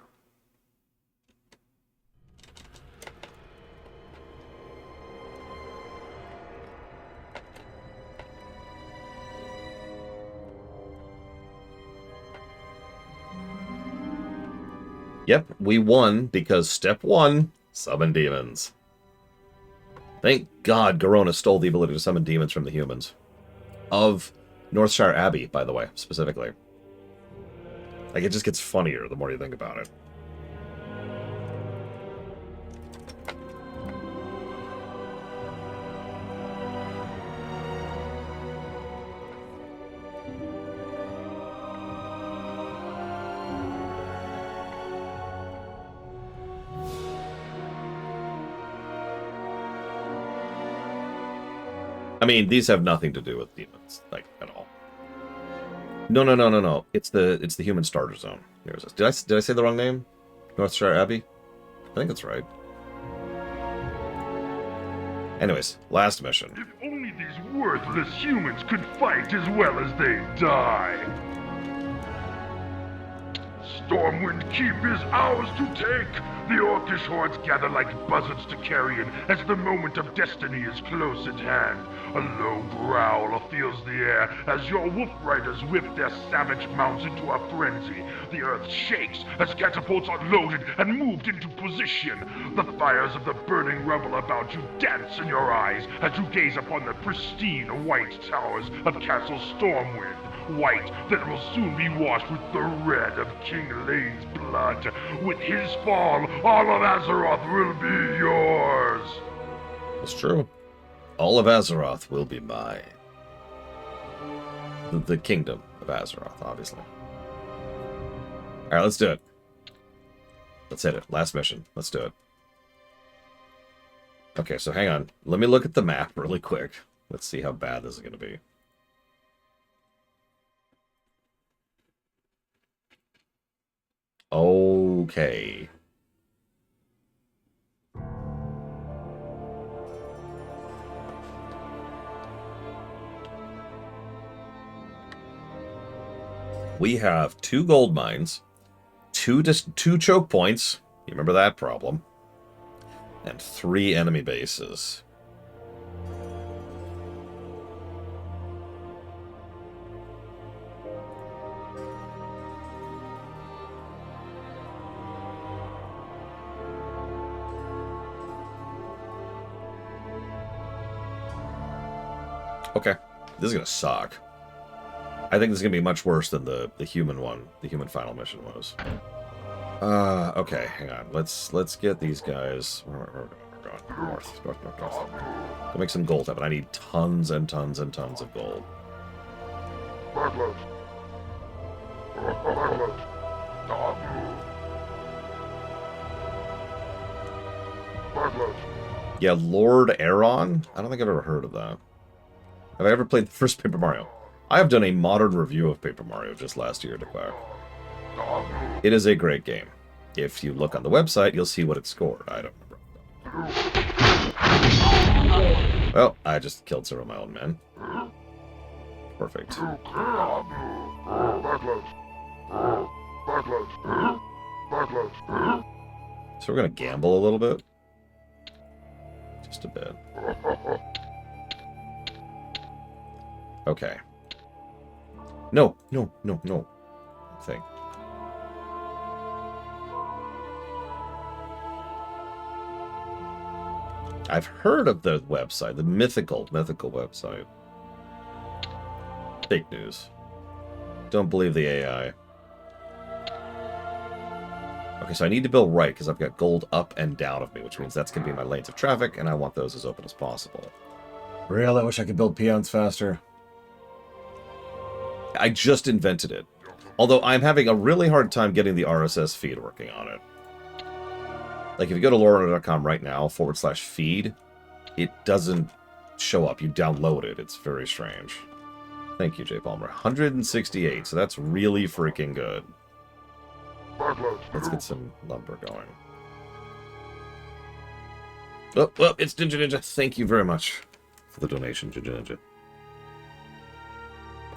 Yep, we won because step 1, summon demons. Thank God Garona stole the ability to summon demons from the humans. Of Northshire Abbey, by the way, specifically. Like, it just gets funnier the more you think about it. I mean, these have nothing to do with demons, like, at all. No. It's the human starter zone. Here's this. Did I say the wrong name? Northshire Abbey? I think that's right. Anyways, last mission. If only these worthless humans could fight as well as they die. Stormwind Keep is ours to take. The Orcish hordes gather like buzzards to carrion as the moment of destiny is close at hand. A low growl fills the air as your wolf riders whip their savage mounts into a frenzy. The earth shakes as catapults are loaded and moved into position. The fires of the burning rubble about you dance in your eyes as you gaze upon the pristine white towers of Castle Stormwind. White that will soon be washed with the red of King Lane's blood. With his fall, all of Azeroth will be yours. It's true. All of Azeroth will be mine. The kingdom of Azeroth, obviously. Alright, let's do it. Let's hit it. Last mission. Let's do it. Okay, so hang on. Let me look at the map really quick. Let's see how bad this is going to be. Okay. We have 2 gold mines, 2 choke points. You remember that problem? And 3 enemy bases. Okay, this is gonna suck. I think this is gonna be much worse than the human one, the human final mission was. Okay, hang on. Let's get these guys. We're going north. Go make some gold happen. I need tons and tons and tons of gold. Yeah, Lord Aeron? I don't think I've ever heard of that. Have I ever played the first Paper Mario? I have done a modern review of Paper Mario just last year, Declare. It is a great game. If you look on the website, you'll see what it scored. I don't remember. Well, I just killed several of my own men. Perfect. So we're going to gamble a little bit. Just a bit. Okay. No. Thing. I've heard of the website, the mythical website. Fake news. Don't believe the AI. Okay, so I need to build right, because I've got gold up and down of me, which means that's going to be my lanes of traffic, and I want those as open as possible. Really? I wish I could build peons faster. I just invented it. Although I'm having a really hard time getting the RSS feed working on it. Like, if you go to lorna.com right now, /feed, it doesn't show up. You download it. It's very strange. Thank you, Jay Palmer. 168, so that's really freaking good. Let's get some lumber going. Oh, it's Ninja Ninja. Thank you very much for the donation, Ninja Ninja.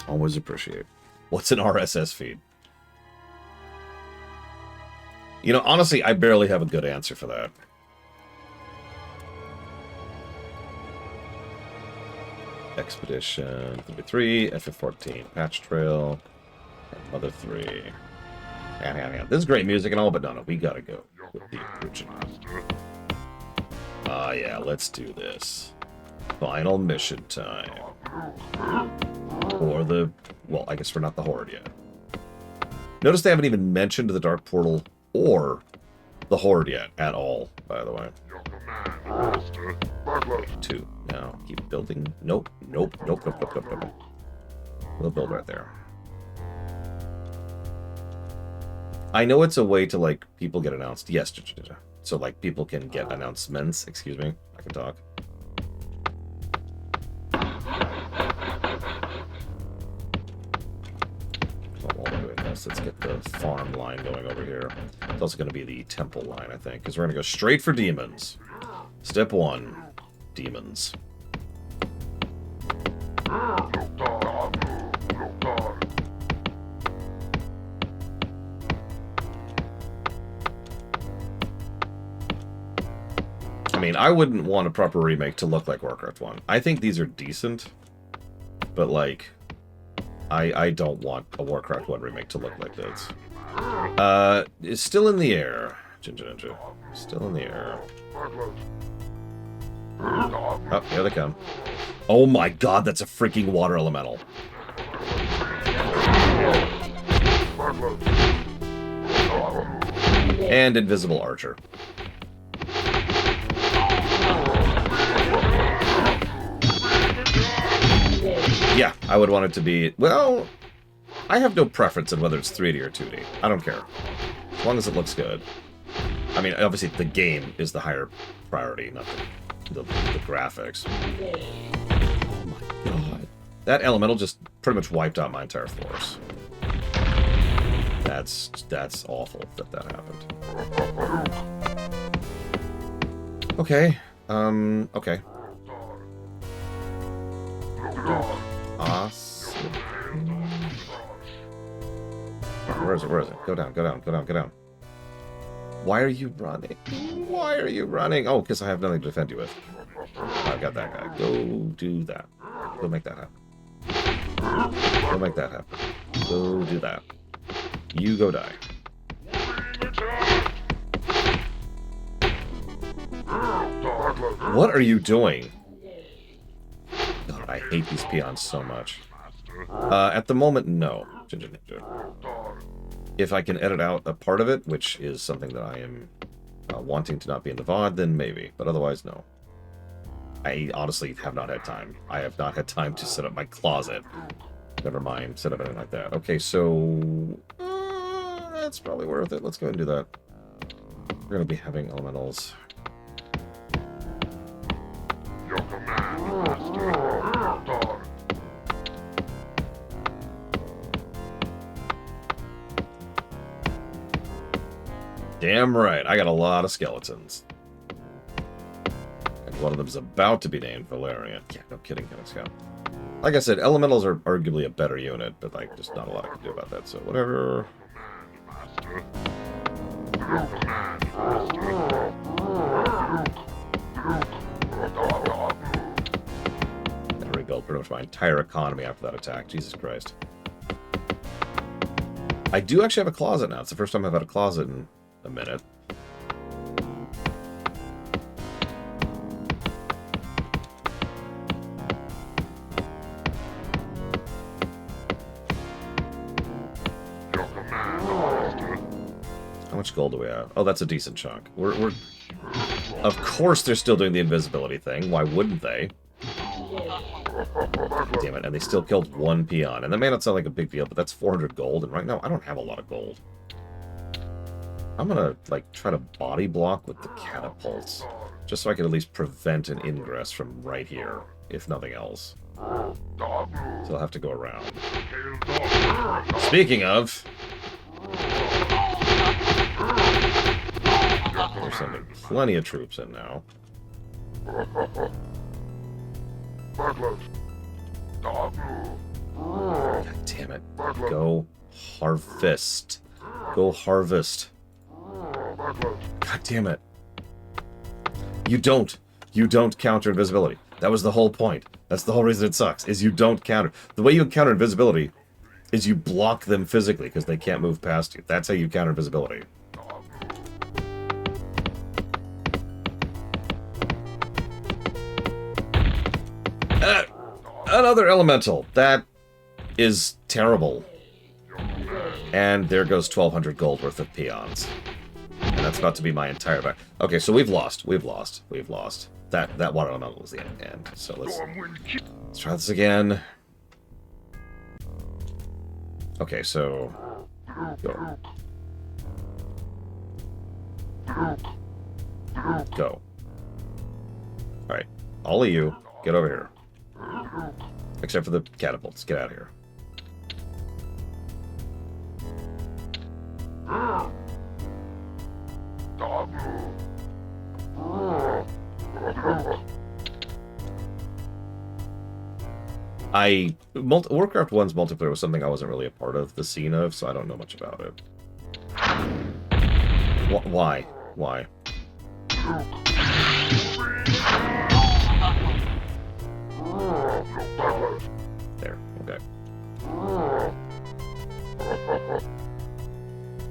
Always appreciate. What's an RSS feed? You know, honestly, I barely have a good answer for that. Expedition 33, FF14, Patch Trail, and Mother 3. Yeah. This is great music and all, but no, we gotta go with the original. Yeah, let's do this. Final mission time. Or the... Well, I guess we're not the Horde yet. Notice they haven't even mentioned the Dark Portal or the Horde yet at all, by the way. 2. Now, keep building. Nope. We'll build right there. I know it's a way to, like, people get announced. Yes, so, like, people can get announcements. Excuse me. I can talk. Let's get the farm line going over here. It's also going to be the temple line, I think, because we're going to go straight for demons. Step 1, demons. I mean, I wouldn't want a proper remake to look like Warcraft 1. I think these are decent, but, like... I don't want a Warcraft 1 remake to look like this. It's still in the air. Ninja. Still in the air. Oh, here they come. Oh my god, that's a freaking water elemental. And invisible archer. Yeah, I would want it to be... Well, I have no preference on whether it's 3D or 2D. I don't care. As long as it looks good. I mean, obviously, the game is the higher priority, not the graphics. Oh my god. That elemental just pretty much wiped out my entire force. That's awful that happened. Okay. Okay. Awesome. Where is it? Go down. Why are you running? Oh, because I have nothing to defend you with. I've got that guy. Go do that. Go make that happen. Go do that. You go die. What are you doing? God, I hate these peons so much. At the moment, no. If I can edit out a part of it, which is something that I am wanting to not be in the VOD, then maybe. But otherwise, no. I honestly have not had time. I have not had time to set up my closet. Never mind, set up anything like that. Okay, so... that's probably worth it. Let's go ahead and do that. We're going to be having elementals. Your command, Master. Damn right, I got a lot of skeletons. And one of them is about to be named Valerian. Yeah, no kidding, Scout. Like I said, elementals are arguably a better unit, but like, just not a lot I can do about that, so whatever. I had to rebuild pretty much my entire economy after that attack. Jesus Christ. I do actually have a closet now. It's the first time I've had a closet in a minute. How much gold do we have? Oh, that's a decent chunk. We're of course they're still doing the invisibility thing. Why wouldn't they? Damn it, and they still killed one peon. And that may not sound like a big deal, but that's 400 gold, and right now I don't have a lot of gold. I'm gonna, like, try to body block with the catapults, just so I can at least prevent an ingress from right here, if nothing else. So I'll have to go around. Speaking of... We're sending plenty of troops in now. God damn it. Go harvest. Go harvest. God damn it. You don't counter invisibility. That was the whole point. That's the whole reason it sucks, is you don't counter. The way you counter invisibility is you block them physically because they can't move past you. That's how you counter invisibility. Another elemental. That is terrible. And there goes 1,200 gold worth of peons. And that's about to be my entire back. Okay, so we've lost. We've lost. We've lost. That water elemental was the end. So let's try this again. Okay, so go. Go. Alright. All of you, get over here. Except for the catapults. Get out of here. Warcraft 1's multiplayer was something I wasn't really a part of the scene of, so I don't know much about it. Why? Why? There, okay.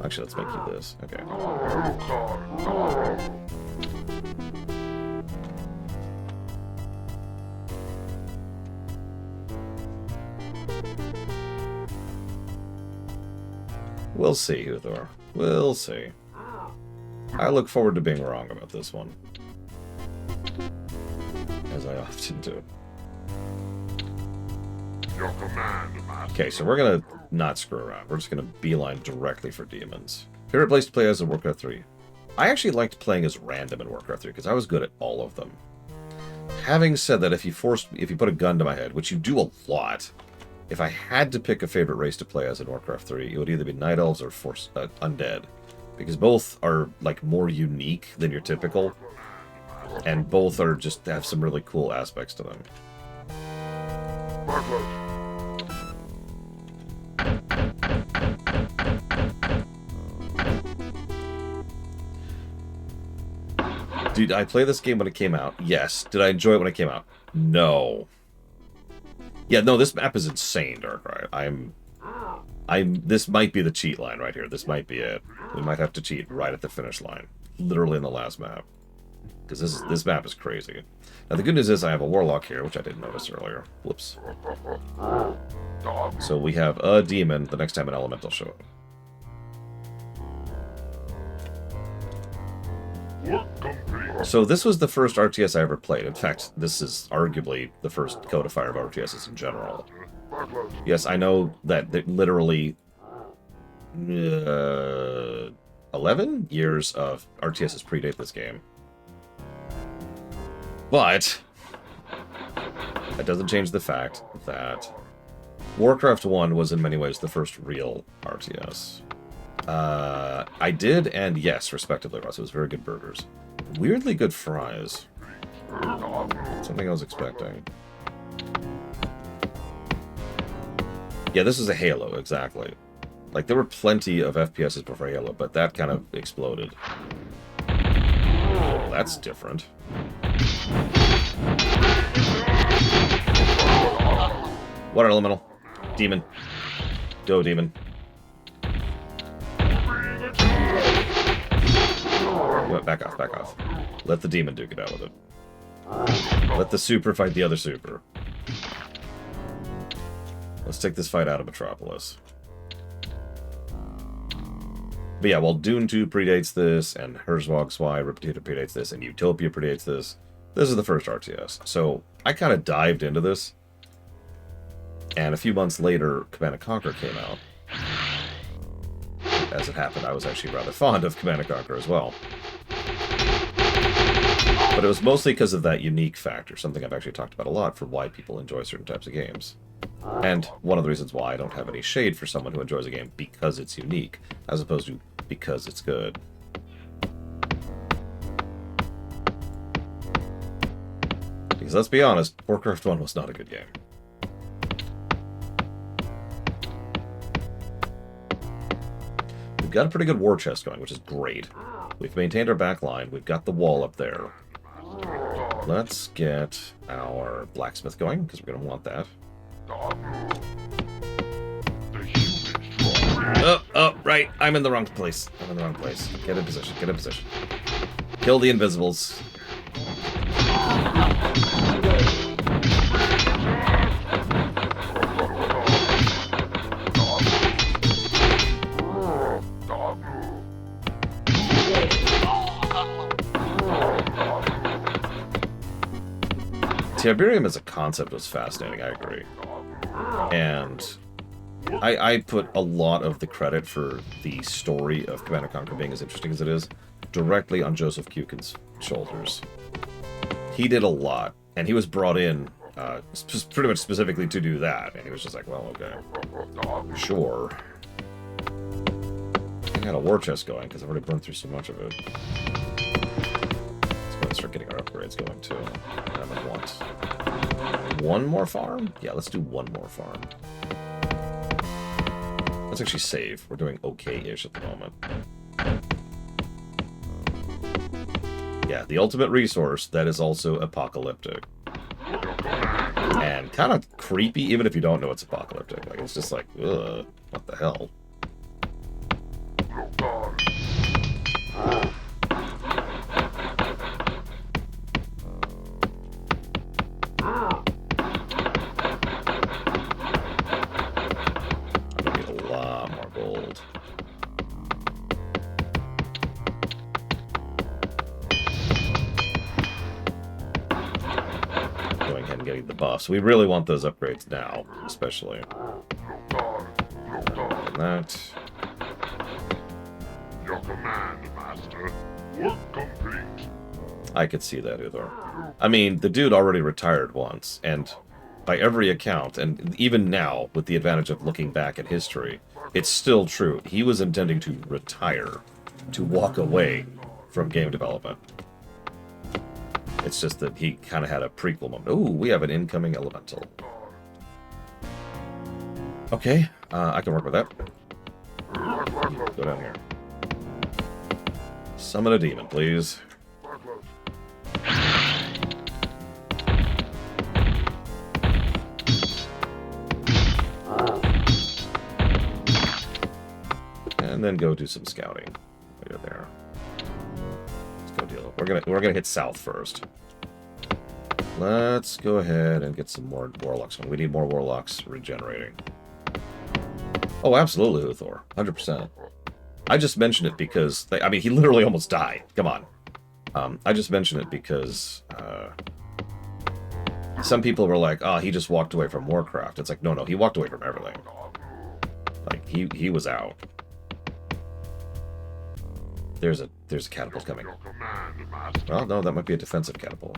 Actually, let's make you this. Okay. We'll see, Uthor. We'll see. I look forward to being wrong about this one. As I often do. Your command, Master. Okay, so we're gonna not screw around. We're just gonna beeline directly for demons. Favorite place to play as in Warcraft 3? I actually liked playing as random in Warcraft 3 because I was good at all of them. Having said that, if you put a gun to my head, which you do a lot, if I had to pick a favorite race to play as in Warcraft 3, it would either be Night Elves or Undead, because both are like more unique than your typical, and both are just have some really cool aspects to them. Did I play this game when it came out? Yes. Did I enjoy it when it came out? No. Yeah, no, this map is insane, Darkrai. This might be the cheat line right here. This might be it. We might have to cheat right at the finish line. Literally in the last map. Because this map is crazy. Now, the good news is I have a Warlock here, which I didn't notice earlier. Whoops. So we have a demon the next time an elemental shows up. So this was the first RTS I ever played. In fact, this is arguably the first codifier of RTSs in general. Yes, I know that literally 11 years of RTSs predate this game. But that doesn't change the fact that Warcraft 1 was in many ways the first real RTS. I did, and yes, respectively, Ross. It was very good burgers. Weirdly good fries. Something I was expecting. Yeah, this is a Halo, exactly. Like, there were plenty of FPSs before Halo, but that kind of exploded. Well, that's different. Water Elemental. Demon. Go, Demon. Back off, back off. Let the demon duke it out with it. Let the super fight the other super. Let's take this fight out of Metropolis. But yeah, while Dune 2 predates this, and Herzog Zwei Repeater predates this, and Utopia predates this, this is the first RTS. So I kind of dived into this, and a few months later, Command & Conquer came out. As it happened, I was actually rather fond of Command & Conquer as well. But it was mostly because of that unique factor, something I've actually talked about a lot for why people enjoy certain types of games. And one of the reasons why I don't have any shade for someone who enjoys a game because it's unique, as opposed to because it's good. Because let's be honest, Warcraft 1 was not a good game. We've got a pretty good war chest going, which is great. We've maintained our back line. We've got the wall up there. Let's get our blacksmith going, because we're going to want that. Oh, right. I'm in the wrong place. I'm in the wrong place. Get in position. Get in position. Kill the invisibles. Tiberium as a concept was fascinating, I agree. And I put a lot of the credit for the story of Command & Conquer being as interesting as it is directly on Joseph Kukin's shoulders. He did a lot, and he was brought in pretty much specifically to do that, and he was just like, well, okay, sure. I got a war chest going, because I've already burned through so much of it. Let's start getting our upgrades going, too. I'm going to want one more farm? Yeah, let's do one more farm. Let's actually save. We're doing okay-ish at the moment. Yeah, the ultimate resource that is also apocalyptic. And kind of creepy, even if you don't know it's apocalyptic. Like, it's just like, ugh, what the hell? I'm gonna need a lot more gold. Going ahead and getting the buffs. We really want those upgrades now, especially. And that. Your command, Master. Work complete. I could see that, Uthor. I mean, the dude already retired once, and by every account, and even now, with the advantage of looking back at history, it's still true. He was intending to retire, to walk away from game development. It's just that he kind of had a prequel moment. Ooh, we have an incoming elemental. Okay, I can work with that. Go down here. Summon a demon, please. And then go do some scouting. Right up there. Let's go deal. We're gonna hit south first. Let's go ahead and get some more warlocks. We need more warlocks regenerating. Oh, absolutely, Uthor. 100%. I just mentioned it because I mean, he literally almost died. Come on. I just mentioned it because some people were like, "Oh, he just walked away from Warcraft." It's like, no, he walked away from everything. Like he was out. There's a catapult coming. Well, no, that might be a defensive catapult.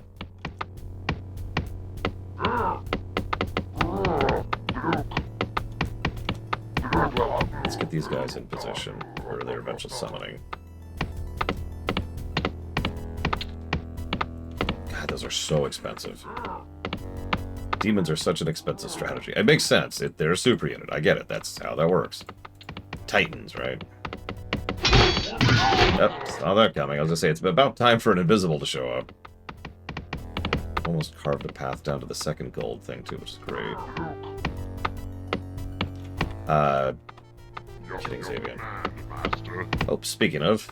Let's get these guys in position for their eventual summoning. God, those are so expensive. Demons are such an expensive strategy. It makes sense. They're a super unit. I get it. That's how that works. Titans, right? Yep, saw that coming. I was gonna say, it's about time for an invisible to show up. Almost carved a path down to the second gold thing, too, which is great. Kidding, Xavier. Oh, speaking of.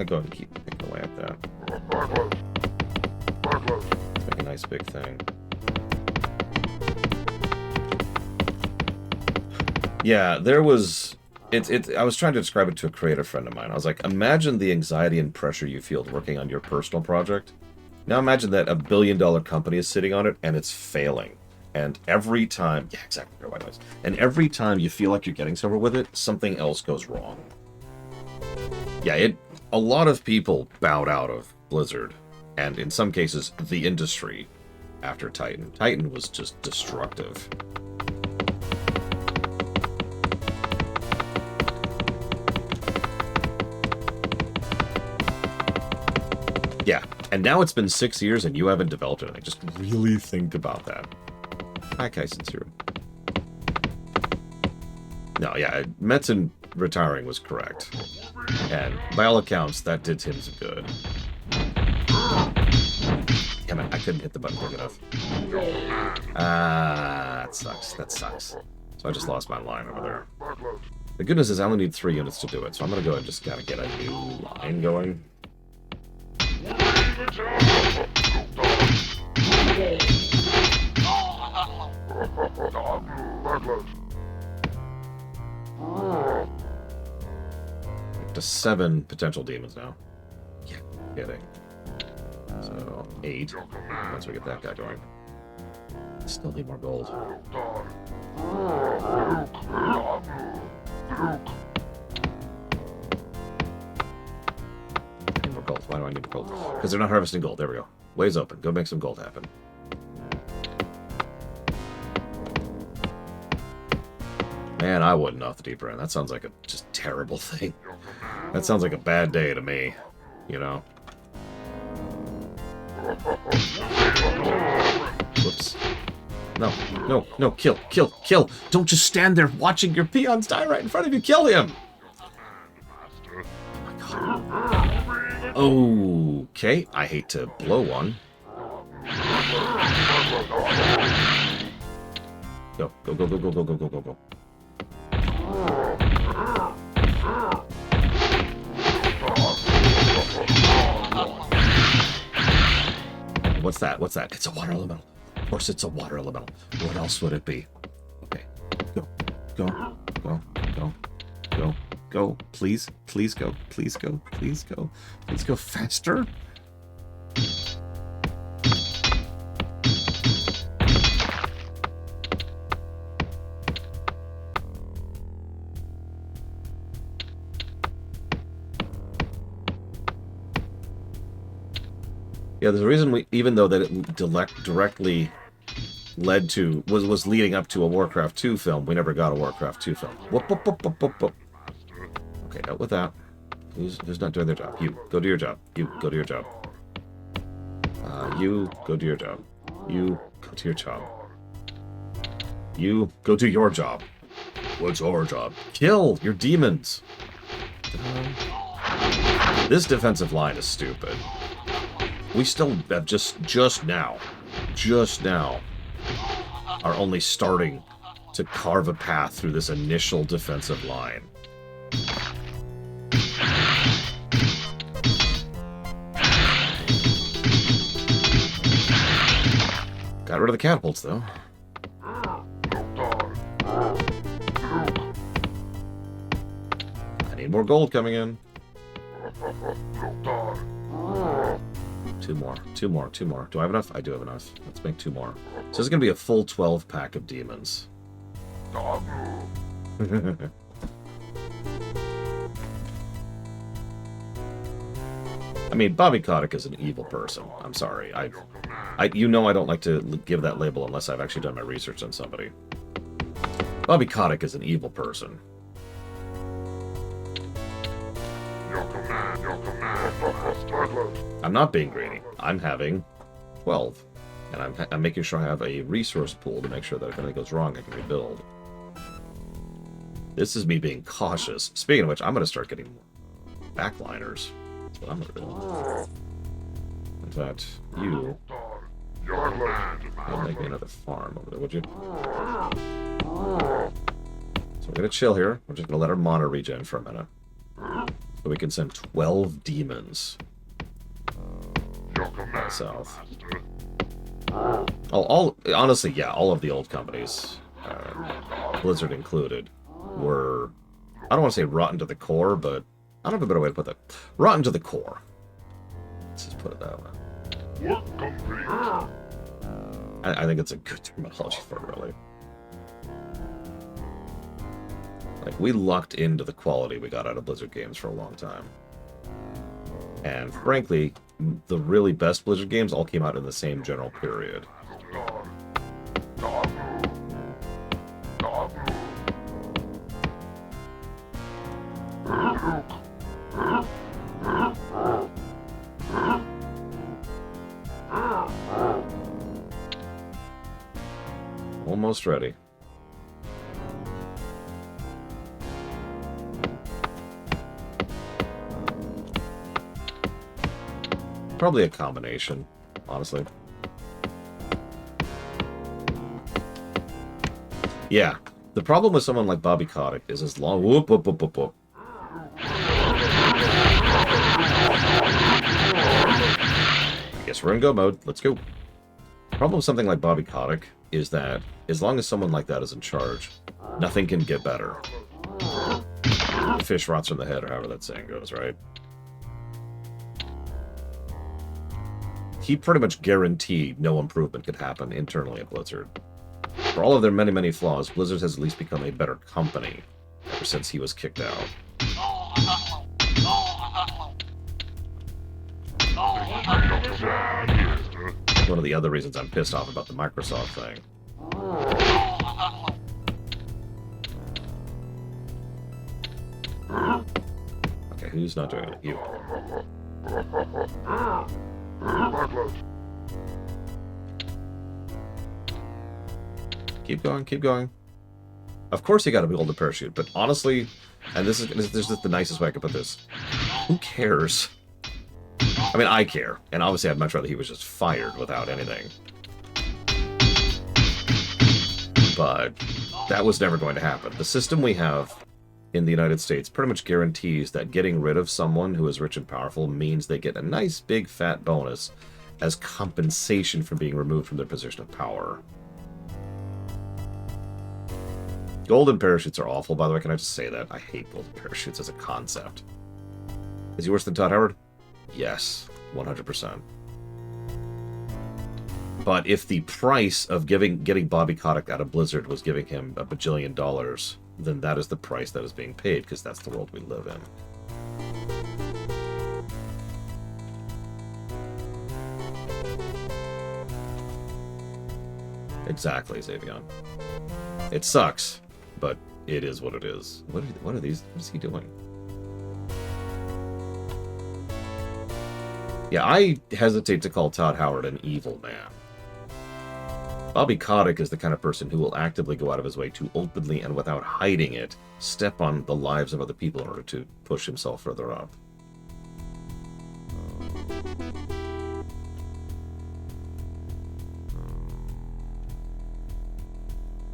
Go ahead and keep picking away at that. Let's make a nice big thing. Yeah, there was I was trying to describe it to a creative friend of mine. I was like, imagine the anxiety and pressure you feel working on your personal project. Now imagine that a billion-dollar company is sitting on it and it's failing. And every time, yeah, exactly, white noise. And every time you feel like you're getting somewhere with it, something else goes wrong. Yeah, a lot of people bowed out of Blizzard, and in some cases, the industry after Titan. Titan was just destructive. Yeah, and now it's been 6 years and you haven't developed anything. Just really think about that. Hi, Kaisen Zero. No, yeah, Metzen retiring was correct. And by all accounts, that did him some good. Damn it, I couldn't hit the button quick enough. That sucks. That sucks. So I just lost my line over there. The good news is I only need 3 units to do it, so I'm going to go ahead and just kind of get a new line going. Up to 7 potential demons now. Yeah, kidding. So 8 once we get that guy going. Still need more gold. I need more gold. Why do I need gold? Because they're not harvesting gold. There we go. Way's open. Go make some gold happen. Man, I wouldn't off the deeper end. That sounds like a just terrible thing. That sounds like a bad day to me, you know? Whoops. No, no, no, kill, kill, kill! Don't just stand there watching your peons die right in front of you. Kill him! Oh my god. Okay, I hate to blow one. Go, go, go, go, go, go, go, go, go, go. What's that? What's that? It's a water elemental. Of course it's a water elemental. What else would it be? Okay. Go. Go. Go. Go. Go. Go. Please. Please go. Please go. Please go. Please go faster. Yeah, there's a reason even though that it directly led to, was leading up to a Warcraft 2 film, we never got a Warcraft 2 film. Whoop, whoop, whoop, whoop, whoop, whoop. Okay, out with that. Who's not doing their job? You, go do your job. You, go do your job. You, go do your job. You, go do your job. You, go do your job. What's our job? Kill your demons! This defensive line is stupid. We still have just now, are only starting to carve a path through this initial defensive line. Got rid of the catapults, though. I need more gold coming in. 2 more, 2 more, 2 more. Do I have enough? I do have enough. Let's make 2 more. So this is going to be a full 12 pack of demons. I mean, Bobby Kotick is an evil person. I'm sorry. You know I don't like to give that label unless I've actually done my research on somebody. Bobby Kotick is an evil person. I'm not being greedy. I'm having 12. And I'm making sure I have a resource pool to make sure that if anything goes wrong, I can rebuild. This is me being cautious. Speaking of which, I'm going to start getting backliners. That's what I'm going to do. In fact, you... make me another farm over there, would you? So we're going to chill here. We're just going to let our mana regen for a minute. So we can send 12 demons south. Oh, honestly, yeah, all of the old companies, Blizzard included, were I don't want to say rotten to the core, but I don't have a better way to put that. Rotten to the core. Let's just put it that way. Work complete. I think it's a good terminology for it, really. Like, we lucked into the quality we got out of Blizzard games for a long time. And frankly, the really best Blizzard games all came out in the same general period. Almost ready. Probably a combination, honestly. Yeah, the problem with someone like Bobby Kotick is as long... Whoop, whoop, whoop, whoop, whoop. I guess we're in go mode. Let's go. The problem with something like Bobby Kotick is that as long as someone like that is in charge, nothing can get better. Fish rots from the head, or however that saying goes, right? He pretty much guaranteed no improvement could happen internally at Blizzard. For all of their many, many flaws, Blizzard has at least become a better company ever since he was kicked out. One of the other reasons I'm pissed off about the Microsoft thing. Okay, who's not doing it? You. Keep going, keep going. Of course you gotta be able to parachute, but honestly, and this is the nicest way I could put this, who cares? I mean, I care, and obviously I'd much rather he was just fired without anything. But that was never going to happen. The system we have in the United States pretty much guarantees that getting rid of someone who is rich and powerful means they get a nice big fat bonus as compensation for being removed from their position of power. Golden parachutes are awful, by the way. Can I just say that? I hate golden parachutes as a concept. Is he worse than Todd Howard? Yes, 100%. But if the price of getting Bobby Kotick out of Blizzard was giving him $1 bajillion, then that is the price that is being paid, because that's the world we live in. Exactly, Xavion. It sucks, but it is what it is. What are these? What is he doing? Yeah, I hesitate to call Todd Howard an evil man. Bobby Kotick is the kind of person who will actively go out of his way to openly and without hiding it step on the lives of other people in order to push himself further up.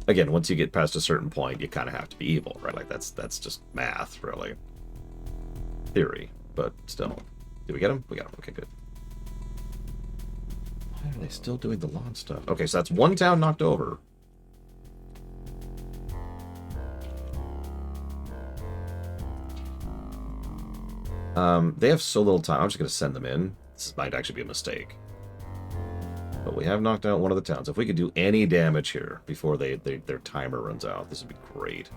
Again, once you get past a certain point, you kind of have to be evil, right? Like, that's just math, really. Theory, but still. Did we get him? We got him. Okay, good. Why are they still doing the lawn stuff? Okay, so that's one town knocked over. They have so little time. I'm just going to send them in. This might actually be a mistake. But we have knocked out one of the towns. If we could do any damage here before their timer runs out, this would be great.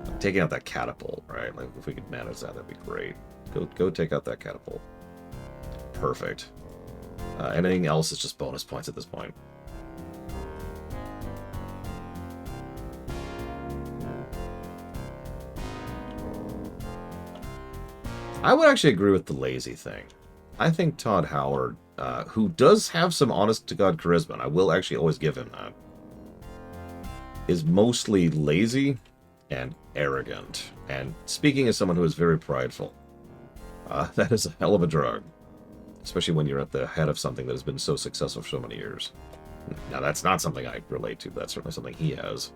I'm taking out that catapult, right? Like, if we could manage that, that'd be great. Go take out that catapult. Perfect. Anything else is just bonus points at this point. I would actually agree with the lazy thing. I think Todd Howard, who does have some honest-to-God charisma, and I will actually always give him that, is mostly lazy and arrogant. And speaking as someone who is very prideful, that is a hell of a drug. Especially when you're at the head of something that has been so successful for so many years. Now, that's not something I relate to. That's certainly something he has.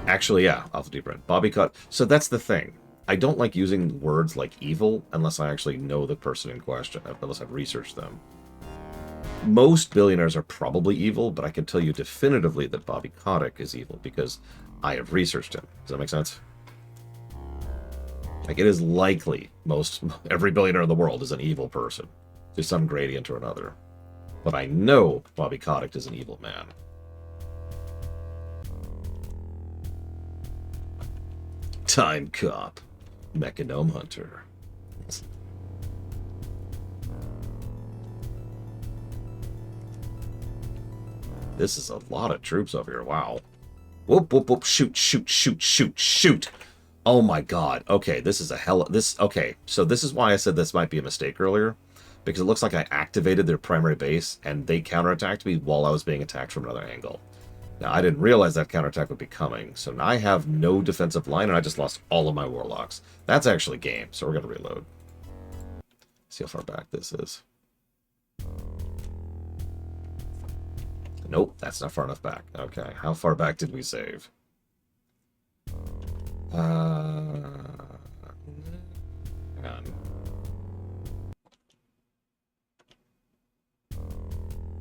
Actually, yeah, Alpha Deep Red. Bobby Cut. So that's the thing. I don't like using words like evil unless I actually know the person in question, unless I've researched them. most billionaires are probably evil, but I can tell you definitively that Bobby Kotick is evil because I have researched him. Does that make sense? Like, it is likely every billionaire in the world is an evil person to some gradient or another. But I know Bobby Kotick is an evil man. Time Cop. Mechanome Hunter. This is a lot of troops over here. Wow. Whoop, whoop, whoop. Shoot, shoot, shoot, shoot, shoot. Oh my god. Okay, this is a hell... Okay, so this is why I said this might be a mistake earlier. Because it looks like I activated their primary base, and they counterattacked me while I was being attacked from another angle. Now, I didn't realize that counterattack would be coming, so now I have no defensive line, and I just lost all of my warlocks. That's actually game, so we're going to reload. See how far back this is. Nope, that's not far enough back. Okay, how far back did we save? Hang on.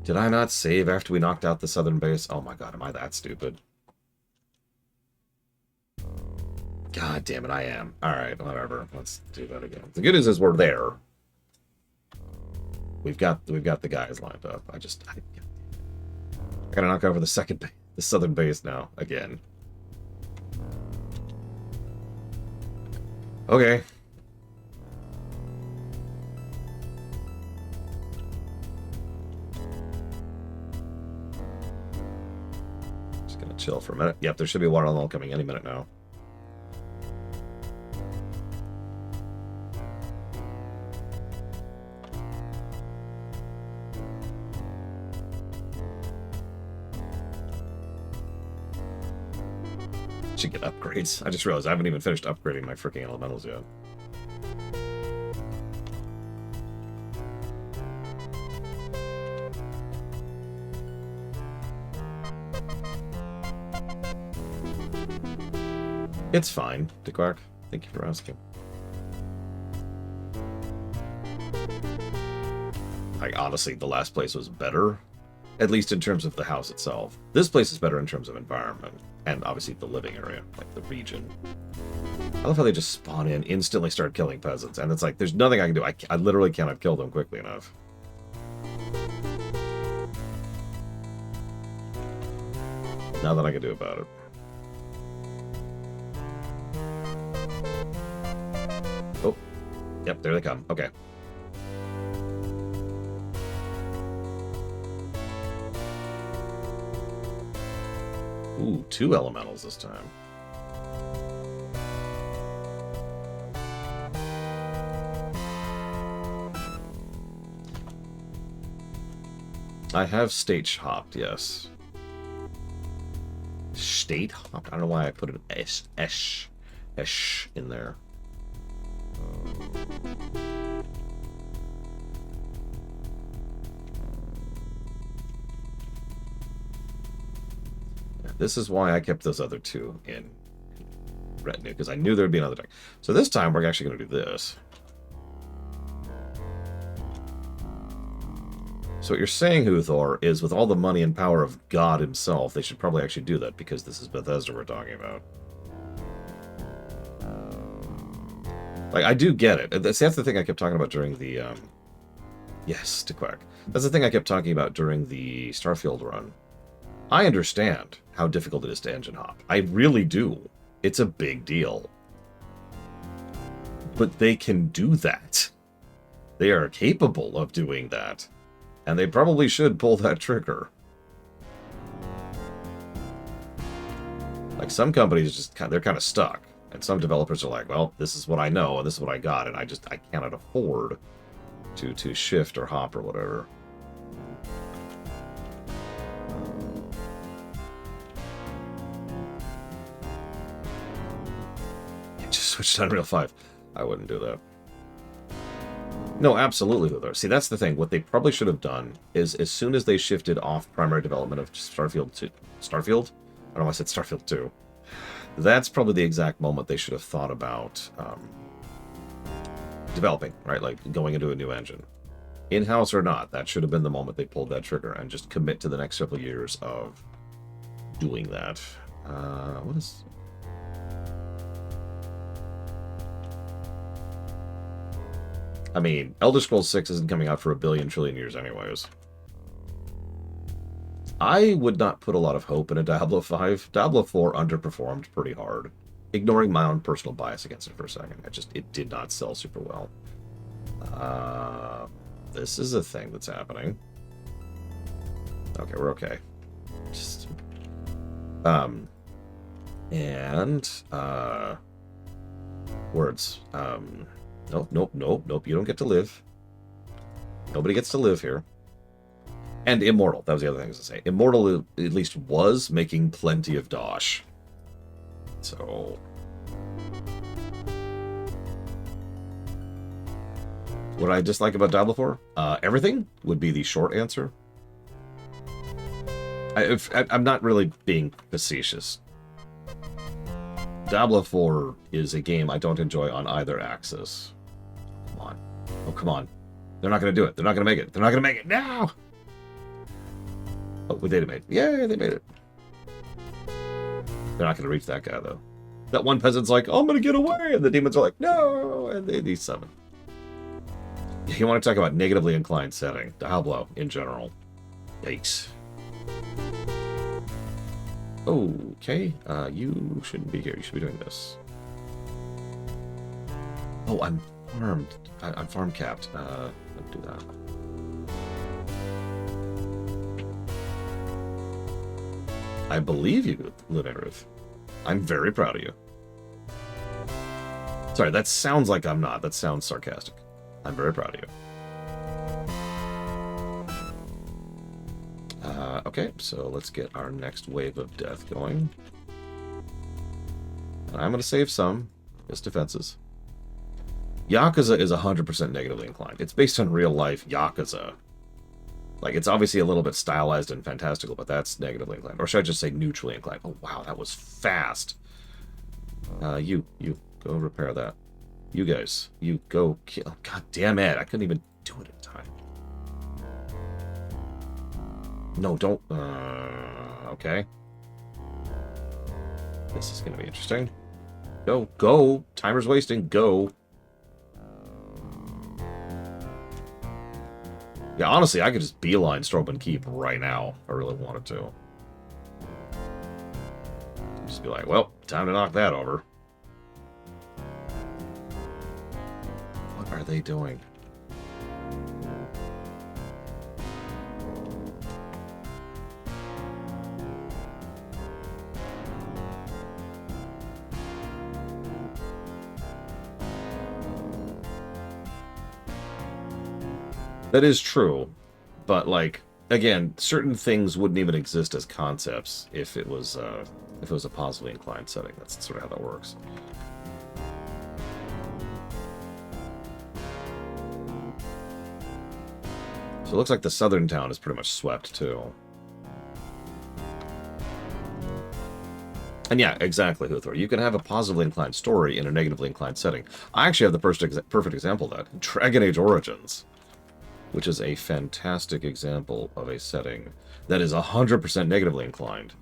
Did I not save after we knocked out the southern base? Oh my god, am I that stupid? God damn it, I am. Alright, whatever. Let's do that again. The good news is we're there. We've got the guys lined up. I gotta knock over the southern base now, again. Okay. Just gonna chill for a minute. Yep, there should be a water level coming any minute now. Should get upgrades. I just realized I haven't even finished upgrading my freaking elementals yet. It's fine, DeQuark. Thank you for asking. Like, honestly, the last place was better. At least in terms of the house itself. This place is better in terms of environment. And obviously the living area, like the region. I love how they just spawn in, instantly start killing peasants. And it's like, there's nothing I can do. I literally cannot kill them quickly enough. Nothing I can do about it. Oh. Yep, there they come. Okay. Ooh, 2 elementals this time. I have state hopped, yes. State hopped? I don't know why I put an esh in there. This is why I kept those other 2 in retinue, because I knew there would be another deck. So this time we're actually going to do this. So what you're saying, Huthor, is with all the money and power of God himself, they should probably actually do that, because this is Bethesda we're talking about. Like, I do get it. That's the thing I kept talking about during the, yes, DeQuack. That's the thing I kept talking about during the Starfield run. I understand how difficult it is to engine hop. I really do. It's a big deal. But they can do that. They are capable of doing that. And they probably should pull that trigger. Like, some companies just they're kind of stuck. And some developers are like, well, this is what I know, and this is what I got, and I cannot afford to shift or hop or whatever. Switched to Unreal 5. I wouldn't do that. No, absolutely, though. See, that's the thing. What they probably should have done is, as soon as they shifted off primary development of Starfield to Starfield? I don't know why I said Starfield 2. That's probably the exact moment they should have thought about developing, right? Like, going into a new engine. In-house or not, that should have been the moment they pulled that trigger and just commit to the next several years of doing that. What is... I mean, Elder Scrolls 6 isn't coming out for a billion trillion years anyways. I would not put a lot of hope in a Diablo 5. Diablo 4 underperformed pretty hard. Ignoring my own personal bias against it for a second. It did not sell super well. This is a thing that's happening. Okay, we're okay. Just... words. Nope, you don't get to live. Nobody gets to live here. And Immortal, that was the other thing I was going to say. Immortal at least was making plenty of dosh. So... what I dislike about Diablo 4? Everything would be the short answer. I'm not really being facetious. Diablo 4 is a game I don't enjoy on either axis. Come on. Oh, come on. They're not going to do it. They're not going to make it. They're not going to make it. No! Oh, they made it. Yay, they made it. They're not going to reach that guy, though. That one peasant's like, oh, I'm going to get away. And the demons are like, no. And they desummon. You want to talk about negatively inclined setting. Diablo, in general. Yikes. Okay, you shouldn't be here. You should be doing this. Oh, I'm farmed. I'm farm capped. Don't do that. I believe you, Living Ruth. I'm very proud of you. Sorry, that sounds like I'm not. That sounds sarcastic. I'm very proud of you. Okay, so let's get our next wave of death going. And I'm going to save some, just defenses. Yakuza is 100% negatively inclined. It's based on real life Yakuza. Like, it's obviously a little bit stylized and fantastical, but that's negatively inclined. Or should I just say neutrally inclined? Oh, wow, that was fast. You go repair that. You guys, you go kill. Oh, God damn it, I couldn't even do it in time. No, don't. Okay. This is going to be interesting. Go. Timer's wasting. Go. Yeah, honestly, I could just beeline Strobin Keep right now if I really wanted to. Just be like, well, time to knock that over. What are they doing? That is true, but like again, certain things wouldn't even exist as concepts if it was a positively inclined setting. That's sort of how that works. So it looks like the southern town is pretty much swept too. And yeah, exactly, Huthor. You can have a positively inclined story in a negatively inclined setting. I actually have the perfect example of that. Dragon Age Origins, which is a fantastic example of a setting that is 100% negatively inclined,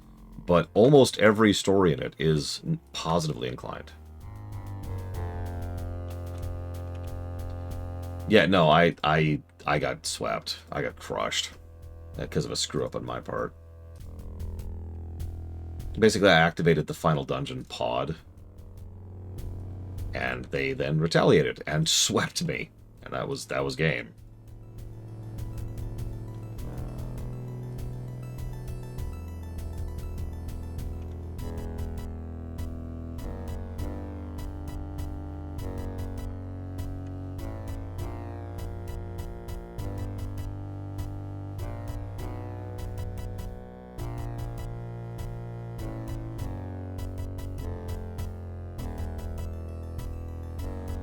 but almost every story in it is positively inclined. Yeah, no, I got swept. I got crushed because of a screw-up on my part. Basically, I activated the final dungeon pod, and they then retaliated and swept me, and that was game.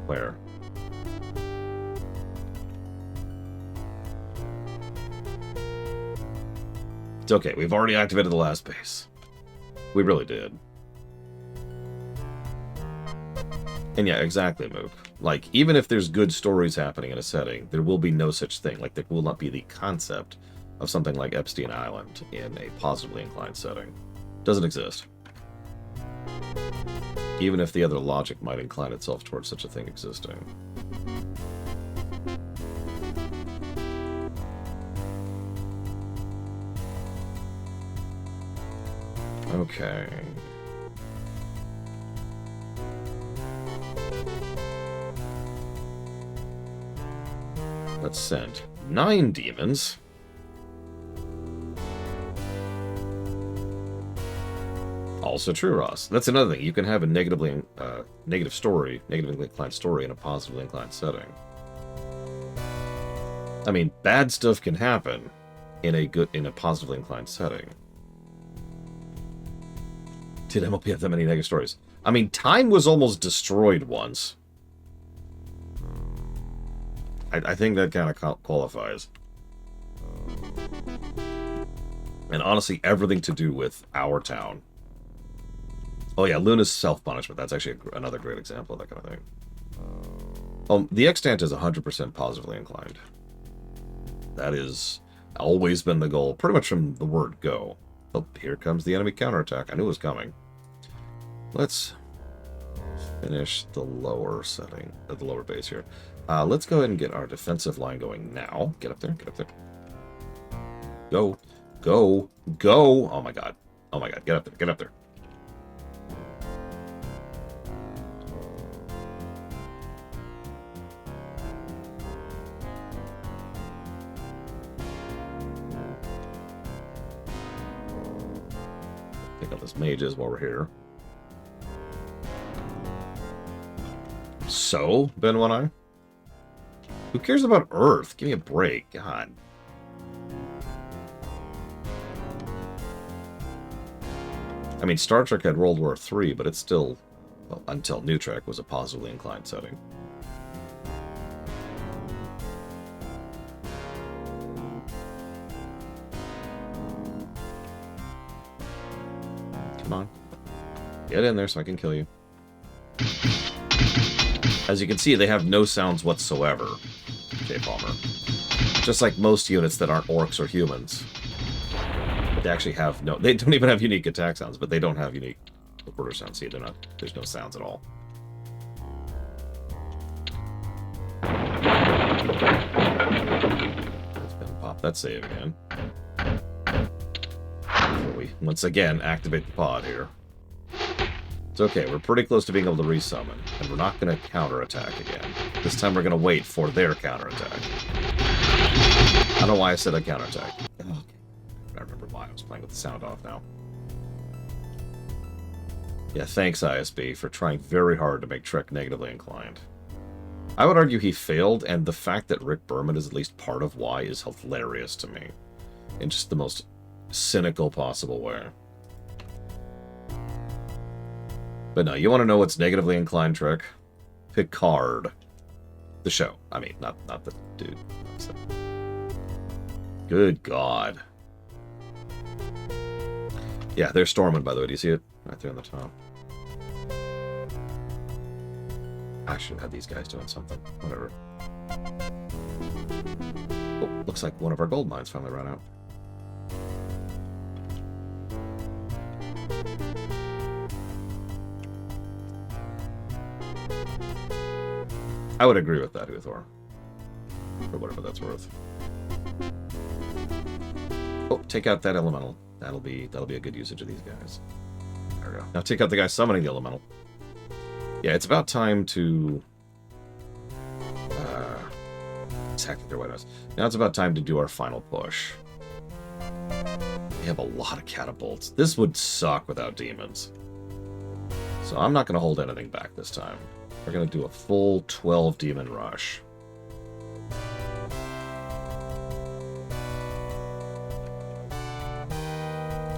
Where? It's okay, we've already activated the last base. We really did. And yeah, exactly, Mook. Like, even if there's good stories happening in a setting, there will be no such thing. Like, there will not be the concept of something like Epstein Island in a positively inclined setting. Doesn't exist. Even if the other logic might incline itself towards such a thing existing. Okay. Let's send 9 demons. Also true, Ross. That's another thing. You can have a negatively negatively inclined story in a positively inclined setting. I mean, bad stuff can happen in a positively inclined setting. Did MLP have that many negative stories? I mean, time was almost destroyed once. I think that kind of qualifies. And honestly, everything to do with our town. Oh yeah, Luna's self-punishment. That's actually another great example of that kind of thing. The extant is 100% positively inclined. That is always been the goal, pretty much from the word go. Oh, here comes the enemy counterattack. I knew it was coming. Let's finish the lower setting, the lower base here. Let's go ahead and get our defensive line going now. Get up there, get up there. Go, go, go. Oh my god. Oh my god, get up there, get up there. Pick up this mages while we're here. So, Ben One Eye? Who cares about Earth? Give me a break. God. I mean, Star Trek had World War III, but it's still, well, until New Trek was a positively inclined setting. Come on. Get in there so I can kill you. As you can see, they have no sounds whatsoever, J. Palmer. Just like most units that aren't orcs or humans. They actually have no... They don't even have unique attack sounds, but they don't have unique recorder sounds. See, they're not... There's no sounds at all. Let's pop that save again. Before we, once again, activate the pod here. It's okay, we're pretty close to being able to resummon, and we're not going to counterattack again. This time we're going to wait for their counterattack. I don't know why I said a counterattack. Okay. I remember why I was playing with the sound off now. Yeah, thanks ISB for trying very hard to make Trek negatively inclined. I would argue he failed, and the fact that Rick Berman is at least part of why is hilarious to me. In just the most cynical possible way. But no, you want to know what's negatively inclined, Trek? Picard. The show. I mean, not the dude. Good God. Yeah, they're storming, by the way. Do you see it? Right there on the top. I should have these guys doing something. Whatever. Oh, looks like one of our gold mines finally ran out. I would agree with that, Uthor. For whatever that's worth. Oh, take out that elemental. That'll be a good usage of these guys. There we go. Now take out the guy summoning the elemental. Yeah, it's about time to attack their white eyes. Now it's about time to do our final push. We have a lot of catapults. This would suck without demons. So I'm not going to hold anything back this time. We're going to do a full 12 demon rush.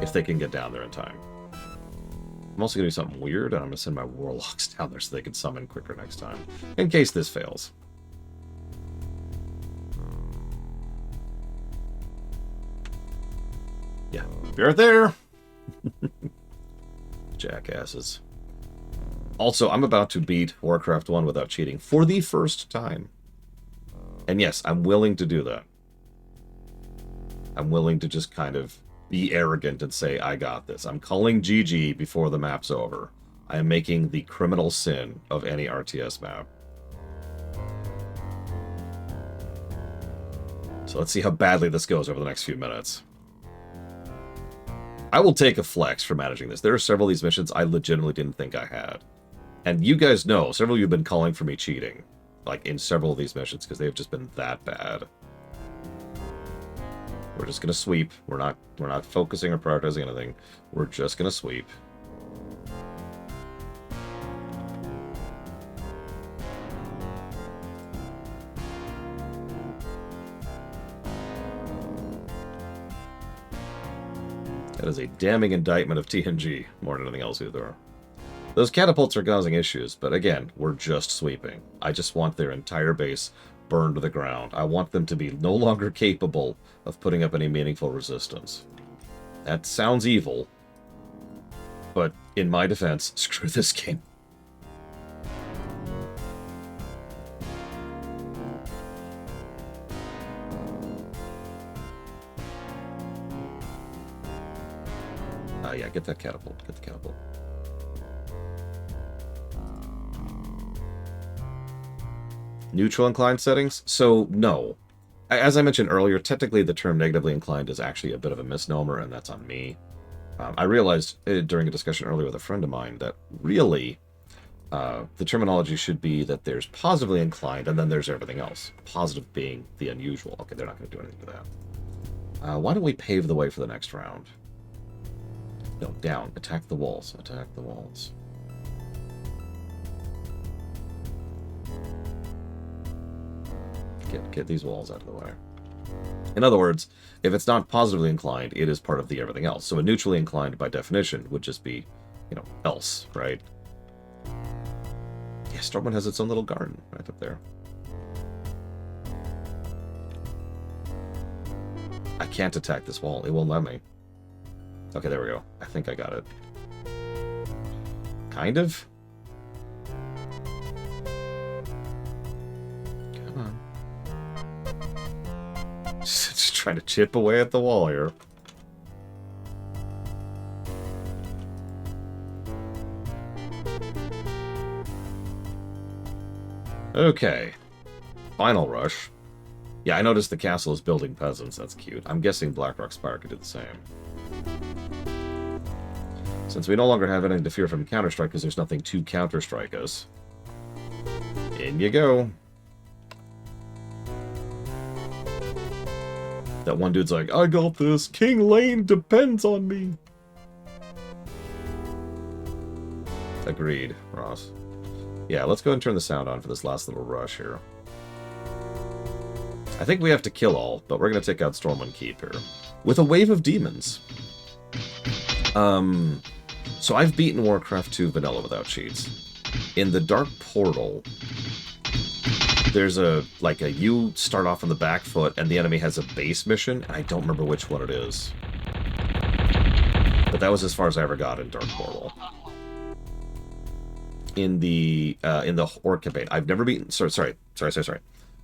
If they can get down there in time. I'm also going to do something weird, and I'm going to send my warlocks down there so they can summon quicker next time. In case this fails. Yeah, be right there! Jackasses. Also, I'm about to beat Warcraft 1 without cheating for the first time. And yes, I'm willing to do that. I'm willing to just kind of be arrogant and say, I got this. I'm calling GG before the map's over. I am making the criminal sin of any RTS map. So let's see how badly this goes over the next few minutes. I will take a flex for managing this. There are several of these missions I legitimately didn't think I had. And you guys know, several of you have been calling for me cheating. Like, in several of these missions, because they've just been that bad. We're just gonna sweep. We're not focusing or prioritizing anything. We're just gonna sweep. That is a damning indictment of TNG, more than anything else either. Those catapults are causing issues, but again, we're just sweeping. I just want their entire base burned to the ground. I want them to be no longer capable of putting up any meaningful resistance. That sounds evil, but in my defense, screw this game. Yeah, get that catapult. Get the catapult. Neutral inclined settings? So, no. As I mentioned earlier, technically the term negatively inclined is actually a bit of a misnomer, and that's on me. I realized during a discussion earlier with a friend of mine that really the terminology should be that there's positively inclined and then there's everything else. Positive being the unusual. Okay, they're not going to do anything to that. Why don't we pave the way for the next round? No, down. Attack the walls. Attack the walls. Get these walls out of the way. In other words, if it's not positively inclined, it is part of the everything else. So a neutrally inclined, by definition, would just be, you know, else, right? Yeah, Stormwind has its own little garden right up there. I can't attack this wall. It won't let me. Okay, there we go. I think I got it. Kind of? Come on. Just trying to chip away at the wall here. Okay. Final rush. Yeah, I noticed the castle is building peasants. That's cute. I'm guessing Blackrock Spire could do the same. Since we no longer have anything to fear from Counter-Strike because there's nothing to counter-strike us. In you go. That one dude's like, I got this. King Lane depends on me. Agreed, Ross. Yeah, let's go and turn the sound on for this last little rush here. I think we have to kill all, but we're going to take out Stormwind Keep here. With a wave of demons. So I've beaten Warcraft 2 vanilla without cheats. In the Dark Portal, there's you start off on the back foot and the enemy has a base mission, and I don't remember which one it is. But that was as far as I ever got in Dark Portal. In the Orc campaign, I've never beaten... Sorry.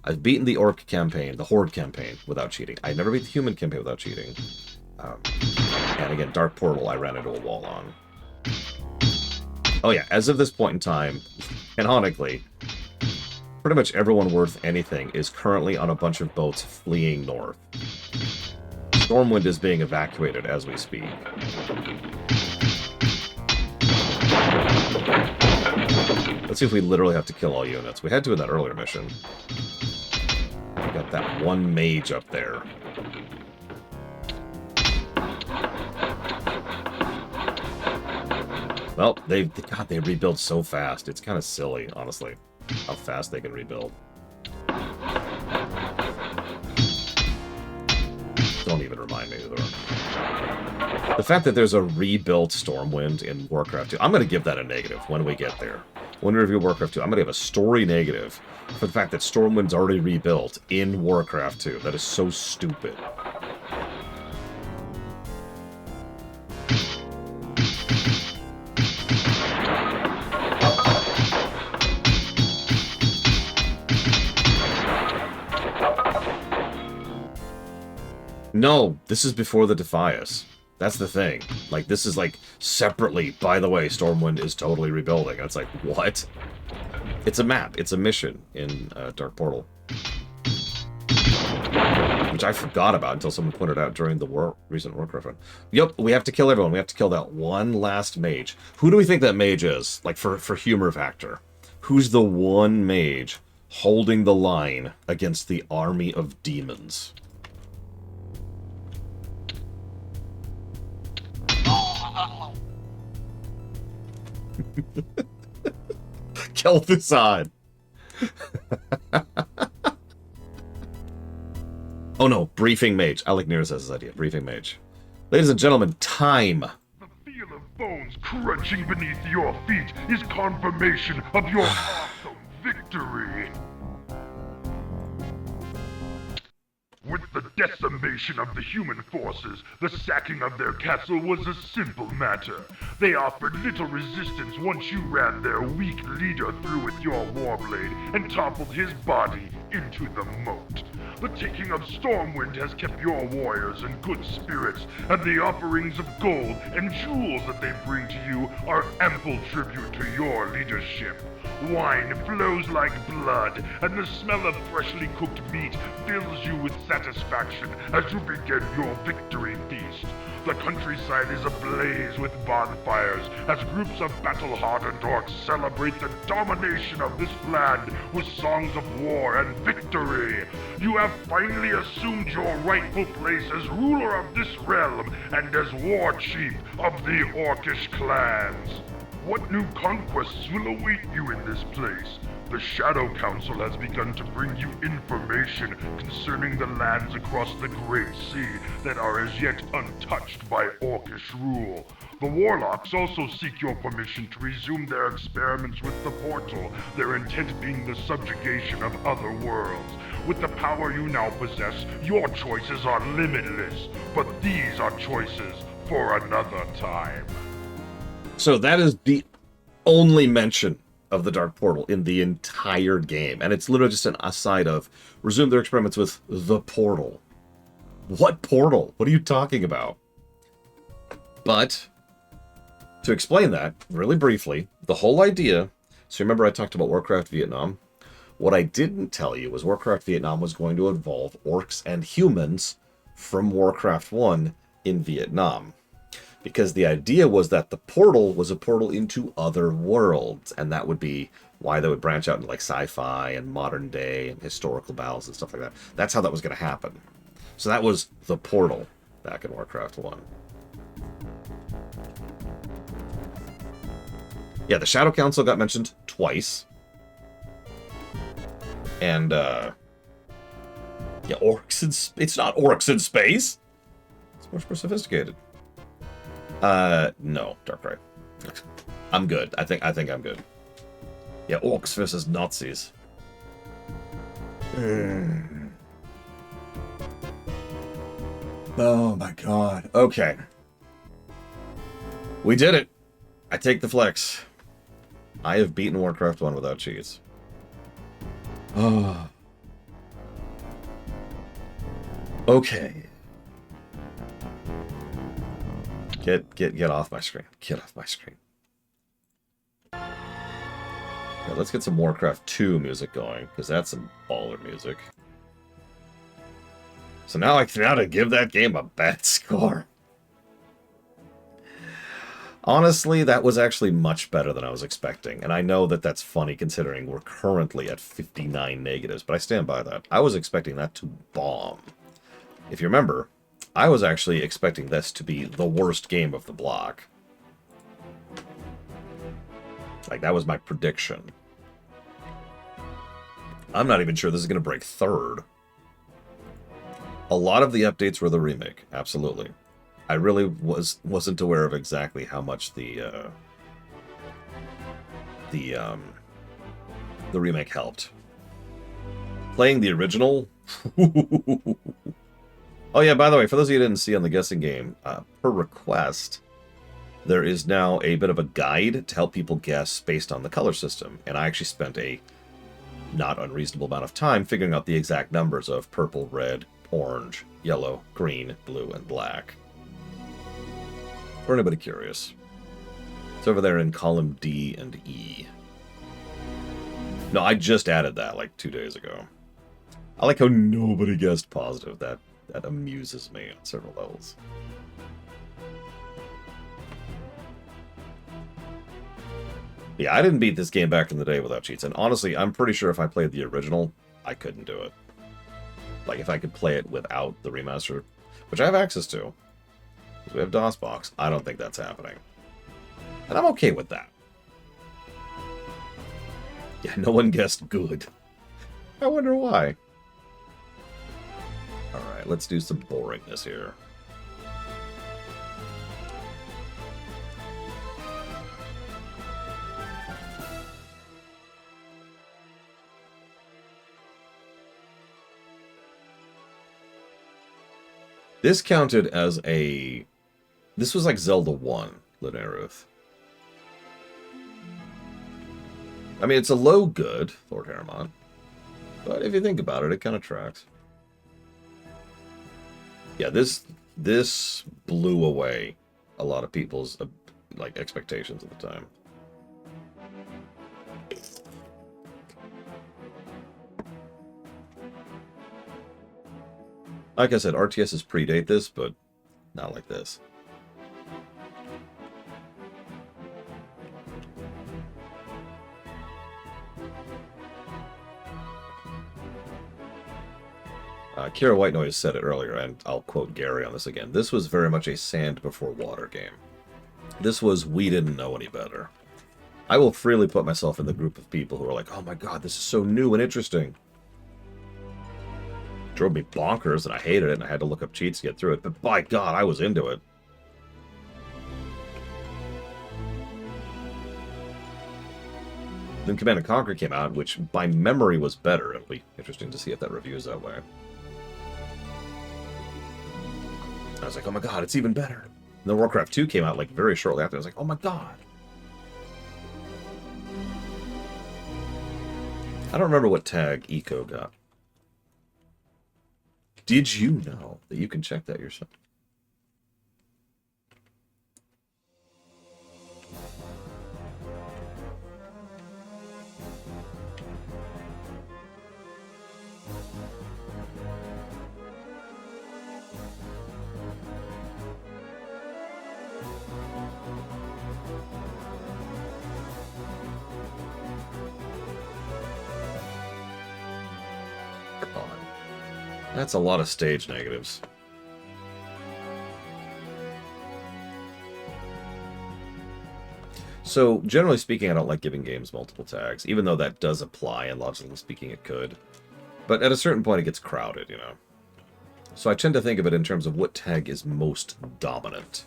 I've beaten the Orc campaign, the Horde campaign, without cheating. I never beat the Human campaign without cheating. And again, Dark Portal, I ran into a wall on. Oh yeah, as of this point in time, canonically, pretty much everyone worth anything is currently on a bunch of boats fleeing north. Stormwind is being evacuated as we speak. Let's see if we literally have to kill all units. We had to in that earlier mission. We got that one mage up there. Well, they rebuild so fast. It's kind of silly, honestly, how fast they can rebuild. Don't even remind me, either. The fact that there's a rebuilt Stormwind in Warcraft 2, I'm going to give that a negative when we get there. When we review Warcraft 2, I'm going to give a story negative for the fact that Stormwind's already rebuilt in Warcraft 2. That is so stupid. No, this is before the Defias. That's the thing. Like, this is like separately, by the way, Stormwind is totally rebuilding. And it's like, what? It's a map. It's a mission in Dark Portal. Which I forgot about until someone pointed out during the recent Warcraft run. Yep, we have to kill everyone. We have to kill that one last mage. Who do we think that mage is? Like, for humor factor. Who's the one mage holding the line against the army of demons? Kel'Thuzad. Oh no, Briefing Mage. I like Neer's idea. Briefing Mage. Ladies and gentlemen, time. The feel of bones crunching beneath your feet is confirmation of your awesome victory. With the decimation of the human forces, the sacking of their castle was a simple matter. They offered little resistance once you ran their weak leader through with your warblade and toppled his body into the moat. The taking of Stormwind has kept your warriors in good spirits, and the offerings of gold and jewels that they bring to you are ample tribute to your leadership. Wine flows like blood, and the smell of freshly cooked meat fills you with satisfaction as you begin your victory feast. The countryside is ablaze with bonfires as groups of battle-hardened orcs celebrate the domination of this land with songs of war and victory. You have finally assumed your rightful place as ruler of this realm and as war chief of the Orcish clans. What new conquests will await you in this place? The Shadow Council has begun to bring you information concerning the lands across the Great Sea that are as yet untouched by Orcish rule. The Warlocks also seek your permission to resume their experiments with the portal, their intent being the subjugation of other worlds. With the power you now possess, your choices are limitless, but these are choices for another time. So that is the only mention of the Dark Portal in the entire game. And it's literally just an aside of resume their experiments with the portal. What portal? What are you talking about? But to explain that really briefly, the whole idea, so remember I talked about Warcraft Vietnam? What I didn't tell you was Warcraft Vietnam was going to involve orcs and humans from Warcraft 1 in Vietnam. Because the idea was that the portal was a portal into other worlds, and that would be why they would branch out into like sci-fi and modern day and historical battles and stuff like that. That's how that was going to happen. So that was the portal back in Warcraft 1. Yeah, the Shadow Council got mentioned twice. And, yeah, orcs in it's not orcs in space. It's much more sophisticated. No, Darkrai. I'm good. I think I'm good. Yeah, orcs versus Nazis. Oh my god. Okay. We did it. I take the flex. I have beaten Warcraft 1 without cheats. Oh. Okay. Get off my screen. Get off my screen. Yeah, let's get some Warcraft 2 music going, because that's some baller music. So now to give that game a bad score. Honestly, that was actually much better than I was expecting, and I know that that's funny considering we're currently at 59 negatives, but I stand by that. I was expecting that to bomb. If you remember, I was actually expecting this to be the worst game of the block. Like, that was my prediction. I'm not even sure this is going to break third. A lot of the updates were the remake, absolutely. I really wasn't aware of exactly how much the remake helped. Playing the original... Oh yeah, by the way, for those of you who didn't see on the guessing game, per request, there is now a bit of a guide to help people guess based on the color system. And I actually spent a not unreasonable amount of time figuring out the exact numbers of purple, red, orange, yellow, green, blue, and black. For anybody curious. It's over there in column D and E. No, I just added that like 2 days ago. I like how nobody guessed positive. That amuses me on several levels. Yeah, I didn't beat this game back in the day without cheats. And honestly, I'm pretty sure if I played the original, I couldn't do it. Like, if I could play it without the remaster, which I have access to, because we have DOSBox, I don't think that's happening. And I'm okay with that. Yeah, no one guessed good. I wonder why. Alright, let's do some boringness here. This counted as a... This was like Zelda 1, Linearuth. I mean, it's a low good, Lord Harriman. But if you think about it, it kind of tracks. Yeah, this blew away a lot of people's like expectations at the time. Like I said, RTSs predate this, but not like this. Kira White Noise said it earlier, and I'll quote Gary on this again. This was very much a sand before water game. This was we didn't know any better. I will freely put myself in the group of people who are like, oh my god, this is so new and interesting. It drove me bonkers, and I hated it, and I had to look up cheats to get through it, but by god, I was into it. Then Command & Conquer came out, which by memory was better. It'll be interesting to see if that review is that way. I was like, oh my god, it's even better. And then Warcraft 2 came out like very shortly after. I was like, oh my god. I don't remember what tag Eco got. Did you know that you can check that yourself? That's a lot of stage negatives. So, generally speaking, I don't like giving games multiple tags, even though that does apply, and logically speaking it could. But at a certain point it gets crowded, you know. So I tend to think of it in terms of what tag is most dominant.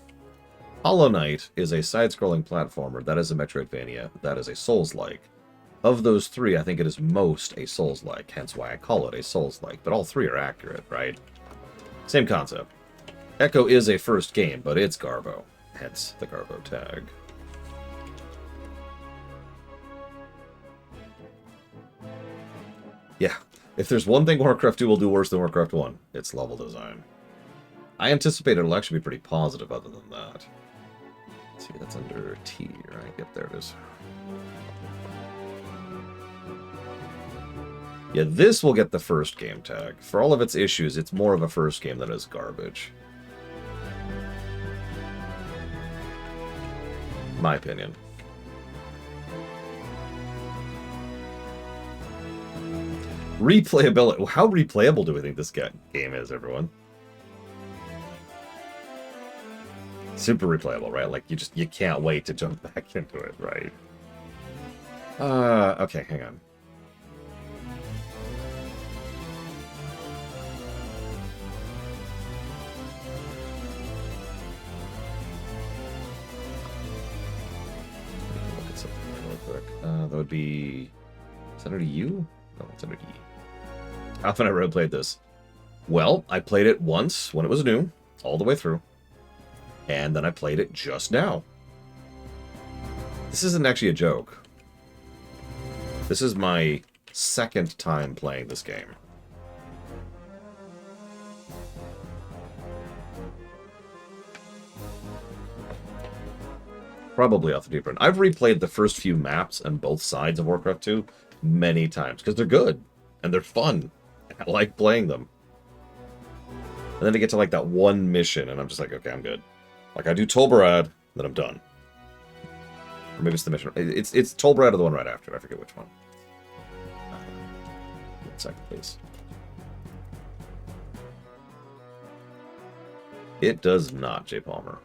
Hollow Knight is a side-scrolling platformer, that is a Metroidvania, that is a Souls-like. Of those three, I think it is most a Souls-like, hence why I call it a Souls-like, but all three are accurate, right? Same concept. Echo is a first game, but it's Garbo, hence the Garbo tag. Yeah, if there's one thing Warcraft 2 will do worse than Warcraft 1, it's level design. I anticipate it'll actually be pretty positive other than that. Let's see, that's under T, right? Yep, there it is. Yeah, this will get the first game tag. For all of its issues, it's more of a first game than it is garbage. My opinion. Replayability. How replayable do we think this game is, everyone? Super replayable, right? Like, you can't wait to jump back into it, right? Okay, hang on. That would be... Is that under U? No, it's under E. How often I road played this? Well, I played it once when it was new, all the way through. And then I played it just now. This isn't actually a joke. This is my second time playing this game. Probably off the deeper end. I've replayed the first few maps on both sides of Warcraft 2 many times because they're good and they're fun. I like playing them. And then to get to like that one mission and I'm just like, okay, I'm good. Like I do Tolbarad, then I'm done. Or maybe it's the mission. It's Tolbarad or the one right after. I forget which one. 1 second, please. It does not, J. Palmer.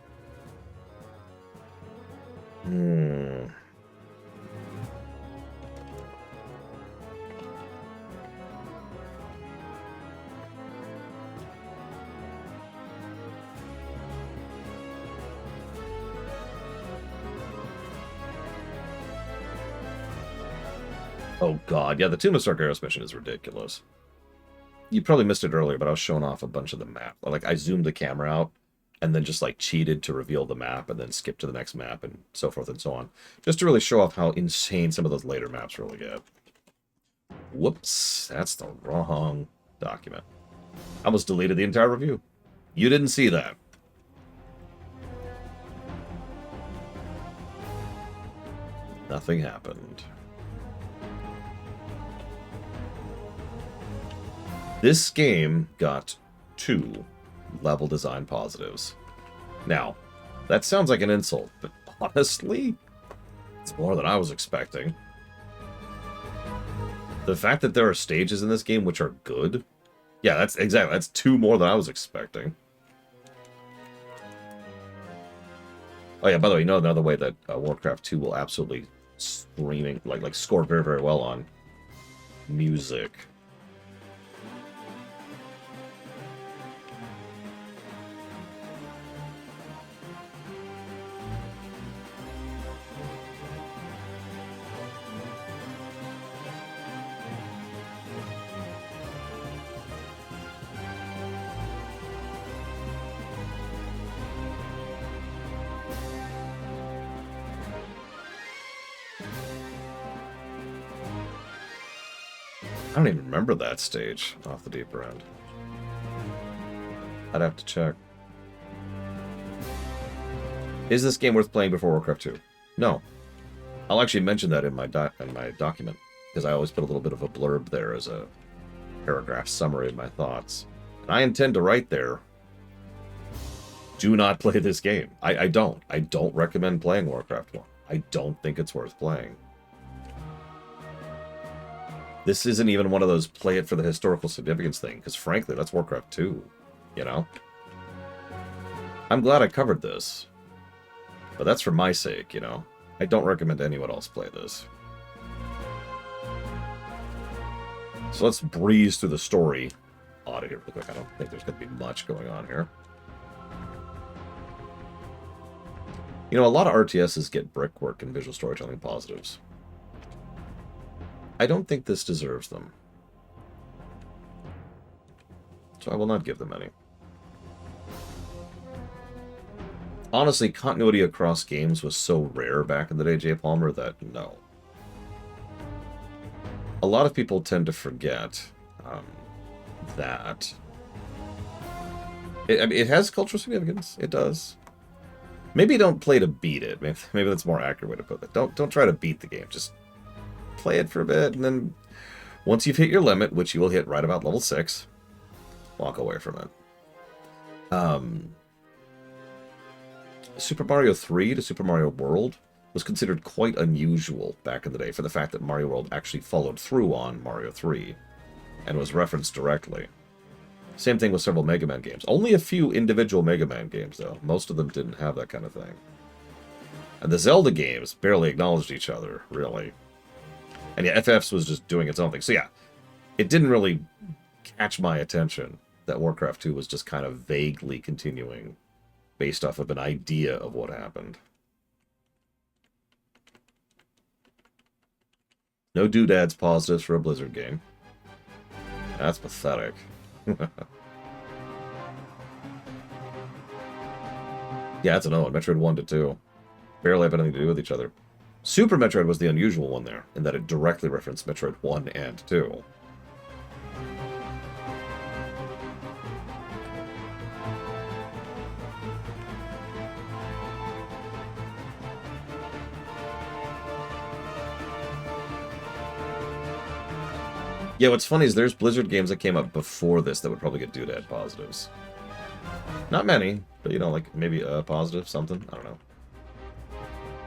Oh god, yeah, the Tomb of Sargeras mission is ridiculous. You probably missed it earlier, but I was showing off a bunch of the map. Like, I zoomed the camera out, and then just, like, cheated to reveal the map, and then skip to the next map, and so forth and so on. Just to really show off how insane some of those later maps really get. Whoops, that's the wrong document. I almost deleted the entire review. You didn't see that. Nothing happened. This game got 2 level design positives. Now, that sounds like an insult, but honestly, it's more than I was expecting. The fact that there are stages in this game which are good, yeah, that's 2 more than I was expecting. Oh yeah, by the way, you know another way that Warcraft 2 will absolutely score very, very well on music. I don't even remember that stage off the deeper end. I'd have to check. Is this game worth playing before Warcraft 2? No. I'll actually mention that in my document, because I always put a little bit of a blurb there as a paragraph summary of my thoughts. And I intend to write there, do not play this game. I don't. I don't recommend playing Warcraft 1. I don't think it's worth playing. This isn't even one of those play it for the historical significance thing, because frankly, that's Warcraft 2, you know? I'm glad I covered this, but that's for my sake, you know? I don't recommend anyone else play this. So let's breeze through the story out of here real quick. I don't think there's going to be much going on here. You know, a lot of RTSs get brickwork and visual storytelling positives. I don't think this deserves them. So I will not give them any. Honestly, continuity across games was so rare back in the day, Jay Palmer, that no. A lot of people tend to forget that it has cultural significance. It does. Maybe don't play to beat it. Maybe that's a more accurate way to put it. Don't try to beat the game. Just play it for a bit, and then once you've hit your limit, which you will hit right about level 6, walk away from it. Super Mario 3 to Super Mario World was considered quite unusual back in the day for the fact that Mario World actually followed through on Mario 3 and was referenced directly. Same thing with several Mega Man games. Only a few individual Mega Man games, though. Most of them didn't have that kind of thing. And the Zelda games barely acknowledged each other, really. And yeah, FF's was just doing its own thing. So yeah, it didn't really catch my attention that Warcraft 2 was just kind of vaguely continuing based off of an idea of what happened. No doodads positives for a Blizzard game. That's pathetic. Yeah, that's another one. Metroid 1 to 2. Barely have anything to do with each other. Super Metroid was the unusual one there, in that it directly referenced Metroid 1 and 2. Yeah, what's funny is there's Blizzard games that came up before this that would probably get Doodad positives. Not many, but you know, like maybe a positive, something. I don't know.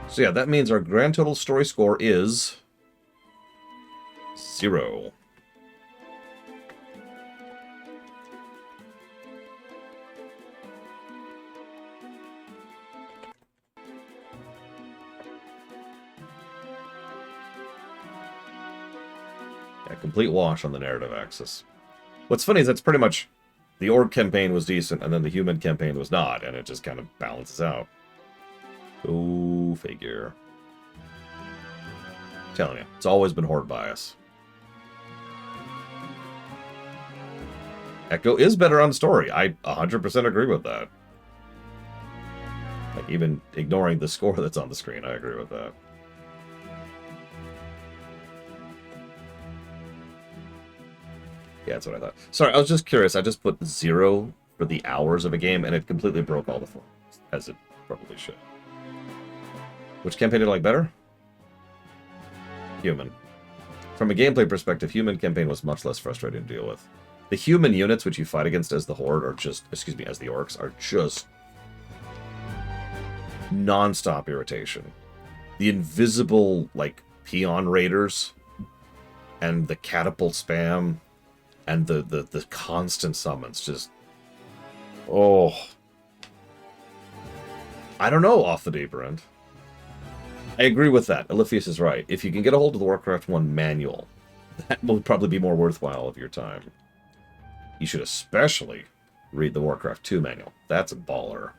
So yeah, that means our grand total story score is 0. Yeah, complete wash on the narrative axis. What's funny is that's pretty much the Orc campaign was decent, and then the human campaign was not, and it just kind of balances out. Go figure. I'm telling you, it's always been horde bias. Echo is better on story. I 100% agree with that. Like, even ignoring the score that's on the screen, I agree with that. Yeah, that's what I thought. Sorry, I was just curious. I just put 0 for the hours of a game, and it completely broke all the forms, as it probably should. Which campaign did I like better? Human. From a gameplay perspective, human campaign was much less frustrating to deal with. The human units which you fight against as the Horde are just, excuse me, as the Orcs, are just non-stop irritation. The invisible, like, peon raiders and the catapult spam and the constant summons just... Oh. I don't know, off the deeper end. I agree with that. Elifius is right. If you can get a hold of the Warcraft 1 manual, that will probably be more worthwhile of your time. You should especially read the Warcraft 2 manual. That's a baller.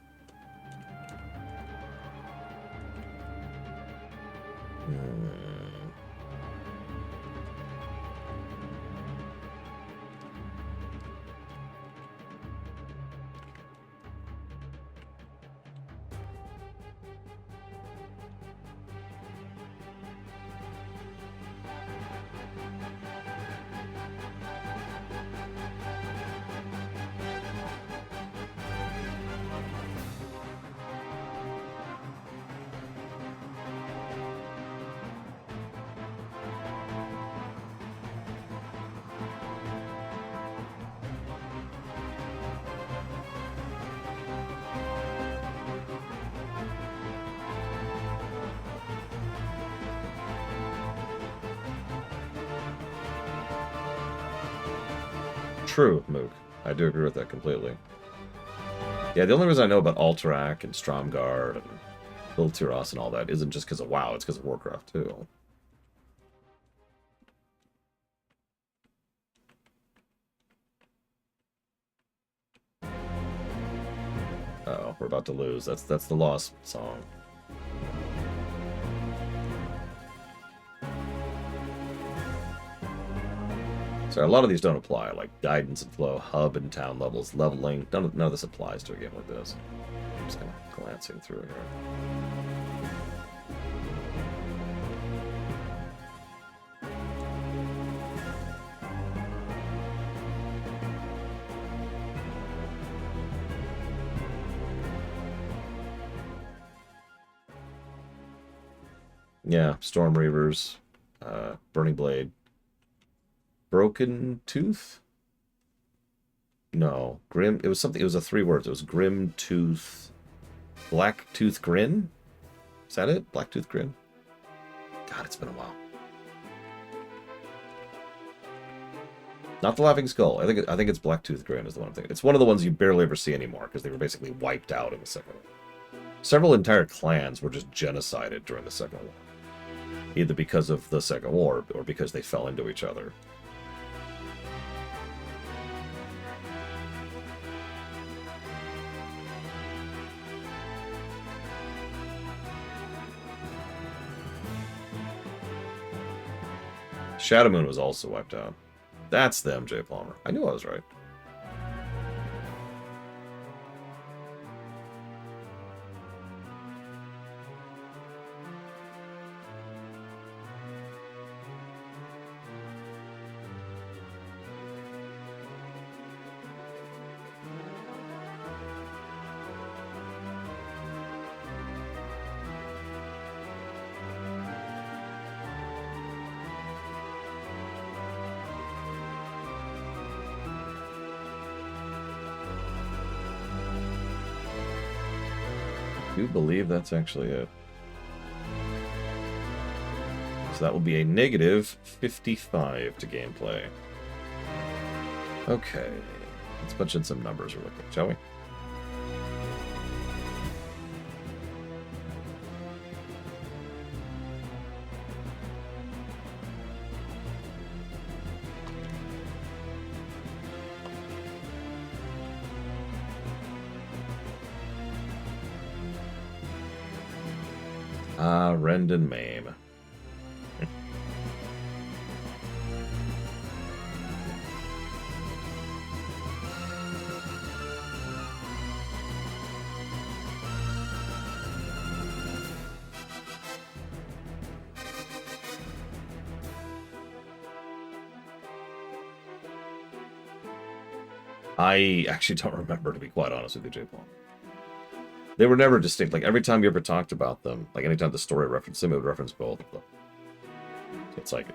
True, Mook. I do agree with that completely. Yeah, the only reason I know about Alterac and Stromgarde and Bill Tyros and all that isn't just because of WoW, it's because of Warcraft too. Uh-oh, we're about to lose. That's the lost song. So a lot of these don't apply, like guidance and flow, hub and town levels, leveling. None of this applies to a game like this. I'm just kind of glancing through here. Yeah, Storm Reavers, Burning Blade. Broken Tooth? No. Grim. It was something. It was 3 words. It was Grim Tooth. Black Tooth Grin? Is that it? Black Tooth Grin? God, it's been a while. Not the Laughing Skull. I think it's Black Tooth Grin is the one I'm thinking. It's one of the ones you barely ever see anymore because they were basically wiped out in the Second War. Several entire clans were just genocided during the Second War. Either because of the Second War or because they fell into each other. Shadow Moon was also wiped out. That's the MJ Palmer. I knew I was right. do believe that's actually it. So that will be a negative 55 to gameplay. Okay. Let's punch in some numbers really quick, shall we? Rend and Maim. I actually don't remember, to be quite honest with you, J-Paul. They were never distinct. Like, every time you ever talked about them, like, anytime the story referenced them, it would reference both of them. So it's like,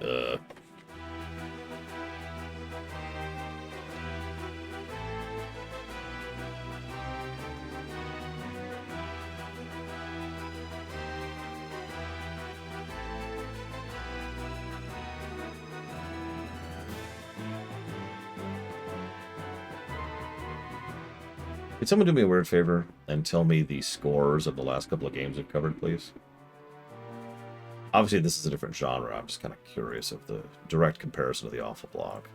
Could someone do me a weird favor and tell me the scores of the last couple of games I've covered, please? Obviously, this is a different genre. I'm just kind of curious of the direct comparison to the Awful Block.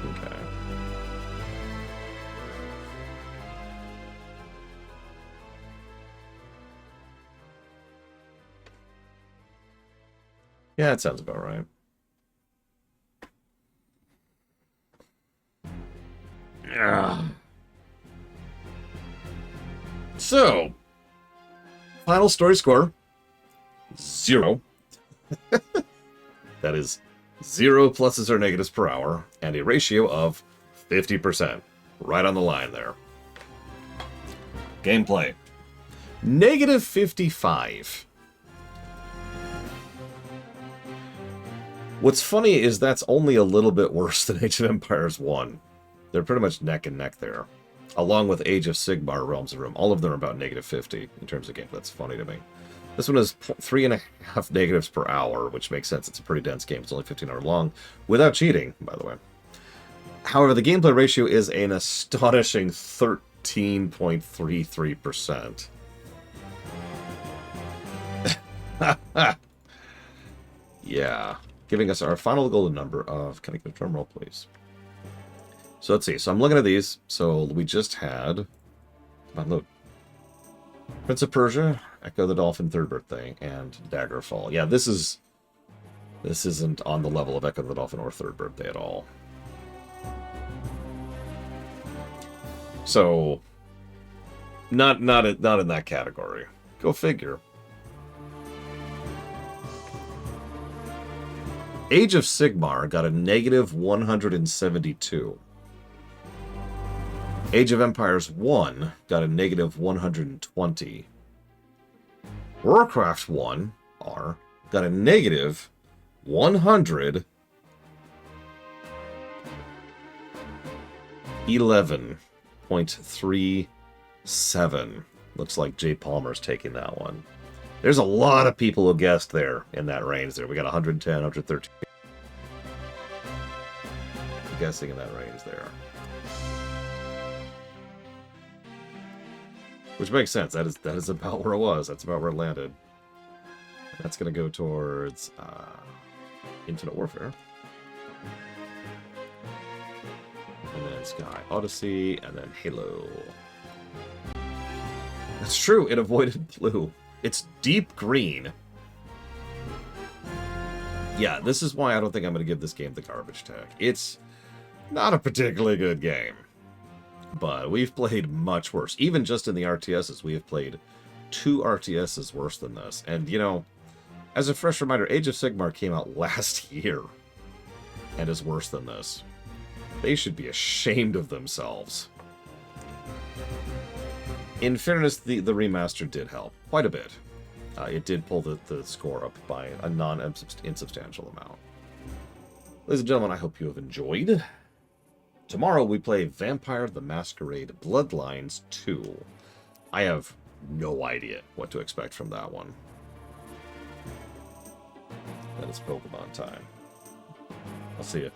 Okay. Yeah, that sounds about right. So, final story score, 0. That is 0 pluses or negatives per hour, and a ratio of 50%. Right on the line there. Gameplay. Negative 55. What's funny is that's only a little bit worse than Age of Empires 1. They're pretty much neck and neck there. Along with Age of Sigmar, Realms of Ruin. All of them are about negative 50 in terms of gameplay. That's funny to me. This one is 3.5 negatives per hour, which makes sense. It's a pretty dense game. It's only 15 hours long, without cheating, by the way. However, the gameplay ratio is an astonishing 13.33%. Yeah. Giving us our final golden number of... Can I get a drum roll, please? So let's see. So I'm looking at these. So we just had... Come on, load. Prince of Persia, Echo the Dolphin, Third Birthday, and Daggerfall. Yeah, this isn't on the level of Echo the Dolphin or Third Birthday at all. So, not in that category. Go figure. Age of Sigmar got a negative 172. Age of Empires 1 got a negative 120. Warcraft 1 R got a negative 111.37. Looks like Jay Palmer's taking that one. There's a lot of people who guessed there in that range there. We got 110, 113. Guessing in that range there. Which makes sense. That is about where it was. That's about where it landed. That's going to go towards Infinite Warfare. And then Sky Odyssey, and then Halo. That's true. It avoided blue. It's deep green. Yeah, this is why I don't think I'm going to give this game the garbage tag. It's not a particularly good game. But we've played much worse. Even just in the RTSs, we have played 2 RTSs worse than this. And, you know, as a fresh reminder, Age of Sigmar came out last year. and is worse than this. They should be ashamed of themselves. In fairness, the remaster did help quite a bit. It did pull the score up by a non-insubstantial amount. Ladies and gentlemen, I hope you have enjoyed. Tomorrow we play Vampire the Masquerade Bloodlines 2. I have no idea what to expect from that one. That is Pokemon time. I'll see you.